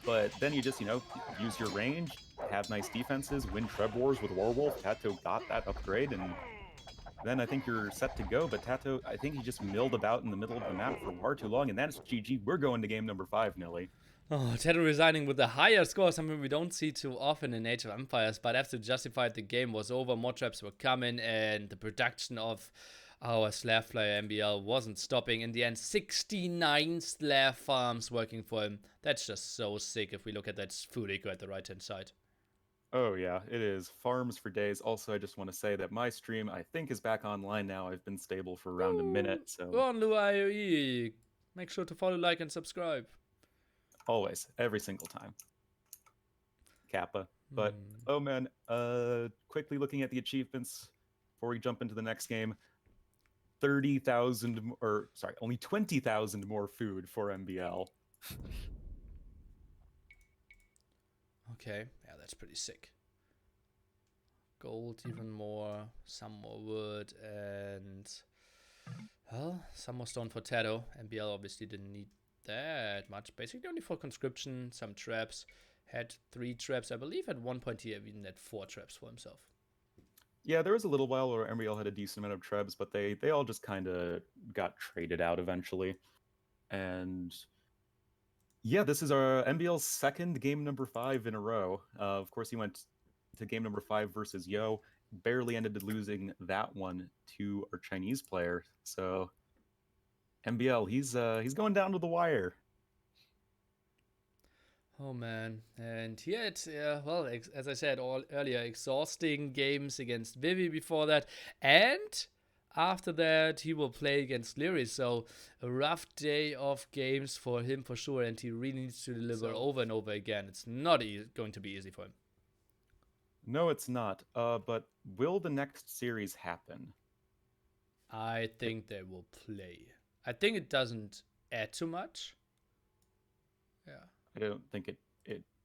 [SPEAKER 1] But then you just, you know, use your range, have nice defenses, win Treb Wars with Warwolf. TaToH got that upgrade, and then I think you're set to go. But TaToH, I think he just milled about in the middle of the map for far too long, and that's GG. We're going to game number 5, Nilly.
[SPEAKER 2] Oh, TaToH resigning with a higher score, something we don't see too often in Age of Empires, but after Justified, the game was over, more traps were coming, and the production of Our Slav player MbL wasn't stopping. In the end, 69 Slav farms working for him. That's just so sick if we look at that food eco at the right-hand side.
[SPEAKER 1] Oh yeah, it is. Farms for days. Also, I just want to say that my stream, I think, is back online now. I've been stable for around a minute,
[SPEAKER 2] We're
[SPEAKER 1] so
[SPEAKER 2] on Lua AoE. Make sure to follow, like, and subscribe.
[SPEAKER 1] always, every single time. Kappa. But, oh man, quickly looking at the achievements before we jump into the next game. 30,000, or sorry, only 20,000 more food for MbL.
[SPEAKER 2] Okay, yeah, that's pretty sick. Gold even more, some more wood, and well, some more stone for TaToH. MbL obviously didn't need that much. Basically only for conscription, some traps. Had 3 traps, I believe. At one point he even had 4 traps for himself.
[SPEAKER 1] Yeah, there was a little while where MbL had a decent amount of trebs, but they all just kind of got traded out eventually. And yeah, this is our MbL's second game number 5 in a row. Of course, he went to game number 5 versus Yo, barely ended up losing that one to our Chinese player. So MbL, he's going down to the wire.
[SPEAKER 2] Oh man, and he had, well, as I said earlier, exhausting games against Vivi before that, and after that he will play against Lyris. So a rough day of games for him for sure, and he really needs to deliver over and over again. It's not going to be easy for him.
[SPEAKER 1] No, it's not. But will the next series happen?
[SPEAKER 2] I think they will play. I think it doesn't add too much. Yeah.
[SPEAKER 1] I don't think it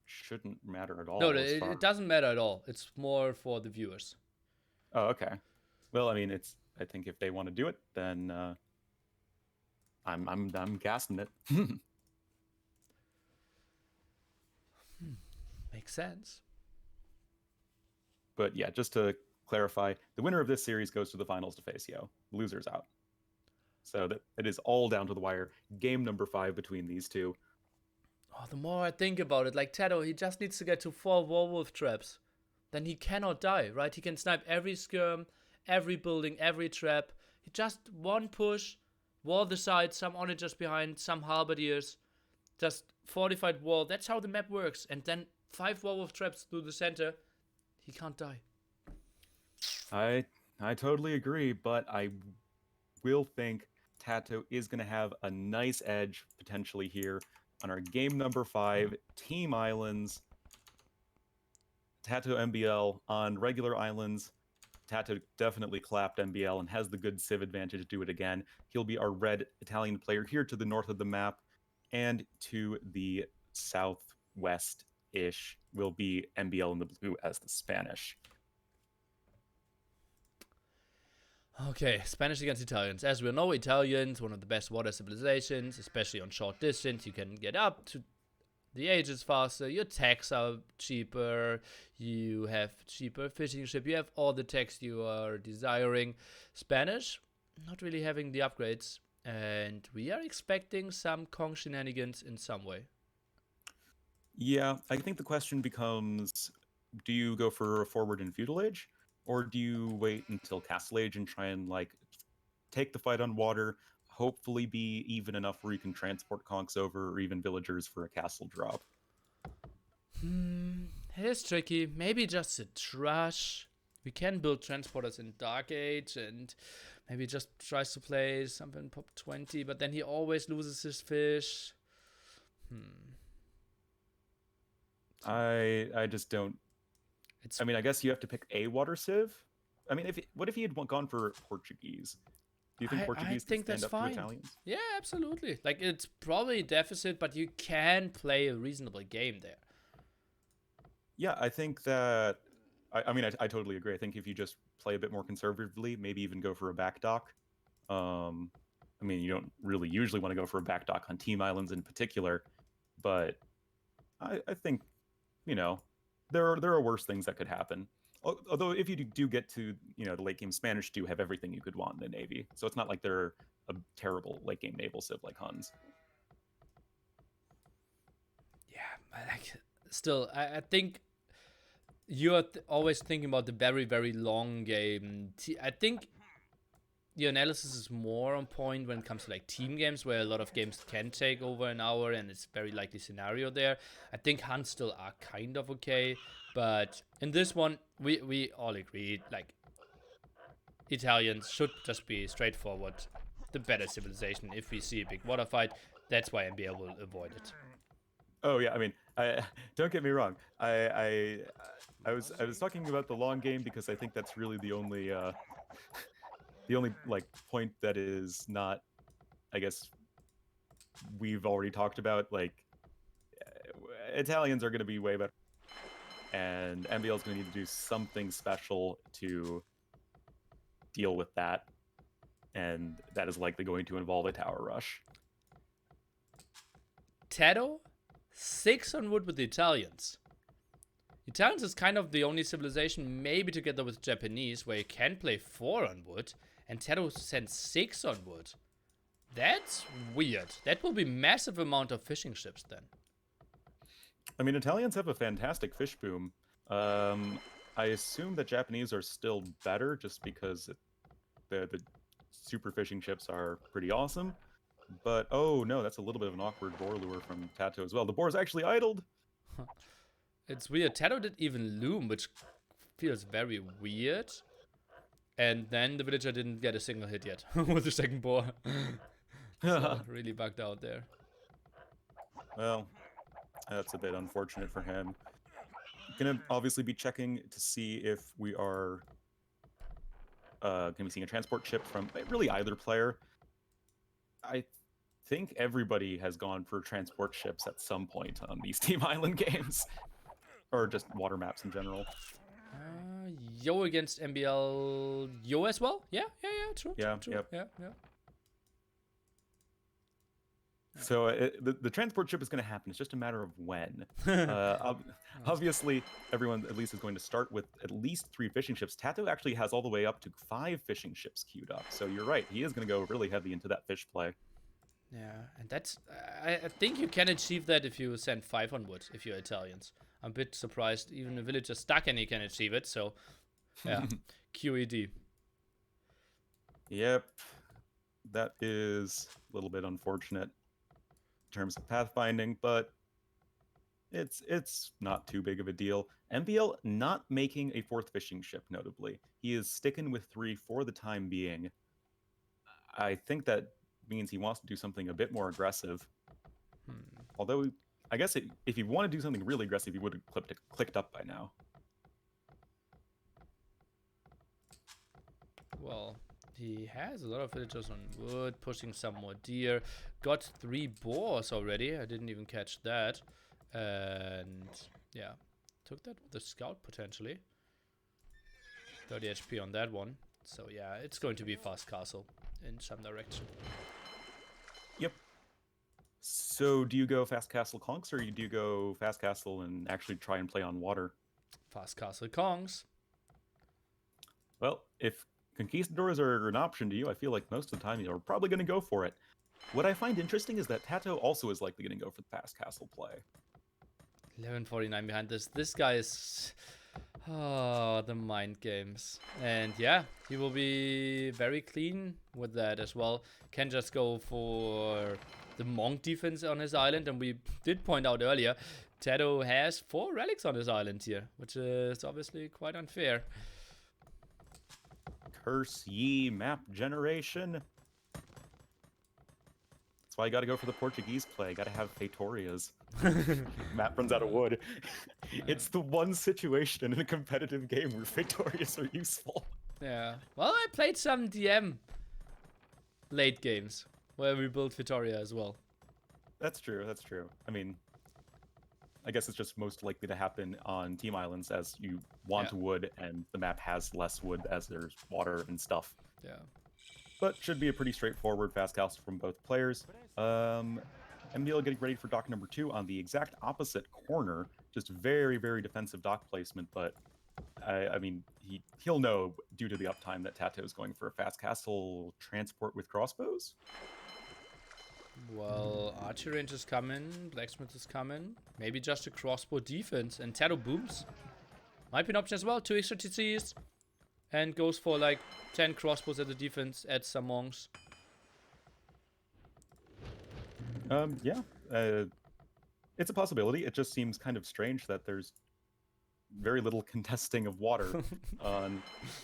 [SPEAKER 1] shouldn't matter at all.
[SPEAKER 2] No, it doesn't matter at all. It's more for the viewers.
[SPEAKER 1] Oh, okay. Well, I mean, I think if they want to do it, then I'm gassing it.
[SPEAKER 2] Makes sense.
[SPEAKER 1] But yeah, just to clarify, the winner of this series goes to the finals to face Yo. Losers out. So that it is all down to the wire. Game number 5 between these two.
[SPEAKER 2] Oh, the more I think about it, like TaToH, he just needs to get to 4 werewolf traps. Then he cannot die, right? He can snipe every skirm, every building, every trap. He just one push, wall the side, some on it just behind, some halberdiers, just fortified wall. That's how the map works. And then 5 werewolf traps through the center. He can't die.
[SPEAKER 1] I totally agree, but I will think TaToH is going to have a nice edge potentially here on our game number 5, Team Islands. TaToH MbL on regular islands. TaToH definitely clapped MbL and has the good civ advantage to do it again. He'll be our red Italian player here to the north of the map, and to the southwest-ish will be MbL in the blue as the Spanish.
[SPEAKER 2] Okay, Spanish against Italians. As we know, Italians, one of the best water civilizations, especially on short distance. You can get up to the ages faster, your techs are cheaper, you have cheaper fishing ship, you have all the techs you are desiring. Spanish, not really having the upgrades, and we are expecting some Kong shenanigans in some way.
[SPEAKER 1] Yeah, I think the question becomes, do you go for a forward in Feudal Age? Or do you wait until Castle Age and try and like take the fight on water, hopefully be even enough where you can transport conks over or even villagers for a castle drop?
[SPEAKER 2] It is tricky. Maybe just a trash. We can build transporters in Dark Age and maybe just tries to play something pop 20, but then he always loses his fish.
[SPEAKER 1] I just don't. I mean, I guess you have to pick a water civ. I mean, what if he had gone for Portuguese? Do you think Portuguese can stand up to Italians?
[SPEAKER 2] Yeah, absolutely. Like, it's probably a deficit, but you can play a reasonable game there.
[SPEAKER 1] Yeah, I think that. I mean, I totally agree. I think if you just play a bit more conservatively, maybe even go for a back dock. I mean, you don't really usually want to go for a back dock on team islands in particular, but I think, you know, there are worse things that could happen. Although if you do get to, you know, the late game, Spanish do have everything you could want in the Navy. So it's not like they're a terrible late game naval civ like Huns.
[SPEAKER 2] Yeah, still, I think you're always thinking about the very, very long game. I think the analysis is more on point when it comes to like team games, where a lot of games can take over an hour and it's very likely scenario there. I think hunts still are kind of okay, but in this one, we all agreed like Italians should just be straightforward, the better civilization. If we see a big water fight, that's why MbL will avoid it.
[SPEAKER 1] Oh yeah, I mean, I don't get me wrong. I was talking about the long game because I think that's really the only like point that is not, I guess, we've already talked about. Like Italians are going to be way better, and MbL is going to need to do something special to deal with that, and that is likely going to involve a tower rush.
[SPEAKER 2] TaToH 6 on wood with the Italians. Italians is kind of the only civilization, maybe together with Japanese, where you can play 4 on wood, and TaToH sends 6 on wood. That's weird. That will be massive amount of fishing ships then.
[SPEAKER 1] I mean, Italians have a fantastic fish boom. I assume that Japanese are still better just because the super fishing ships are pretty awesome. But oh no, that's a little bit of an awkward boar lure from TaToH as well. The boar is actually idled.
[SPEAKER 2] It's weird. TaToH didn't even loom, which feels very weird. And then the villager didn't get a single hit yet with the second boar. So really bugged out there.
[SPEAKER 1] Well, that's a bit unfortunate for him. Gonna obviously be checking to see if we are gonna be seeing a transport ship from really either player. I think everybody has gone for transport ships at some point on these Team Island games. Or just water maps in general.
[SPEAKER 2] Yo against MbL. Yo as well? Yeah, true.
[SPEAKER 1] Yeah,
[SPEAKER 2] true.
[SPEAKER 1] yep.
[SPEAKER 2] Yeah.
[SPEAKER 1] So the transport ship is going to happen. It's just a matter of when. Obviously, everyone at least is going to start with at least 3 fishing ships. TaToH actually has all the way up to 5 fishing ships queued up. So you're right. He is going to go really heavy into that fish play.
[SPEAKER 2] Yeah, and that's... I think you can achieve that if you send 5 on wood, if you're Italians. I'm a bit surprised. Even a villager stuck and he can achieve it. So, yeah. QED.
[SPEAKER 1] Yep. That is a little bit unfortunate in terms of pathfinding, but it's not too big of a deal. MbL not making a 4th fishing ship, notably. He is sticking with 3 for the time being. I think that means he wants to do something a bit more aggressive. Although, I guess if you want to do something really aggressive, you would have clicked up by now.
[SPEAKER 2] Well, he has a lot of villagers on wood, pushing some more deer. Got 3 boars already. I didn't even catch that. And yeah, took that with a scout potentially. 30 HP on that one. So yeah, it's going to be fast castle in some direction.
[SPEAKER 1] Yep. So do you go fast castle conks, or do you go fast castle and actually try and play on water?
[SPEAKER 2] Fast castle kongs.
[SPEAKER 1] Well, if conquistadors are an option to you, I feel like most of the time you're probably going to go for it. What I find interesting is that TaToH also is likely going to go for the fast castle play.
[SPEAKER 2] 1149 behind this. This guy is... Oh, the mind games. And yeah, he will be very clean with that as well. Can just go for the monk defense on his island. And we did point out earlier, TaToH has 4 relics on his island here, which is obviously quite unfair.
[SPEAKER 1] Curse ye map generation. That's why you gotta go for the Portuguese play. Gotta have Fetorias. Map runs out of wood. It's the one situation in a competitive game where Fetorias are useful.
[SPEAKER 2] Yeah. Well, I played some DM late games where we built Feitoria as well.
[SPEAKER 1] That's true, that's true. I mean, I guess it's just most likely to happen on Team Islands as you want wood and the map has less wood as there's water and stuff.
[SPEAKER 2] Yeah.
[SPEAKER 1] But should be a pretty straightforward fast castle from both players. MbL getting ready for dock number 2 on the exact opposite corner. Just very, very defensive dock placement, but I mean, he'll know due to the uptime that TaToH is going for a fast castle transport with crossbows.
[SPEAKER 2] Well, archer range is coming, blacksmith is coming. Maybe just a crossbow defense, and TaToH booms. Might be an option as well. 2 extra TCs. and goes for like 10 crossbows at the defense, adds some monks.
[SPEAKER 1] Yeah. It's a possibility. It just seems kind of strange that there's very little contesting of water on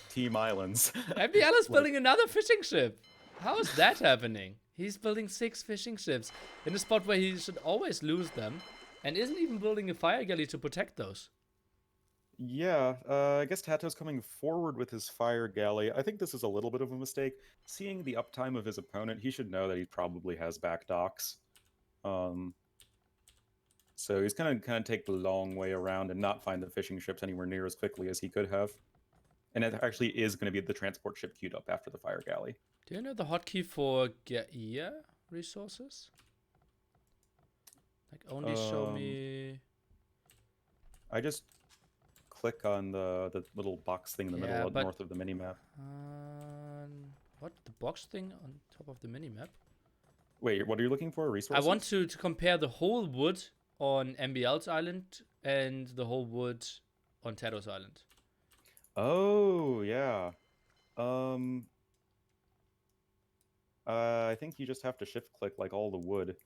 [SPEAKER 1] team islands.
[SPEAKER 2] MbL is building another fishing ship. How is that happening? He's building 6 fishing ships in a spot where he should always lose them, and isn't even building a fire galley to protect those.
[SPEAKER 1] Yeah, I guess TaToH's coming forward with his fire galley. I think this is a little bit of a mistake. Seeing the uptime of his opponent, he should know that he probably has back docks. So he's gonna kind of take the long way around and not find the fishing ships anywhere near as quickly as he could have. And it actually is going to be the transport ship queued up after the fire galley.
[SPEAKER 2] Do you know the hotkey for Gaia resources? Like only show me.
[SPEAKER 1] I just click on the little box thing in the middle north of the minimap.
[SPEAKER 2] What? The box thing on top of the minimap?
[SPEAKER 1] Wait, what are you looking for? Resources?
[SPEAKER 2] I want to compare the whole wood on MbL's island and the whole wood on TaToH's island.
[SPEAKER 1] Oh, yeah. I think you just have to shift click like all the wood,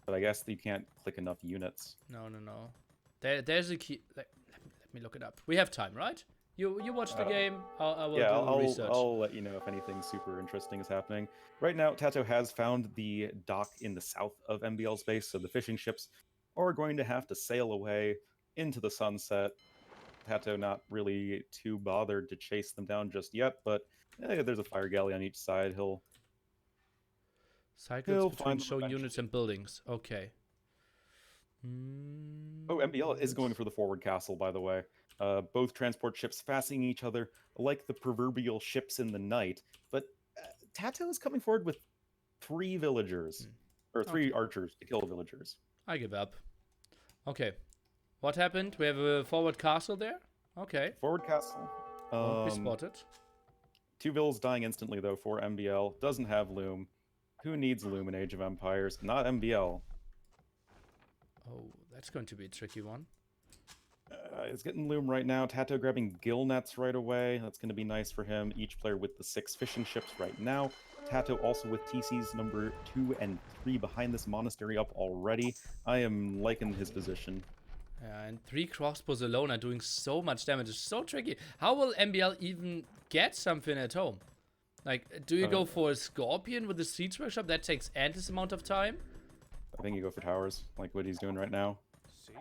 [SPEAKER 1] but I guess you can't click enough units.
[SPEAKER 2] No. There's a key. Let me look it up. We have time, right? You watch the game. I will do research.
[SPEAKER 1] I'll let you know if anything super interesting is happening. Right now, TaToH has found the dock in the south of MbL's base, so the fishing ships are going to have to sail away into the sunset. TaToH not really too bothered to chase them down just yet, but there's a fire galley on each side.
[SPEAKER 2] Cycles between show units and buildings. Okay.
[SPEAKER 1] Oh, MbL is going for the forward castle, by the way. Both transport ships facing each other like the proverbial ships in the night. But TaToH is coming forward with 3 villagers. Or 3 archers to kill villagers.
[SPEAKER 2] I give up. Okay. What happened? We have a forward castle there? Okay.
[SPEAKER 1] Forward castle.
[SPEAKER 2] Won't be spotted.
[SPEAKER 1] 2 vills dying instantly, though, for MbL. Doesn't have Loom. Who needs Loom in Age of Empires? Not MbL.
[SPEAKER 2] Oh, that's going to be a tricky one.
[SPEAKER 1] It's getting Loom right now. TaToH grabbing gill nets right away. That's going to be nice for him. Each player with the 6 fishing ships right now. TaToH also with TCs number 2 and 3 behind this monastery up already. I am liking his position.
[SPEAKER 2] Yeah, and 3 crossbows alone are doing so much damage. It's so tricky. How will MbL even get something at home? Like, do you go for a Scorpion with the Siege Workshop? That takes endless amount of time.
[SPEAKER 1] I think you go for towers, like what he's doing right now.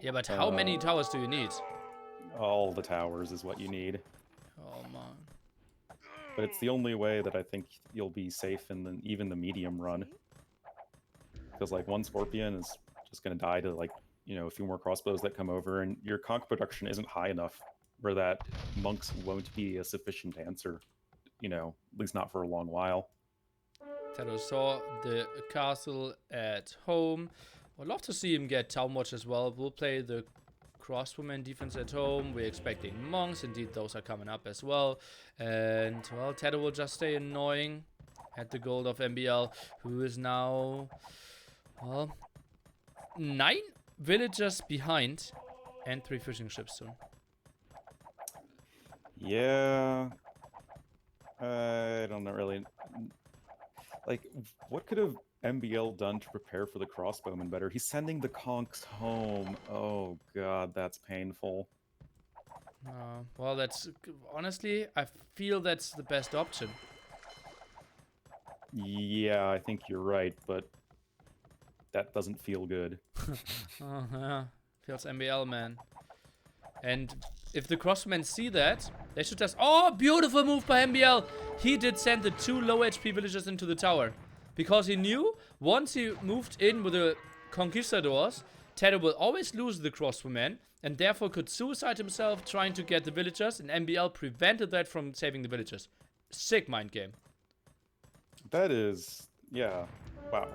[SPEAKER 2] Yeah, but how many towers do you need?
[SPEAKER 1] All the towers is what you need.
[SPEAKER 2] Oh, man.
[SPEAKER 1] But it's the only way that I think you'll be safe in even the medium run. Because, like, 1 Scorpion is just going to die to, like, you know, a few more crossbows that come over, and your conch production isn't high enough where that monks won't be a sufficient answer. You know, at least not for a long while.
[SPEAKER 2] TaToH saw the castle at home. I'd love to see him get Town Watch as well. We'll play the crossbowman defense at home. We're expecting monks. Indeed, those are coming up as well. And, well, TaToH will just stay annoying at the gold of MbL, who is now, well, 9 villagers behind and 3 fishing ships soon.
[SPEAKER 1] Yeah. I don't know really. Like, what could have MbL done to prepare for the crossbowman better? He's sending the conchs home. Oh god, that's painful.
[SPEAKER 2] Well, that's honestly, I feel that's the best option.
[SPEAKER 1] Yeah, I think you're right, but that doesn't feel good.
[SPEAKER 2] Oh, yeah. Feels MbL, man. And if the crossmen see that, they should just... Oh, beautiful move by MbL! He did send the 2 low HP villagers into the tower. Because he knew, once he moved in with the conquistadors, TaToH will always lose the crossbowmen, and therefore could suicide himself trying to get the villagers, and MbL prevented that from saving the villagers. Sick mind game.
[SPEAKER 1] That is... yeah. Wow.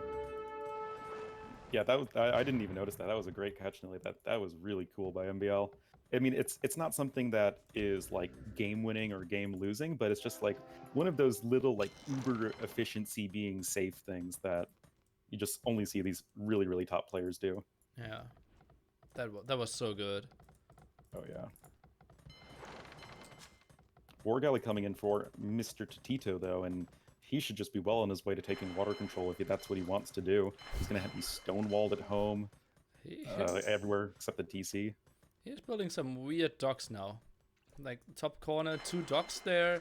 [SPEAKER 1] Yeah, that was, I didn't even notice that. That was a great catch, Nilly. That was really cool by MbL. I mean, it's not something that is like game winning or game losing, but it's just like one of those little like uber efficiency being safe things that you just only see these really, really top players do.
[SPEAKER 2] Yeah, that was so good.
[SPEAKER 1] Oh yeah. War Galley coming in for Mr. TaToH, though, and he should just be well on his way to taking water control if that's what he wants to do. He's going to have to be stonewalled at home, everywhere except the TC.
[SPEAKER 2] He's building some weird docks now. Like, top corner, 2 docks there.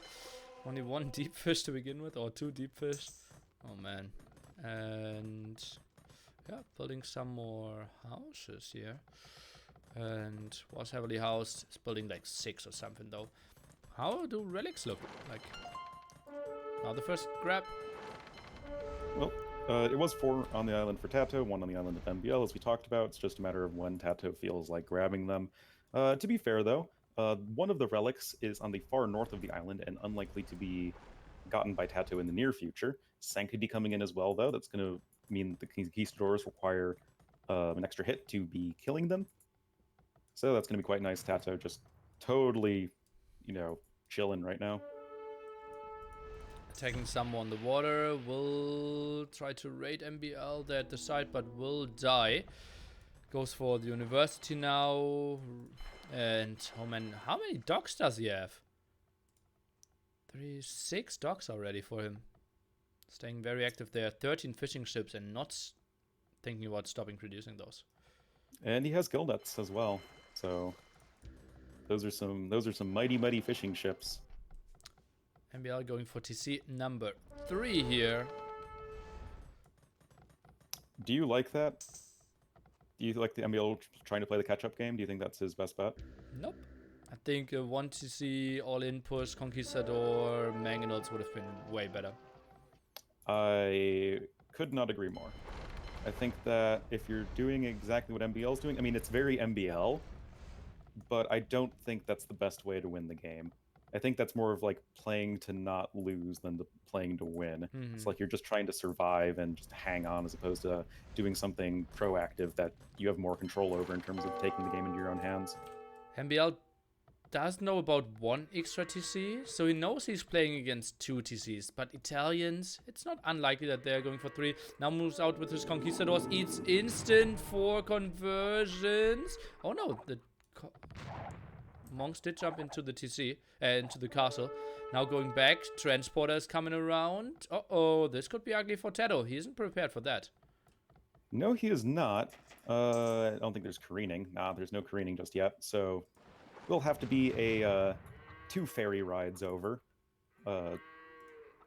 [SPEAKER 2] Only 1 deep fish to begin with, or 2 deep fish. Oh, man. And... yeah, building some more houses here. And was heavily housed. It's building like 6 or something, though. How do relics look like? Now the first grab.
[SPEAKER 1] Well, it was 4 on the island for TaToH, 1 on the island of MbL, as we talked about. It's just a matter of when TaToH feels like grabbing them. To be fair, though, one of the relics is on the far north of the island and unlikely to be gotten by TaToH in the near future. Sanctity coming in as well, though. That's going to mean the conquistadors require an extra hit to be killing them. So that's going to be quite nice. TaToH just totally, chilling right now.
[SPEAKER 2] Attacking some on the water. Will try to raid MbL there at the side, but will die. Goes for the university now. And, oh man, how many docks does he have? 6 docks already for him. Staying very active there. 13 fishing ships and not thinking about stopping producing those.
[SPEAKER 1] And he has gill nets as well. So those are some mighty fishing ships.
[SPEAKER 2] MbL going for TC number 3 here.
[SPEAKER 1] Do you like that? Do you like the MbL trying to play the catch-up game? Do you think that's his best bet?
[SPEAKER 2] Nope. I think 1 TC all-in push Conquistador Mangonels would have been way better.
[SPEAKER 1] I could not agree more. I think that if you're doing exactly what MbL's doing, I mean, it's very MbL, but I don't think that's the best way to win the game. I think that's more of like playing to not lose than playing to win. Mm-hmm. It's like you're just trying to survive and just hang on as opposed to doing something proactive that you have more control over in terms of taking the game into your own hands.
[SPEAKER 2] MbL does know about 1 extra TC, so he knows he's playing against 2 TCs. But Italians, it's not unlikely that they're going for 3. Now moves out with his Conquistadors, eats instant 4 conversions. Oh no, the monks did jump into the TC, into the castle. Now going back, transporters coming around. Uh-oh, this could be ugly for TaToH. He isn't prepared for that.
[SPEAKER 1] No, he is not. I don't think there's careening. Nah, there's no careening just yet, so will have to be a 2 ferry rides over.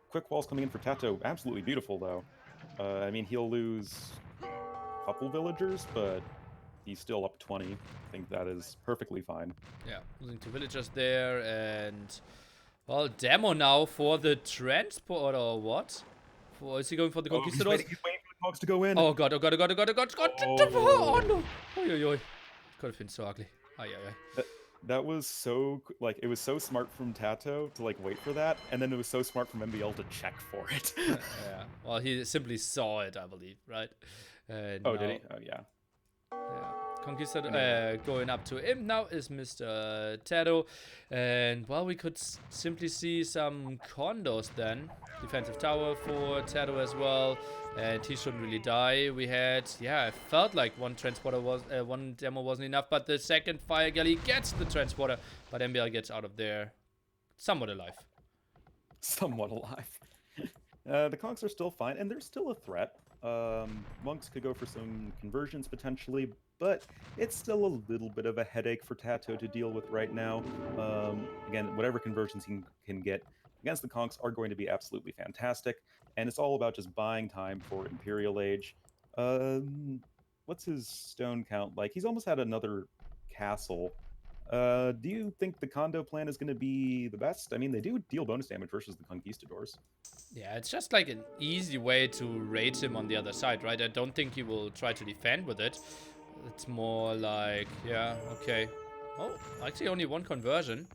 [SPEAKER 1] Quick walls coming in for TaToH. Absolutely beautiful, though. I mean, he'll lose a couple villagers, but he's still up 20. I think that is perfectly fine.
[SPEAKER 2] Yeah, losing 2 villagers there, and well, demo now for the transporter, or what? Is he going for the Conquistadors?
[SPEAKER 1] He's waiting for the cogs to go in.
[SPEAKER 2] Oh god, oh god, oh god, oh god, oh god, oh no! Oi. Could have been so ugly.
[SPEAKER 1] That was so, it was so smart from TaToH to, wait for that, and then it was so smart from MbL to check for it.
[SPEAKER 2] Yeah, well, he simply saw it, I believe, right?
[SPEAKER 1] Did he? Oh, yeah.
[SPEAKER 2] Yeah. Conquistador going up to him now is Mr. TaToH, and well, we could simply see some condos then. Defensive tower for TaToH as well, and he shouldn't really die. We had, I felt like 1 transporter was, 1 demo wasn't enough, but the second fire galley gets the transporter, but MbL gets out of there somewhat alive.
[SPEAKER 1] Somewhat alive. The conks are still fine, and they're still a threat. Monks could go for some conversions potentially, but it's still a little bit of a headache for TaToH to deal with right now. Again, whatever conversions he can get against the conks are going to be absolutely fantastic, and it's all about just buying time for Imperial Age. What's his stone count like? He's almost had another castle. Do you think the condo plan is going to be the best? I mean, they do deal bonus damage versus the Conquistadors.
[SPEAKER 2] Yeah, it's just like an easy way to raid him on the other side, right? I don't think he will try to defend with it. It's more like, yeah, okay. Oh, actually only 1 conversion.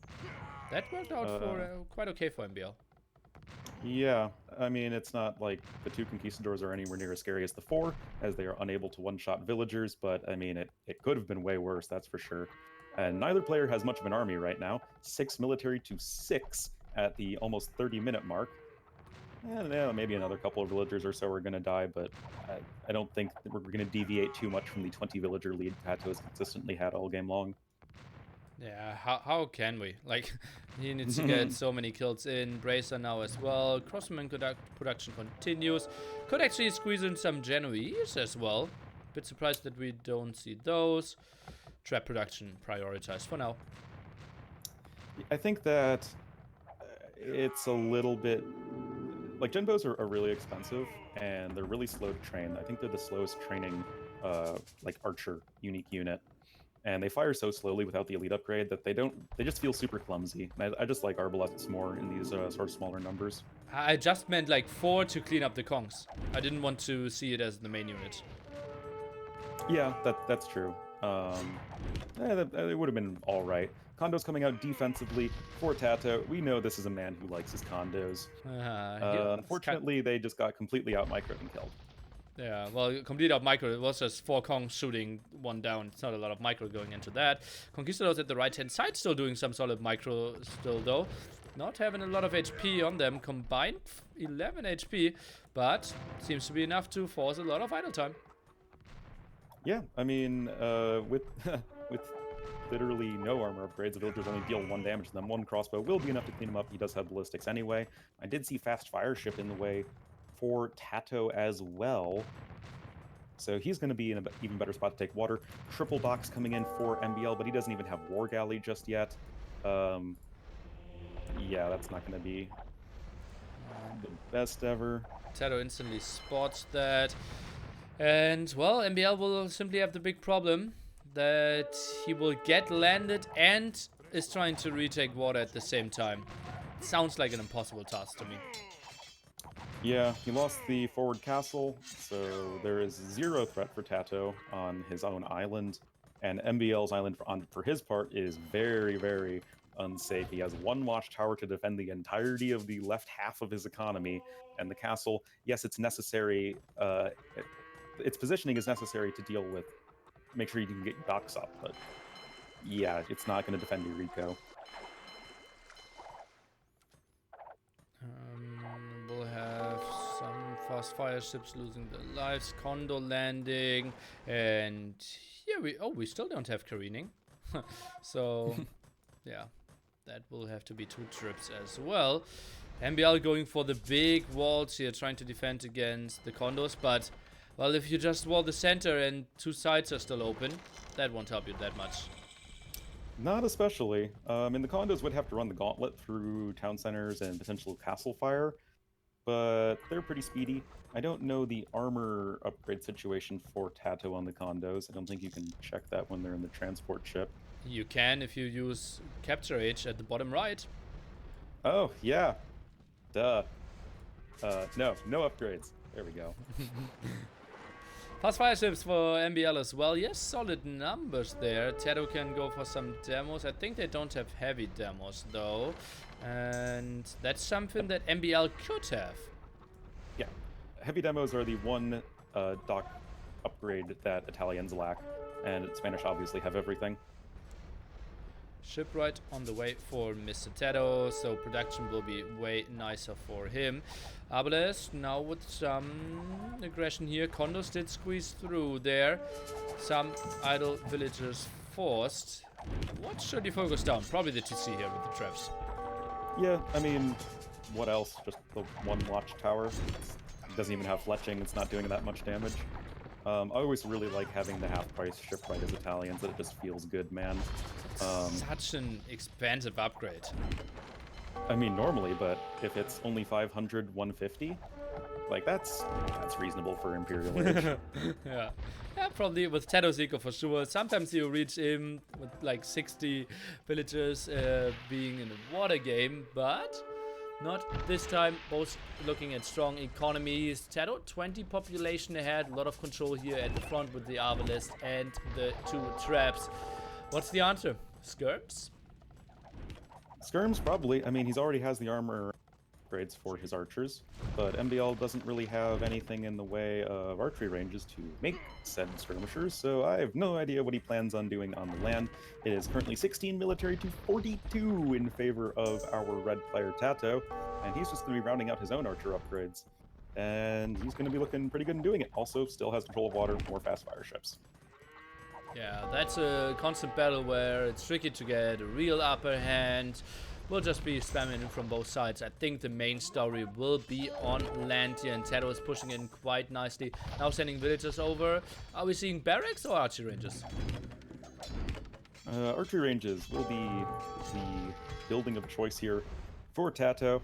[SPEAKER 2] That worked out for quite okay for MbL.
[SPEAKER 1] Yeah, I mean, it's not like the 2 Conquistadors are anywhere near as scary as the 4, as they are unable to one-shot villagers, but I mean, it could have been way worse, that's for sure. And neither player has much of an army right now. 6 military to 6 at the almost 30-minute mark. And maybe another couple of villagers or so are going to die, but I don't think that we're going to deviate too much from the 20 villager lead TaToH has consistently had all game long.
[SPEAKER 2] Yeah, how can we? Like, he needs to get so many kills in. Bracer now as well. Crossman production continues. Could actually squeeze in some Genoese as well. Bit surprised that we don't see those. Trap production prioritized for now.
[SPEAKER 1] I think that it's a little bit like Genbos are really expensive and they're really slow to train. I think they're the slowest training like archer unique unit. And they fire so slowly without the elite upgrade that they just feel super clumsy. And I just like arbalests more in these sort of smaller numbers.
[SPEAKER 2] I just meant like 4 to clean up the Kongs. I didn't want to see it as the main unit.
[SPEAKER 1] Yeah, that's true. It would have been all right. Condo's coming out defensively for TaToH. We know this is a man who likes his condos. Unfortunately, they just got completely out microed and killed.
[SPEAKER 2] Yeah, well, complete out micro. It was just 4 Kong shooting 1 down. It's not a lot of micro going into that. Conquistadors at the right-hand side still doing some solid micro still, though. Not having a lot of HP on them. Combined 11 HP, but seems to be enough to force a lot of idle time.
[SPEAKER 1] Yeah, I mean, with with literally no armor upgrades, the villagers only deal 1 damage to them. 1 crossbow will be enough to clean him up. He does have ballistics anyway. I did see fast fire ship in the way for TaToH as well. So he's going to be in an even better spot to take water. Triple box coming in for MbL, but he doesn't even have War Galley just yet. Yeah, that's not going to be the best ever.
[SPEAKER 2] TaToH instantly spots that. And, well, MbL will simply have the big problem that he will get landed and is trying to retake water at the same time. Sounds like an impossible task to me.
[SPEAKER 1] Yeah, he lost the forward castle, so there is 0 threat for TaToH on his own island, and MbL's island for his part is very, very unsafe. He has 1 watchtower to defend the entirety of the left half of his economy, and the castle, yes, it's necessary, its positioning is necessary to deal with, make sure you can get docks up, but yeah, it's not going to defend Eureka.
[SPEAKER 2] We'll have some fast fire ships losing their lives, Condor landing, and yeah, we still don't have careening. So yeah, that will have to be 2 trips as well. MbL going for the big walls here, trying to defend against the Condors, but well, if you just wall the center and 2 sides are still open, that won't help you that much.
[SPEAKER 1] Not especially. The Condos would have to run the gauntlet through town centers and potential castle fire, but they're pretty speedy. I don't know the armor upgrade situation for TaToH on the Condos. I don't think you can check that when they're in the transport ship.
[SPEAKER 2] You can if you use Capture H at the bottom right.
[SPEAKER 1] Oh, yeah. Duh. No upgrades. There we go.
[SPEAKER 2] Fast fire ships for MbL as well. Yes, solid numbers there. TaToH can go for some demos. I think they don't have heavy demos though. And that's something that MbL could have.
[SPEAKER 1] Yeah. Heavy demos are the one dock upgrade that Italians lack. And Spanish obviously have everything.
[SPEAKER 2] Shipwright on the way for Mr. TaToH, so production will be way nicer for him. Abeles now with some aggression here. Condos did squeeze through there. Some idle villagers forced. What should he focus down? Probably the TC here with the traps.
[SPEAKER 1] Yeah, I mean, what else? Just the 1 watchtower. It doesn't even have fletching. It's not doing that much damage. I always really like having the half-price shipwright as Italians. It just feels good, man.
[SPEAKER 2] Such an expensive upgrade.
[SPEAKER 1] I mean, normally, but if it's only 500, 150, like that's reasonable for Imperial Age.
[SPEAKER 2] Yeah, probably with TaToH's eco for sure. Sometimes you reach him with like 60 villagers being in a water game, but not this time. Both looking at strong economies. TaToH 20 population ahead, a lot of control here at the front with the Arbalest and the 2 traps. What's the answer? Skirms?
[SPEAKER 1] Skirms, probably. I mean, he's already has the armor upgrades for his archers, but MbL doesn't really have anything in the way of archery ranges to make said skirmishers, so I have no idea what he plans on doing on the land. It is currently 16 military to 42 in favor of our red player TaToH, and he's just going to be rounding out his own archer upgrades. And he's going to be looking pretty good in doing it. Also, still has control of water, more fast fire ships.
[SPEAKER 2] Yeah, that's a constant battle where it's tricky to get a real upper hand. We'll just be spamming in from both sides. I think the main story will be on land here, and TaToH is pushing in quite nicely. Now sending villagers over. Are we seeing barracks or archery ranges?
[SPEAKER 1] Archery ranges will be the building of choice here for TaToH.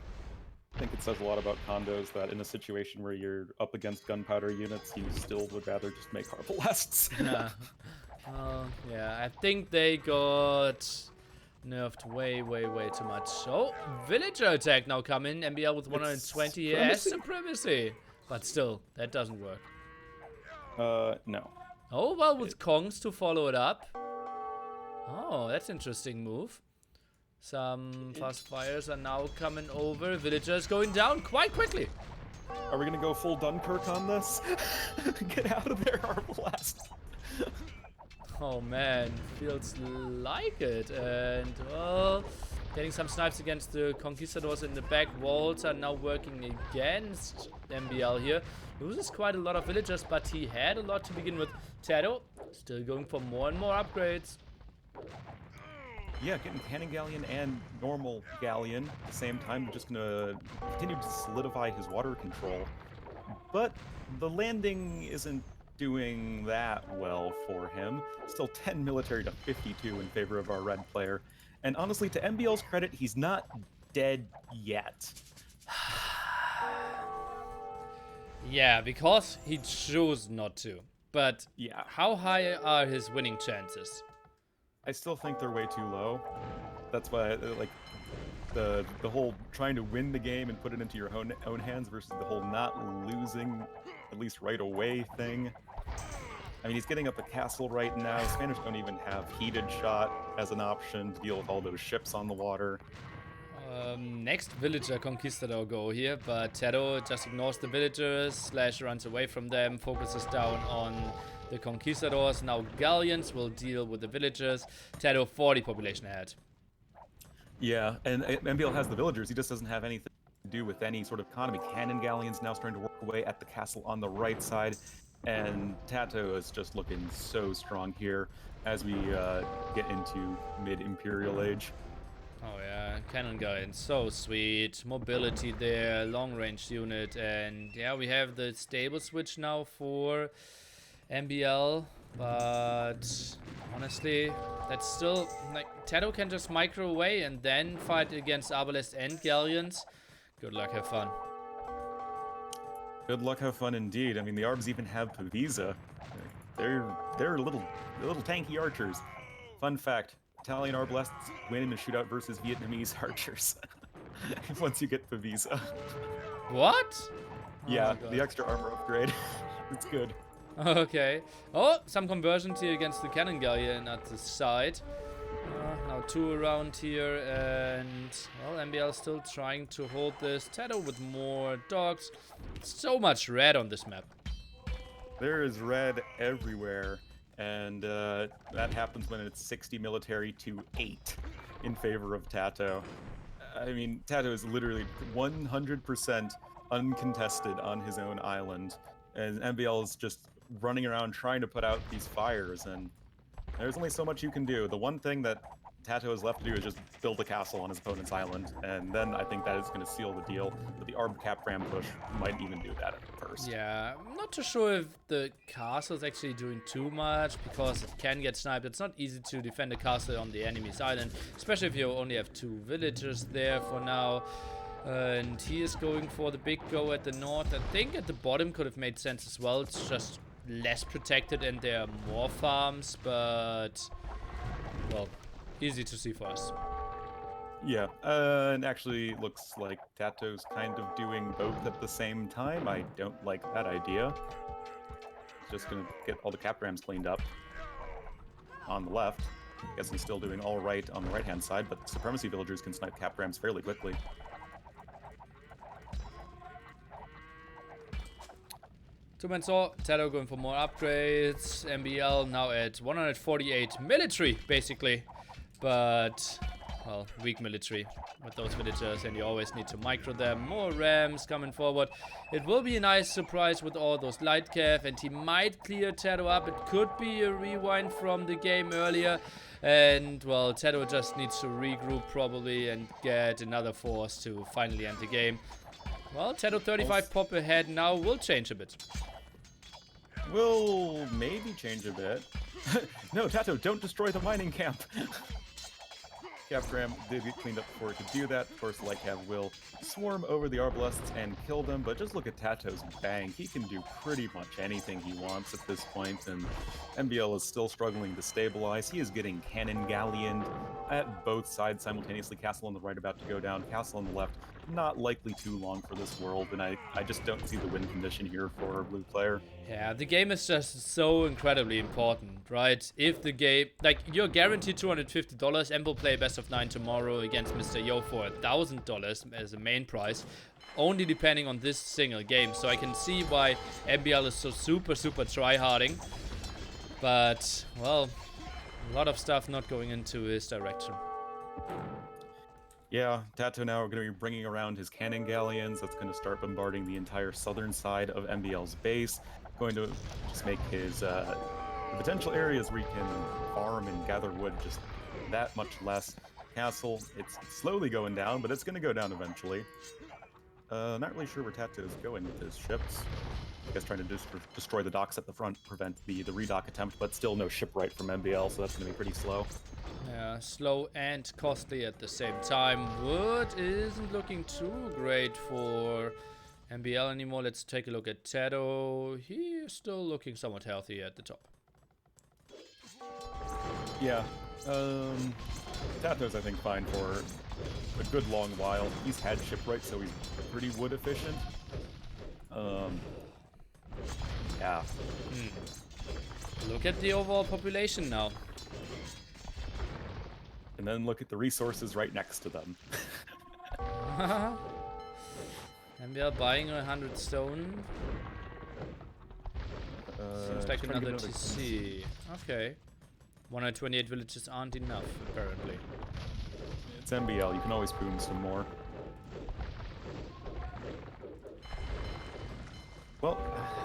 [SPEAKER 1] I think it says a lot about condos that in a situation where you're up against gunpowder units, you still would rather just make arbalasts.
[SPEAKER 2] Yeah, I think they got nerfed way too much. So, villager attack now coming. MbL with 120 has supremacy. But still, that doesn't work.
[SPEAKER 1] No.
[SPEAKER 2] Oh, well, with Kongs to follow it up. Oh, that's an interesting move. Some fast fires are now coming over. Villagers going down quite quickly.
[SPEAKER 1] Are we gonna go full Dunkirk on this? Get out of there, Arbalast.
[SPEAKER 2] Oh man, feels like it. And well, getting some snipes against the Conquistadors in the back. Walls are now working against MbL here. Loses quite a lot of villagers, but he had a lot to begin with. TaToH still going for more and more upgrades.
[SPEAKER 1] Yeah, getting Cannon Galleon and normal Galleon at the same time, just gonna continue to solidify his water control. But the landing isn't doing that well for him. Still 10 military to 52 in favor of our red player. And honestly, to MbL's credit, he's not dead yet.
[SPEAKER 2] Yeah, because he chose not to. But
[SPEAKER 1] yeah,
[SPEAKER 2] how high are his winning chances?
[SPEAKER 1] I still think they're way too low. That's why, like, the whole trying to win the game and put it into your own hands versus the whole not losing, at least right away thing. I mean, he's getting up a castle right now. Spanish don't even have heated shot as an option to deal with all those ships on the water.
[SPEAKER 2] Next villager conquistador go here, but TaToH just ignores the villagers, / runs away from them, focuses down on the conquistadors. Now galleons will deal with the villagers. TaToH 40 population ahead.
[SPEAKER 1] Yeah, and MbL has the villagers. He just doesn't have anything to do with any sort of economy. Cannon galleons now starting to work away at the castle on the right side, and TaToH is just looking so strong here as we get into mid-Imperial age.
[SPEAKER 2] Oh yeah, cannon galleon, so sweet. Mobility there, long range unit, and yeah, we have the stable switch now for MbL, but honestly, that's still, like, TaToH can just micro away and then fight against Arbalest and Galleons. Good luck, have fun.
[SPEAKER 1] Good luck, have fun indeed. I mean, the Arbs even have Pavisa. They're little tanky archers. Fun fact, Italian Arbalests win in a shootout versus Vietnamese archers. Once you get Pavisa.
[SPEAKER 2] What?
[SPEAKER 1] Yeah, the extra armor upgrade. It's good.
[SPEAKER 2] Okay. Oh, some conversions here against the cannon galleon at the side. Now 2 around here, and well, MbL still trying to hold this. TaToH with more dogs. So much red on this map.
[SPEAKER 1] There is red everywhere, and that happens when it's 60 military to 8 in favor of TaToH. I mean, TaToH is literally 100% uncontested on his own island, and MbL is just running around trying to put out these fires, and there's only so much you can do. The one thing that TaToH is left to do is just build a castle on his opponent's island, and then I think that is going to seal the deal. But the Arb cap ram push might even do that at first.
[SPEAKER 2] Yeah, I'm not too sure if the castle is actually doing too much, because it can get sniped. It's not easy to defend a castle on the enemy's island, especially if you only have 2 villagers there for now. And he is going for the big go at the north. I think at the bottom could have made sense as well. It's just less protected and there are more farms, but well, easy to see for us.
[SPEAKER 1] Yeah, and actually looks like TaToH's kind of doing both at the same time. I don't like that idea. Just gonna get all the cap rams cleaned up on the left. Guess he's still doing all right on the right hand side, but supremacy villagers can snipe cap rams fairly quickly.
[SPEAKER 2] Two-man saw, TaToH going for more upgrades. MbL now at 148 military, basically. But well, weak military with those villagers, and you always need to micro them. More rams coming forward. It will be a nice surprise with all those light cav, and he might clear TaToH up. It could be a rewind from the game earlier. And, well, TaToH just needs to regroup probably and get another force to finally end the game. Well, TaToH 35 pop ahead now will change a bit.
[SPEAKER 1] Will maybe change a bit. No, TaToH, don't destroy the mining camp. Captram did get cleaned up before it could do that. Of course, the Light Cav will swarm over the Arbalests and kill them, but just look at TaToH's bang. He can do pretty much anything he wants at this point, and MbL is still struggling to stabilize. He is getting cannon galleoned at both sides simultaneously. Castle on the right about to go down, Castle on the left not likely too long for this world, and I just don't see the win condition here for a blue player.
[SPEAKER 2] Yeah, the game is just so incredibly important, right? If the game, like, you're guaranteed $250, MbL play best of 9 tomorrow against Mr. Yo for $1,000 as a main prize, only depending on this single game. So I can see why MbL is so super tryharding, but, well, a lot of stuff not going into his direction.
[SPEAKER 1] Yeah, TaToH now are going to be bringing around his cannon galleons. That's going to start bombarding the entire southern side of MbL's base. Going to just make his the potential areas where he can farm and gather wood just that much less. Castle, it's slowly going down, but it's going to go down eventually. Not really sure where TaToH is going with his ships. I guess trying to destroy the docks at the front, prevent the redock attempt, but still no shipwright from MbL, so that's going to be pretty slow.
[SPEAKER 2] Yeah, slow and costly at the same time. Wood isn't looking too great for MbL anymore. Let's take a look at TaToH. He is still looking somewhat healthy at the top.
[SPEAKER 1] Yeah, TaToH's I think fine for a good long while. He's had shipwright, so he's pretty wood efficient. Yeah.
[SPEAKER 2] Look at the overall population now.
[SPEAKER 1] And then look at the resources right next to them.
[SPEAKER 2] MbL buying 100 stone. Seems like another TC. Okay. 128 villages aren't enough, apparently.
[SPEAKER 1] It's MbL, you can always boom some more. Well,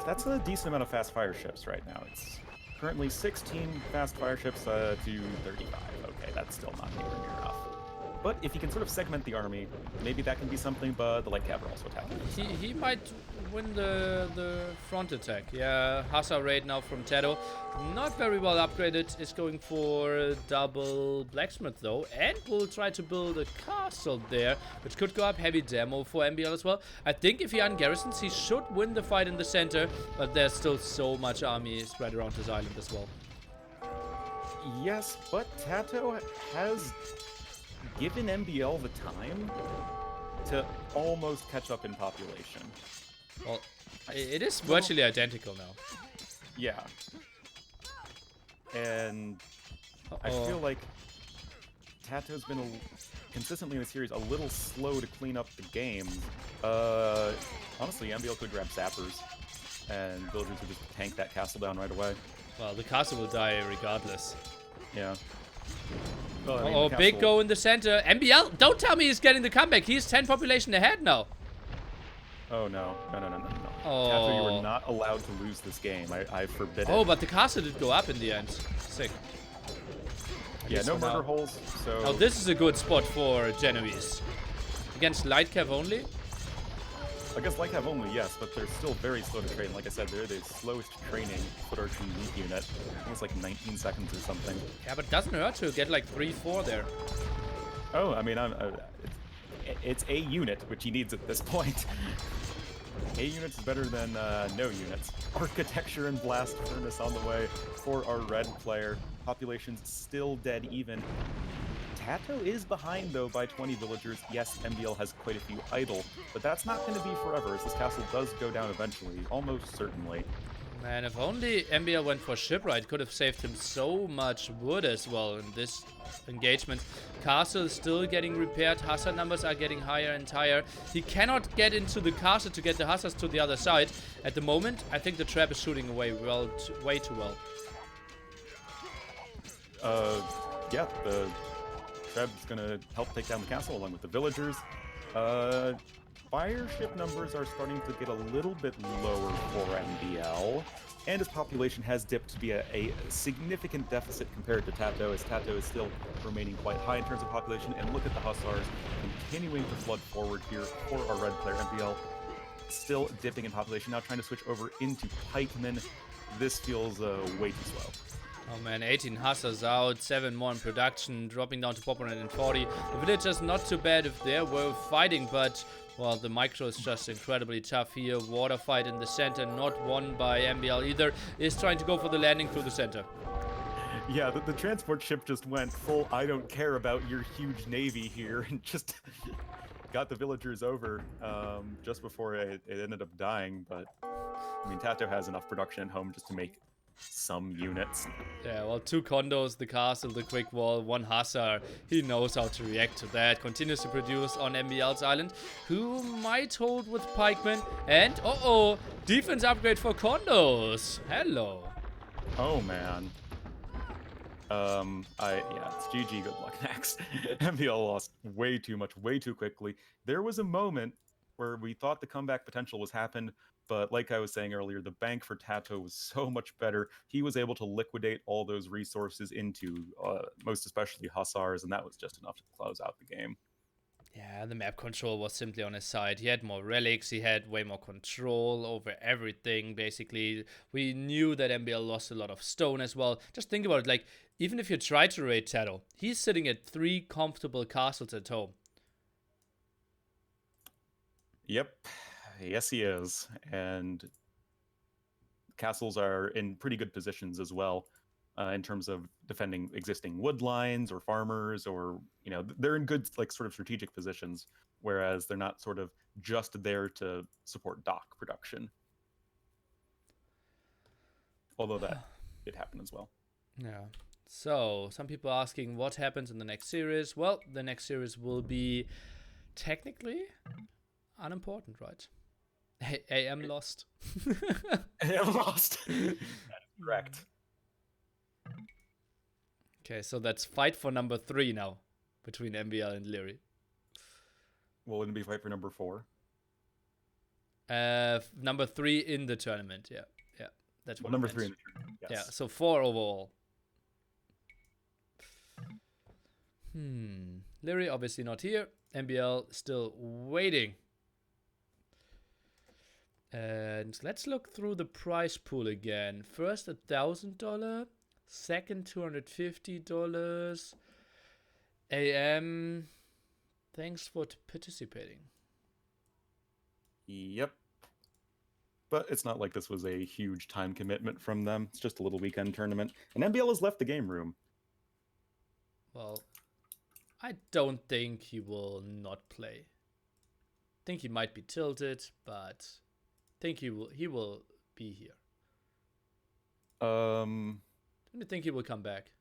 [SPEAKER 1] that's a decent amount of fast fire ships right now. It's currently 16 fast fire ships to 35. Okay, that's still not anywhere near enough. But if you can sort of segment the army, maybe that can be something, but the Light Cav are also attacking.
[SPEAKER 2] He might win the front attack. Yeah, Hussar raid now from TaToH. Not very well upgraded. Is going for double blacksmith though, and will try to build a castle there, which could go up. Heavy demo for MbL as well. I think if he ungarrisons, he should win the fight in the center, but there's still so much army spread around this island as well.
[SPEAKER 1] Yes, but TaToH has given MbL the time to almost catch up in population.
[SPEAKER 2] Well, it is virtually identical now.
[SPEAKER 1] Yeah. And I feel like TaToH's been consistently in the series a little slow to clean up the game. Honestly, MbL could grab zappers, and villagers would just tank that castle down right away.
[SPEAKER 2] Well, the castle will die regardless.
[SPEAKER 1] Yeah. Well, I mean,
[SPEAKER 2] big go in the center. MbL, don't tell me he's getting the comeback. He's 10 population ahead now.
[SPEAKER 1] Oh, no. No.
[SPEAKER 2] Oh.
[SPEAKER 1] TaToH, you were not allowed to lose this game. I forbid it.
[SPEAKER 2] Oh, but the castle did go up in the end. Sick.
[SPEAKER 1] Yeah, no murder holes, so...
[SPEAKER 2] Oh, this is a good spot for Genoese. Against Light Cav only?
[SPEAKER 1] Against Light Cav only, yes, but they're still very slow to train. Like I said, they're the slowest training foot archer elite unit. I think it's like 19 seconds or something.
[SPEAKER 2] Yeah, but it doesn't hurt to get like 3-4 there.
[SPEAKER 1] Oh, I mean, it's a unit, which he needs at this point. A units is better than no units. Architecture and Blast Furnace on the way for our red player. Population's still dead even. TaToH is behind, though, by 20 villagers. Yes, MbL has quite a few idle, but that's not going to be forever, as this castle does go down eventually, almost certainly.
[SPEAKER 2] Man, if only MbL went for shipwright, could have saved him so much wood as well in this engagement. Castle is still getting repaired. Hussar numbers are getting higher and higher. He cannot get into the castle to get the Hussars to the other side. At the moment, I think the trap is shooting away way too well.
[SPEAKER 1] Yeah, the Treb's gonna help take down the castle along with the villagers. Fire ship numbers are starting to get a little bit lower for MbL, and his population has dipped to be a significant deficit compared to TaToH, as TaToH is still remaining quite high in terms of population. And look at the Hussars continuing to flood forward here for our red player. MbL still dipping in population, now trying to switch over into pikemen. This feels way too slow.
[SPEAKER 2] Oh man, 18 Hussars out, 7 more in production, dropping down to 440. The villagers not too bad if they were fighting, but, well, the micro is just incredibly tough here. Water fight in the center, not won by MbL either, is trying to go for the landing through the center.
[SPEAKER 1] Yeah, the transport ship just went full, I don't care about your huge navy here, and just got the villagers over just before it ended up dying. But, I mean, TaToH has enough production at home just to make some units.
[SPEAKER 2] Yeah, well, 2 condos, the castle, the quick wall, 1 Hussar. He knows how to react to that. Continues to produce on MbL's island, who might hold with pikemen. And, defense upgrade for condos. Hello.
[SPEAKER 1] Oh, man. It's GG, good luck next. MbL lost way too much, way too quickly. There was a moment where we thought the comeback potential was happened, but like I was saying earlier, the bank for TaToH was so much better. He was able to liquidate all those resources into, most especially Hussars, and that was just enough to close out the game.
[SPEAKER 2] Yeah, the map control was simply on his side. He had more relics, he had way more control over everything, basically. We knew that MbL lost a lot of stone as well. Just think about it, like, even if you try to raid TaToH, he's sitting at 3 comfortable castles at home.
[SPEAKER 1] Yep. Yes, he is. And castles are in pretty good positions as well, in terms of defending existing wood lines or farmers, or, you know, they're in good, like, sort of strategic positions, whereas they're not sort of just there to support dock production. Although that did happen as well.
[SPEAKER 2] Yeah. So, some people are asking what happens in the next series. Well, the next series will be technically unimportant, right? AM lost.
[SPEAKER 1] AM lost. That is correct.
[SPEAKER 2] Okay, so that's fight for number 3 now between MbL and Leary.
[SPEAKER 1] Will it be fight for number 4?
[SPEAKER 2] Number 3 in the tournament. Yeah, that's what.
[SPEAKER 1] Number 3 in the tournament. Yes.
[SPEAKER 2] Yeah, so 4 overall. Leary obviously not here. MbL still waiting. And let's look through the prize pool again. First, $1,000. Second, $250. AM, thanks for participating.
[SPEAKER 1] Yep. But it's not like this was a huge time commitment from them. It's just a little weekend tournament. And MbL has left the game room.
[SPEAKER 2] Well, I don't think he will not play. I think he might be tilted, but I think he will be here. Don't you think he will come back?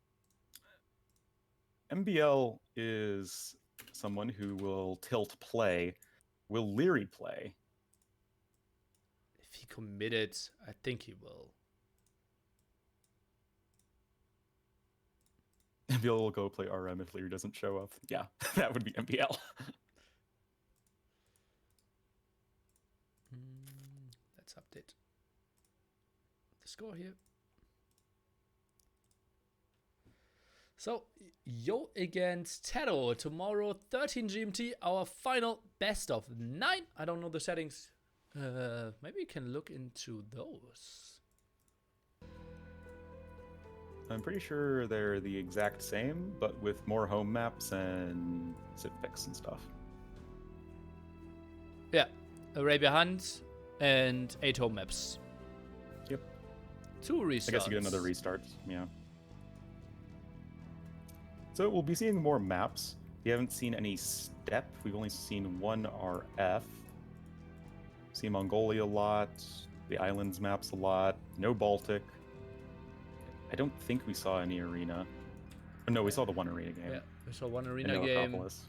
[SPEAKER 1] MbL is someone who will tilt play. Will Leary play?
[SPEAKER 2] If he committed, I think he will.
[SPEAKER 1] MbL will go play RM if Leary doesn't show up. Yeah, that would be MbL.
[SPEAKER 2] Let's update the score here. So, Yo against TaToH tomorrow, 13 GMT, our final best of 9. I don't know the settings. Maybe you can look into those.
[SPEAKER 1] I'm pretty sure they're the exact same, but with more home maps and sit picks and stuff.
[SPEAKER 2] Yeah, Arabia Hunt and 8 home maps.
[SPEAKER 1] Yep.
[SPEAKER 2] 2 restarts.
[SPEAKER 1] I guess you get another restart, yeah. So we'll be seeing more maps. We haven't seen any steppe. We've only seen 1 RF. See Mongolia a lot. The islands maps a lot. No Baltic. I don't think we saw any arena. Oh, no, we saw the 1 arena game.
[SPEAKER 2] Yeah, we saw 1 arena
[SPEAKER 1] no
[SPEAKER 2] game.
[SPEAKER 1] Acropolis.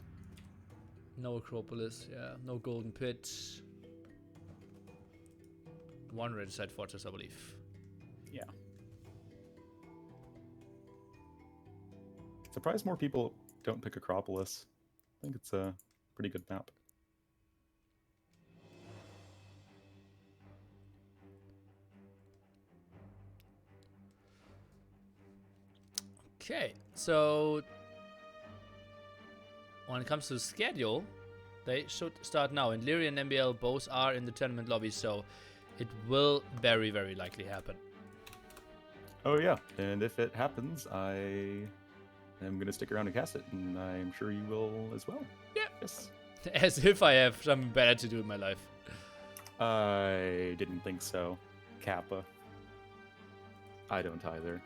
[SPEAKER 2] No Acropolis, yeah. No Golden Pit. 1 Regicide Fortress, I believe.
[SPEAKER 1] Yeah. Surprised more people don't pick Acropolis. I think it's a pretty good map.
[SPEAKER 2] Okay, so when it comes to schedule, they should start now. And Lyria and MbL both are in the tournament lobby, so it will very, very likely happen.
[SPEAKER 1] Oh yeah, and if it happens, I am gonna stick around and cast it, and I'm sure you will as well.
[SPEAKER 2] Yeah.
[SPEAKER 1] Yes.
[SPEAKER 2] As if I have something better to do in my life.
[SPEAKER 1] I didn't think so. Kappa. I don't either.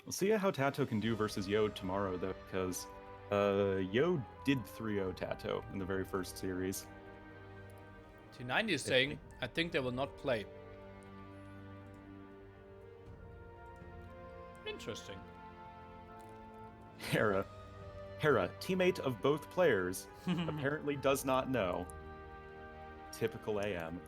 [SPEAKER 1] We'll see how TaToH can do versus Yo tomorrow, though, because Yo did 3-0 TaToH in the very first series.
[SPEAKER 2] T90 is saying, I think they will not play. Interesting.
[SPEAKER 1] Hera, teammate of both players, apparently does not know. Typical AM.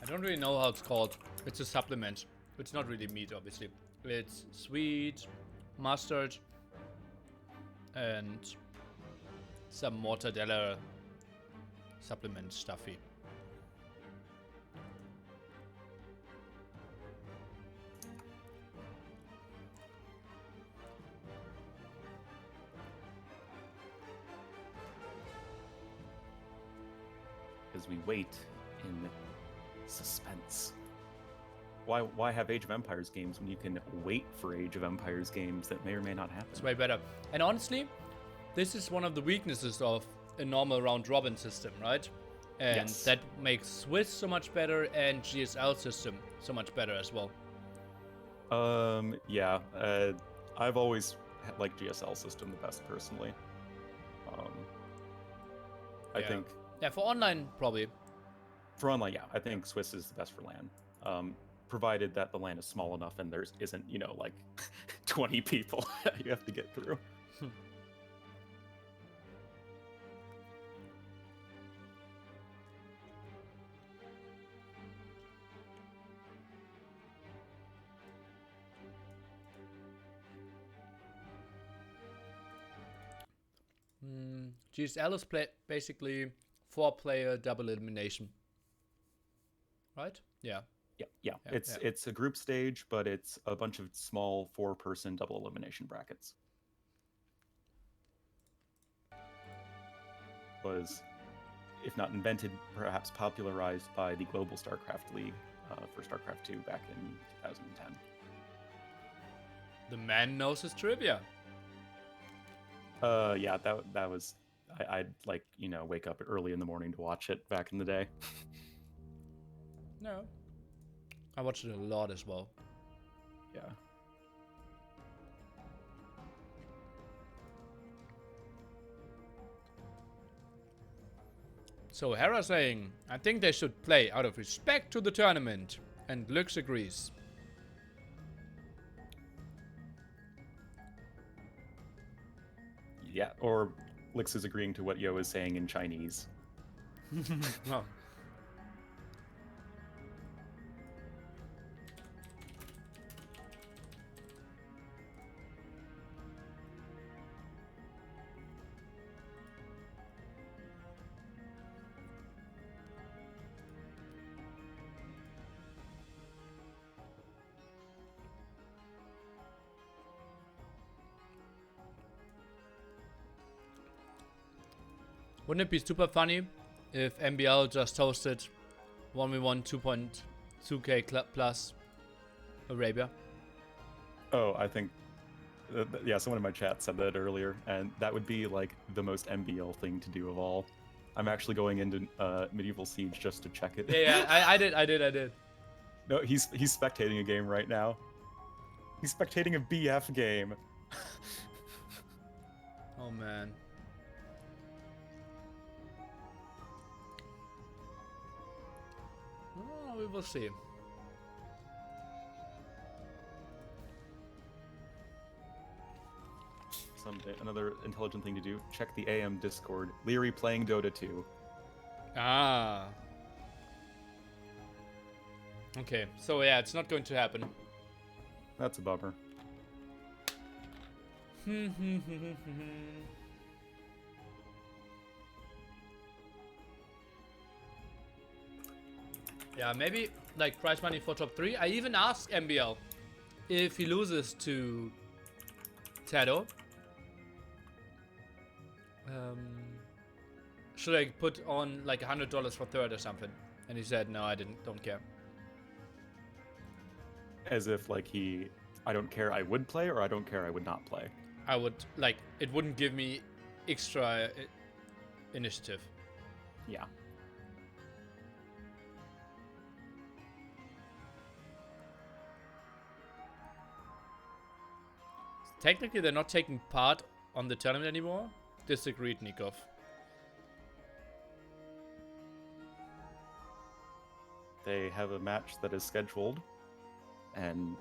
[SPEAKER 2] I don't really know how it's called. It's a supplement. It's not really meat, obviously. It's sweet, mustard, and some mortadella supplement stuffy.
[SPEAKER 1] As we wait in suspense. Why have Age of Empires games when you can wait for Age of Empires games that may or may not happen?
[SPEAKER 2] It's way better. And honestly, this is one of the weaknesses of a normal round robin system, right? And
[SPEAKER 1] Yes.
[SPEAKER 2] that makes Swiss so much better and GSL system so much better as well.
[SPEAKER 1] Yeah. I've always liked GSL system the best personally. I think
[SPEAKER 2] Yeah, for online probably.
[SPEAKER 1] for online, yeah, I think Swiss is the best for LAN. Provided that the LAN is small enough and there isn't, like 20 people you have to get through.
[SPEAKER 2] GSL is basically 4-player double elimination. Right? Yeah.
[SPEAKER 1] Yeah. It's a group stage, but it's a bunch of small 4-person double elimination brackets. Was, if not invented, perhaps popularized by the Global StarCraft League for StarCraft 2 back in 2010.
[SPEAKER 2] The man knows his trivia.
[SPEAKER 1] Yeah, that was. I'd wake up early in the morning to watch it back in the day.
[SPEAKER 2] No. I watched it a lot as well.
[SPEAKER 1] Yeah.
[SPEAKER 2] So Hera saying, I think they should play out of respect to the tournament. And Lux agrees.
[SPEAKER 1] Yeah, or Lix is agreeing to what Yo is saying in Chinese.
[SPEAKER 2] Oh. Wouldn't it be super funny if MbL just hosted 1v1 2.2k plus Arabia?
[SPEAKER 1] Oh, I think, yeah, someone in my chat said that earlier, and that would be like the most MbL thing to do of all. I'm actually going into Medieval Siege just to check it.
[SPEAKER 2] Yeah, I did.
[SPEAKER 1] No, he's spectating a game right now. He's spectating a BF game.
[SPEAKER 2] Oh man. we will see.
[SPEAKER 1] Another intelligent thing to do, check the AM Discord. Leary playing Dota 2.
[SPEAKER 2] Ah. Okay, so yeah, it's not going to happen.
[SPEAKER 1] That's a bummer.
[SPEAKER 2] Yeah, maybe like prize money for top 3. I even asked MbL if he loses to TaToH. Should I put on like $100 for third or something? And he said, no, I don't care.
[SPEAKER 1] As if like I don't care I would play, or I don't care I would not play.
[SPEAKER 2] I would, like, it wouldn't give me extra initiative.
[SPEAKER 1] Yeah.
[SPEAKER 2] Technically, they're not taking part on the tournament anymore. Disagreed, Nikov.
[SPEAKER 1] They have a match that is scheduled and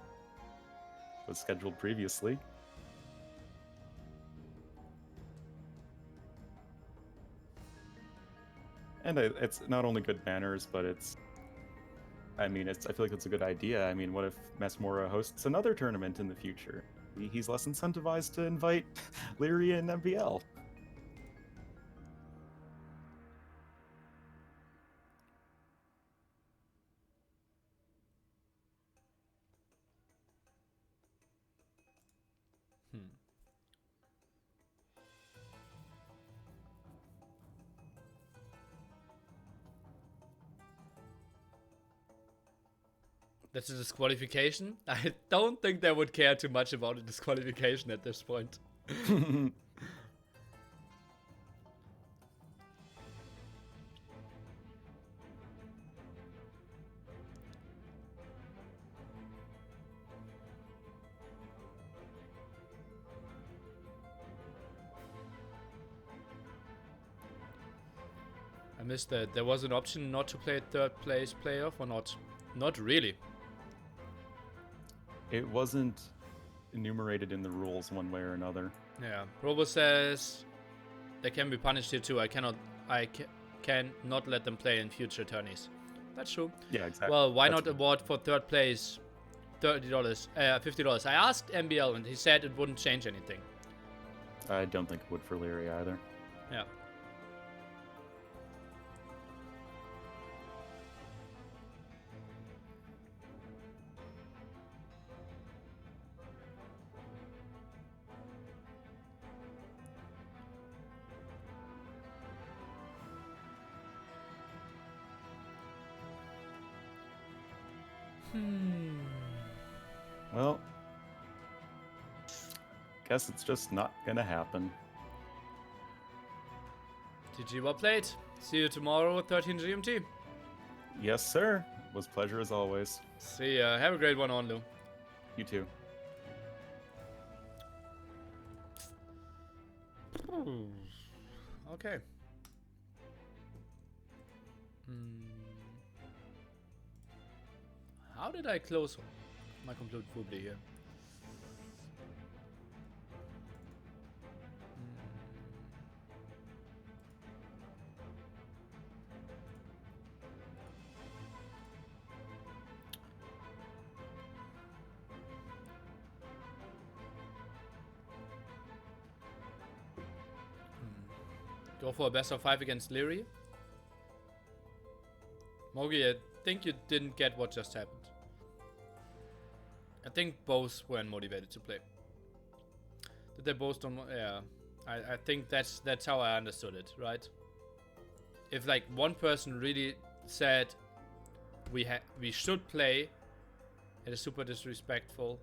[SPEAKER 1] was scheduled previously. And it's not only good manners, but I feel like it's a good idea. I mean, what if MaSmoRra hosts another tournament in the future? He's less incentivized to invite Leary and MbL.
[SPEAKER 2] That's a disqualification? I don't think they would care too much about a disqualification at this point. I missed that. There was an option not to play third place playoff or not? Not really.
[SPEAKER 1] It wasn't enumerated in the rules one way or another.
[SPEAKER 2] Yeah. Robo says they can be punished here too. I can not let them play in future tourneys. That's true.
[SPEAKER 1] Yeah, exactly.
[SPEAKER 2] Well, why not award for third place $30, $50? I asked MbL and he said it wouldn't change anything.
[SPEAKER 1] I don't think it would for Leary either.
[SPEAKER 2] Yeah.
[SPEAKER 1] Well, guess it's just not gonna happen.
[SPEAKER 2] GG, well played. See you tomorrow at 13 GMT.
[SPEAKER 1] Yes, sir. It was a pleasure as always.
[SPEAKER 2] See ya. Have a great one, Onlu.
[SPEAKER 1] You too.
[SPEAKER 2] Okay. How did I close my complete foobly here? Go for a best of 5 against Leary. Mogi, I think you didn't get what just happened. I think both weren't motivated to play. Did they both don't? Yeah, I think that's how I understood it, right? If like one person really said we should play, it is super disrespectful.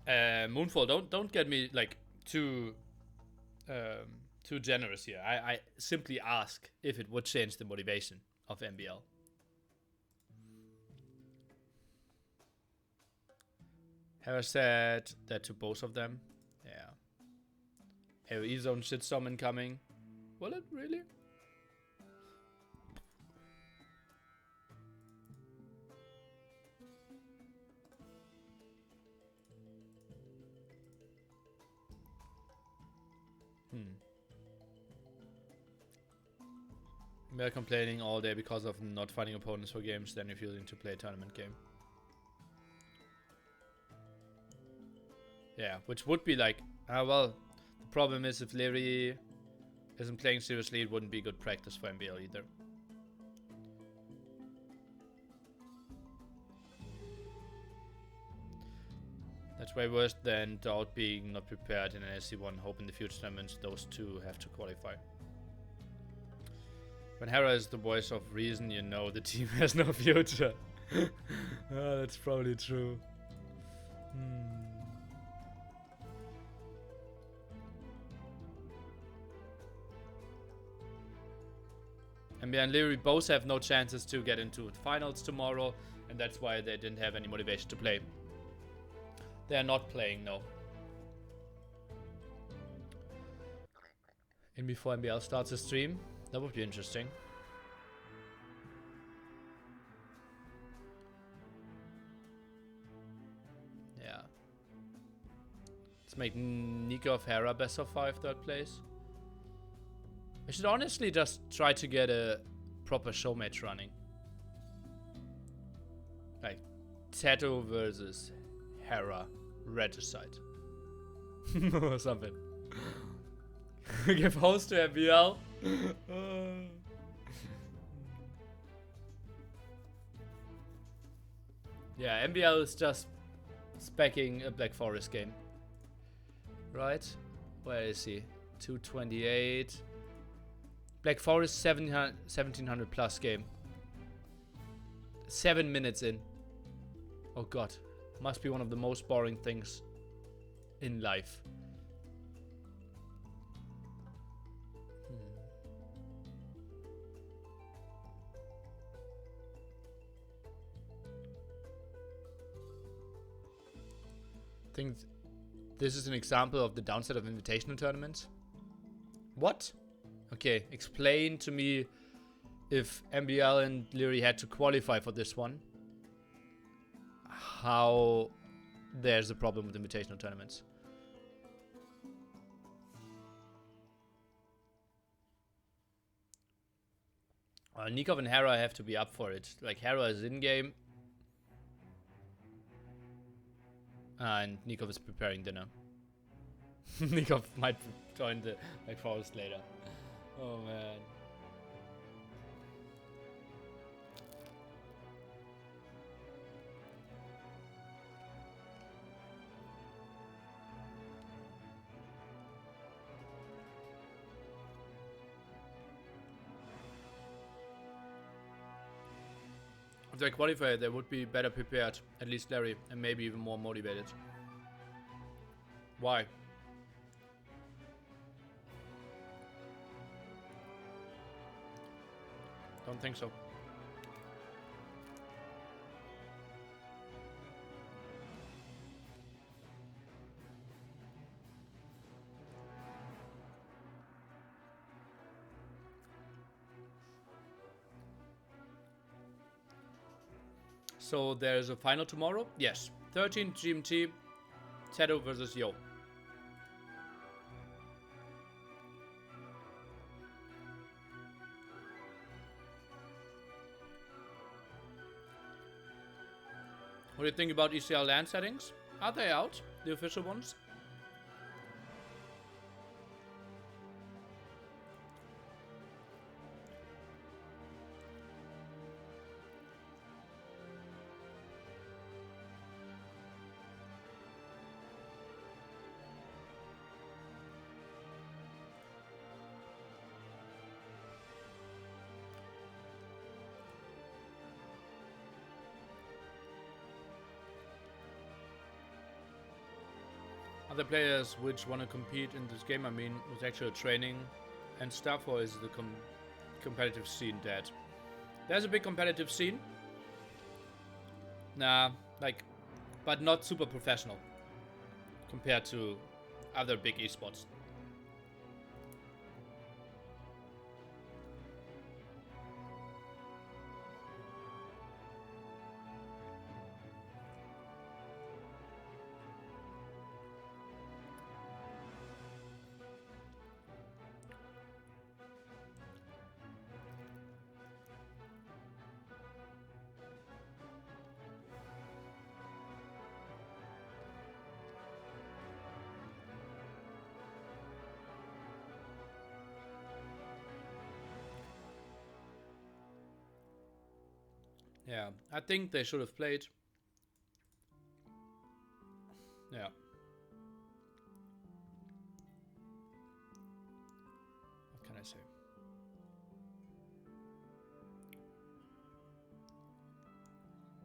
[SPEAKER 2] Yeah. Moonfall, don't get me like too generous here. I simply ask if it would change the motivation of MbL. Have I said that to both of them? Yeah. AoE zone shitstorm incoming. Will it really? We're complaining all day because of not finding opponents for games, then refusing to play a tournament game. Yeah, which would be like, well, the problem is if Leary isn't playing seriously, it wouldn't be good practice for MbL either. That's way worse than Doubt being not prepared in an SC1, hope in the future tournaments those two have to qualify. When Hera is the voice of reason, you know the team has no future. Oh, that's probably true. MbL and Leary both have no chances to get into the finals tomorrow, and that's why they didn't have any motivation to play. They are not playing, no. In before MbL starts a stream, that would be interesting. Yeah. Let's make Nico of Hera best of 5 third place. I should honestly just try to get a proper show match running. Like TaToH versus Hera Regicide. Or something. Give host to MbL. Yeah, MbL is just speccing a Black Forest game. Right? Where is he? 228. Black Forest 1700 plus game. 7 minutes in. Oh god. Must be one of the most boring things in life. I think this is an example of the downside of invitational tournaments. What? Okay, explain to me if MbL and Leary had to qualify for this one, how there's a problem with invitational tournaments. Nikov and Hera have to be up for it. Like, Hera is in-game. And Nikov is preparing dinner. Nikov might join the Black Forest later. Oh man. If they qualify, they would be better prepared, at least Larry, and maybe even more motivated. Why? Don't think so. So there's a final tomorrow? Yes. 13 GMT, TaToH versus Yo. What do you think about ECL land settings? Are they out? The official ones? Other players which want to compete in this game, I mean, with actual training and stuff, or is the competitive scene dead? There's a big competitive scene. Nah, like, but not super professional compared to other big esports. Yeah, I think they should have played. Yeah. What can I say?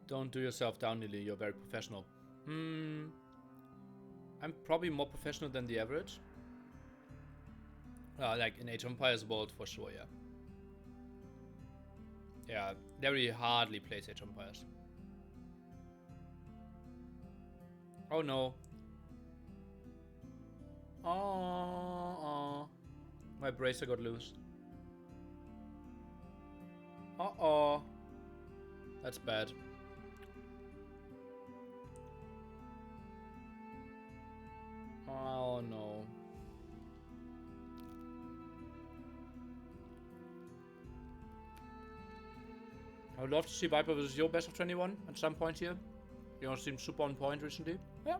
[SPEAKER 2] Don't do yourself down, Lily. You're very professional. I'm probably more professional than the average. Like in Age of Empires world, for sure, yeah. Yeah, very hardly plays Age of Empires. Oh no. Oh, my bracer got loose. Uh-oh. That's bad. Oh no. I would love to see Viper versus Yo best of 21 at some point here. You know, seemed super on point recently. Yeah,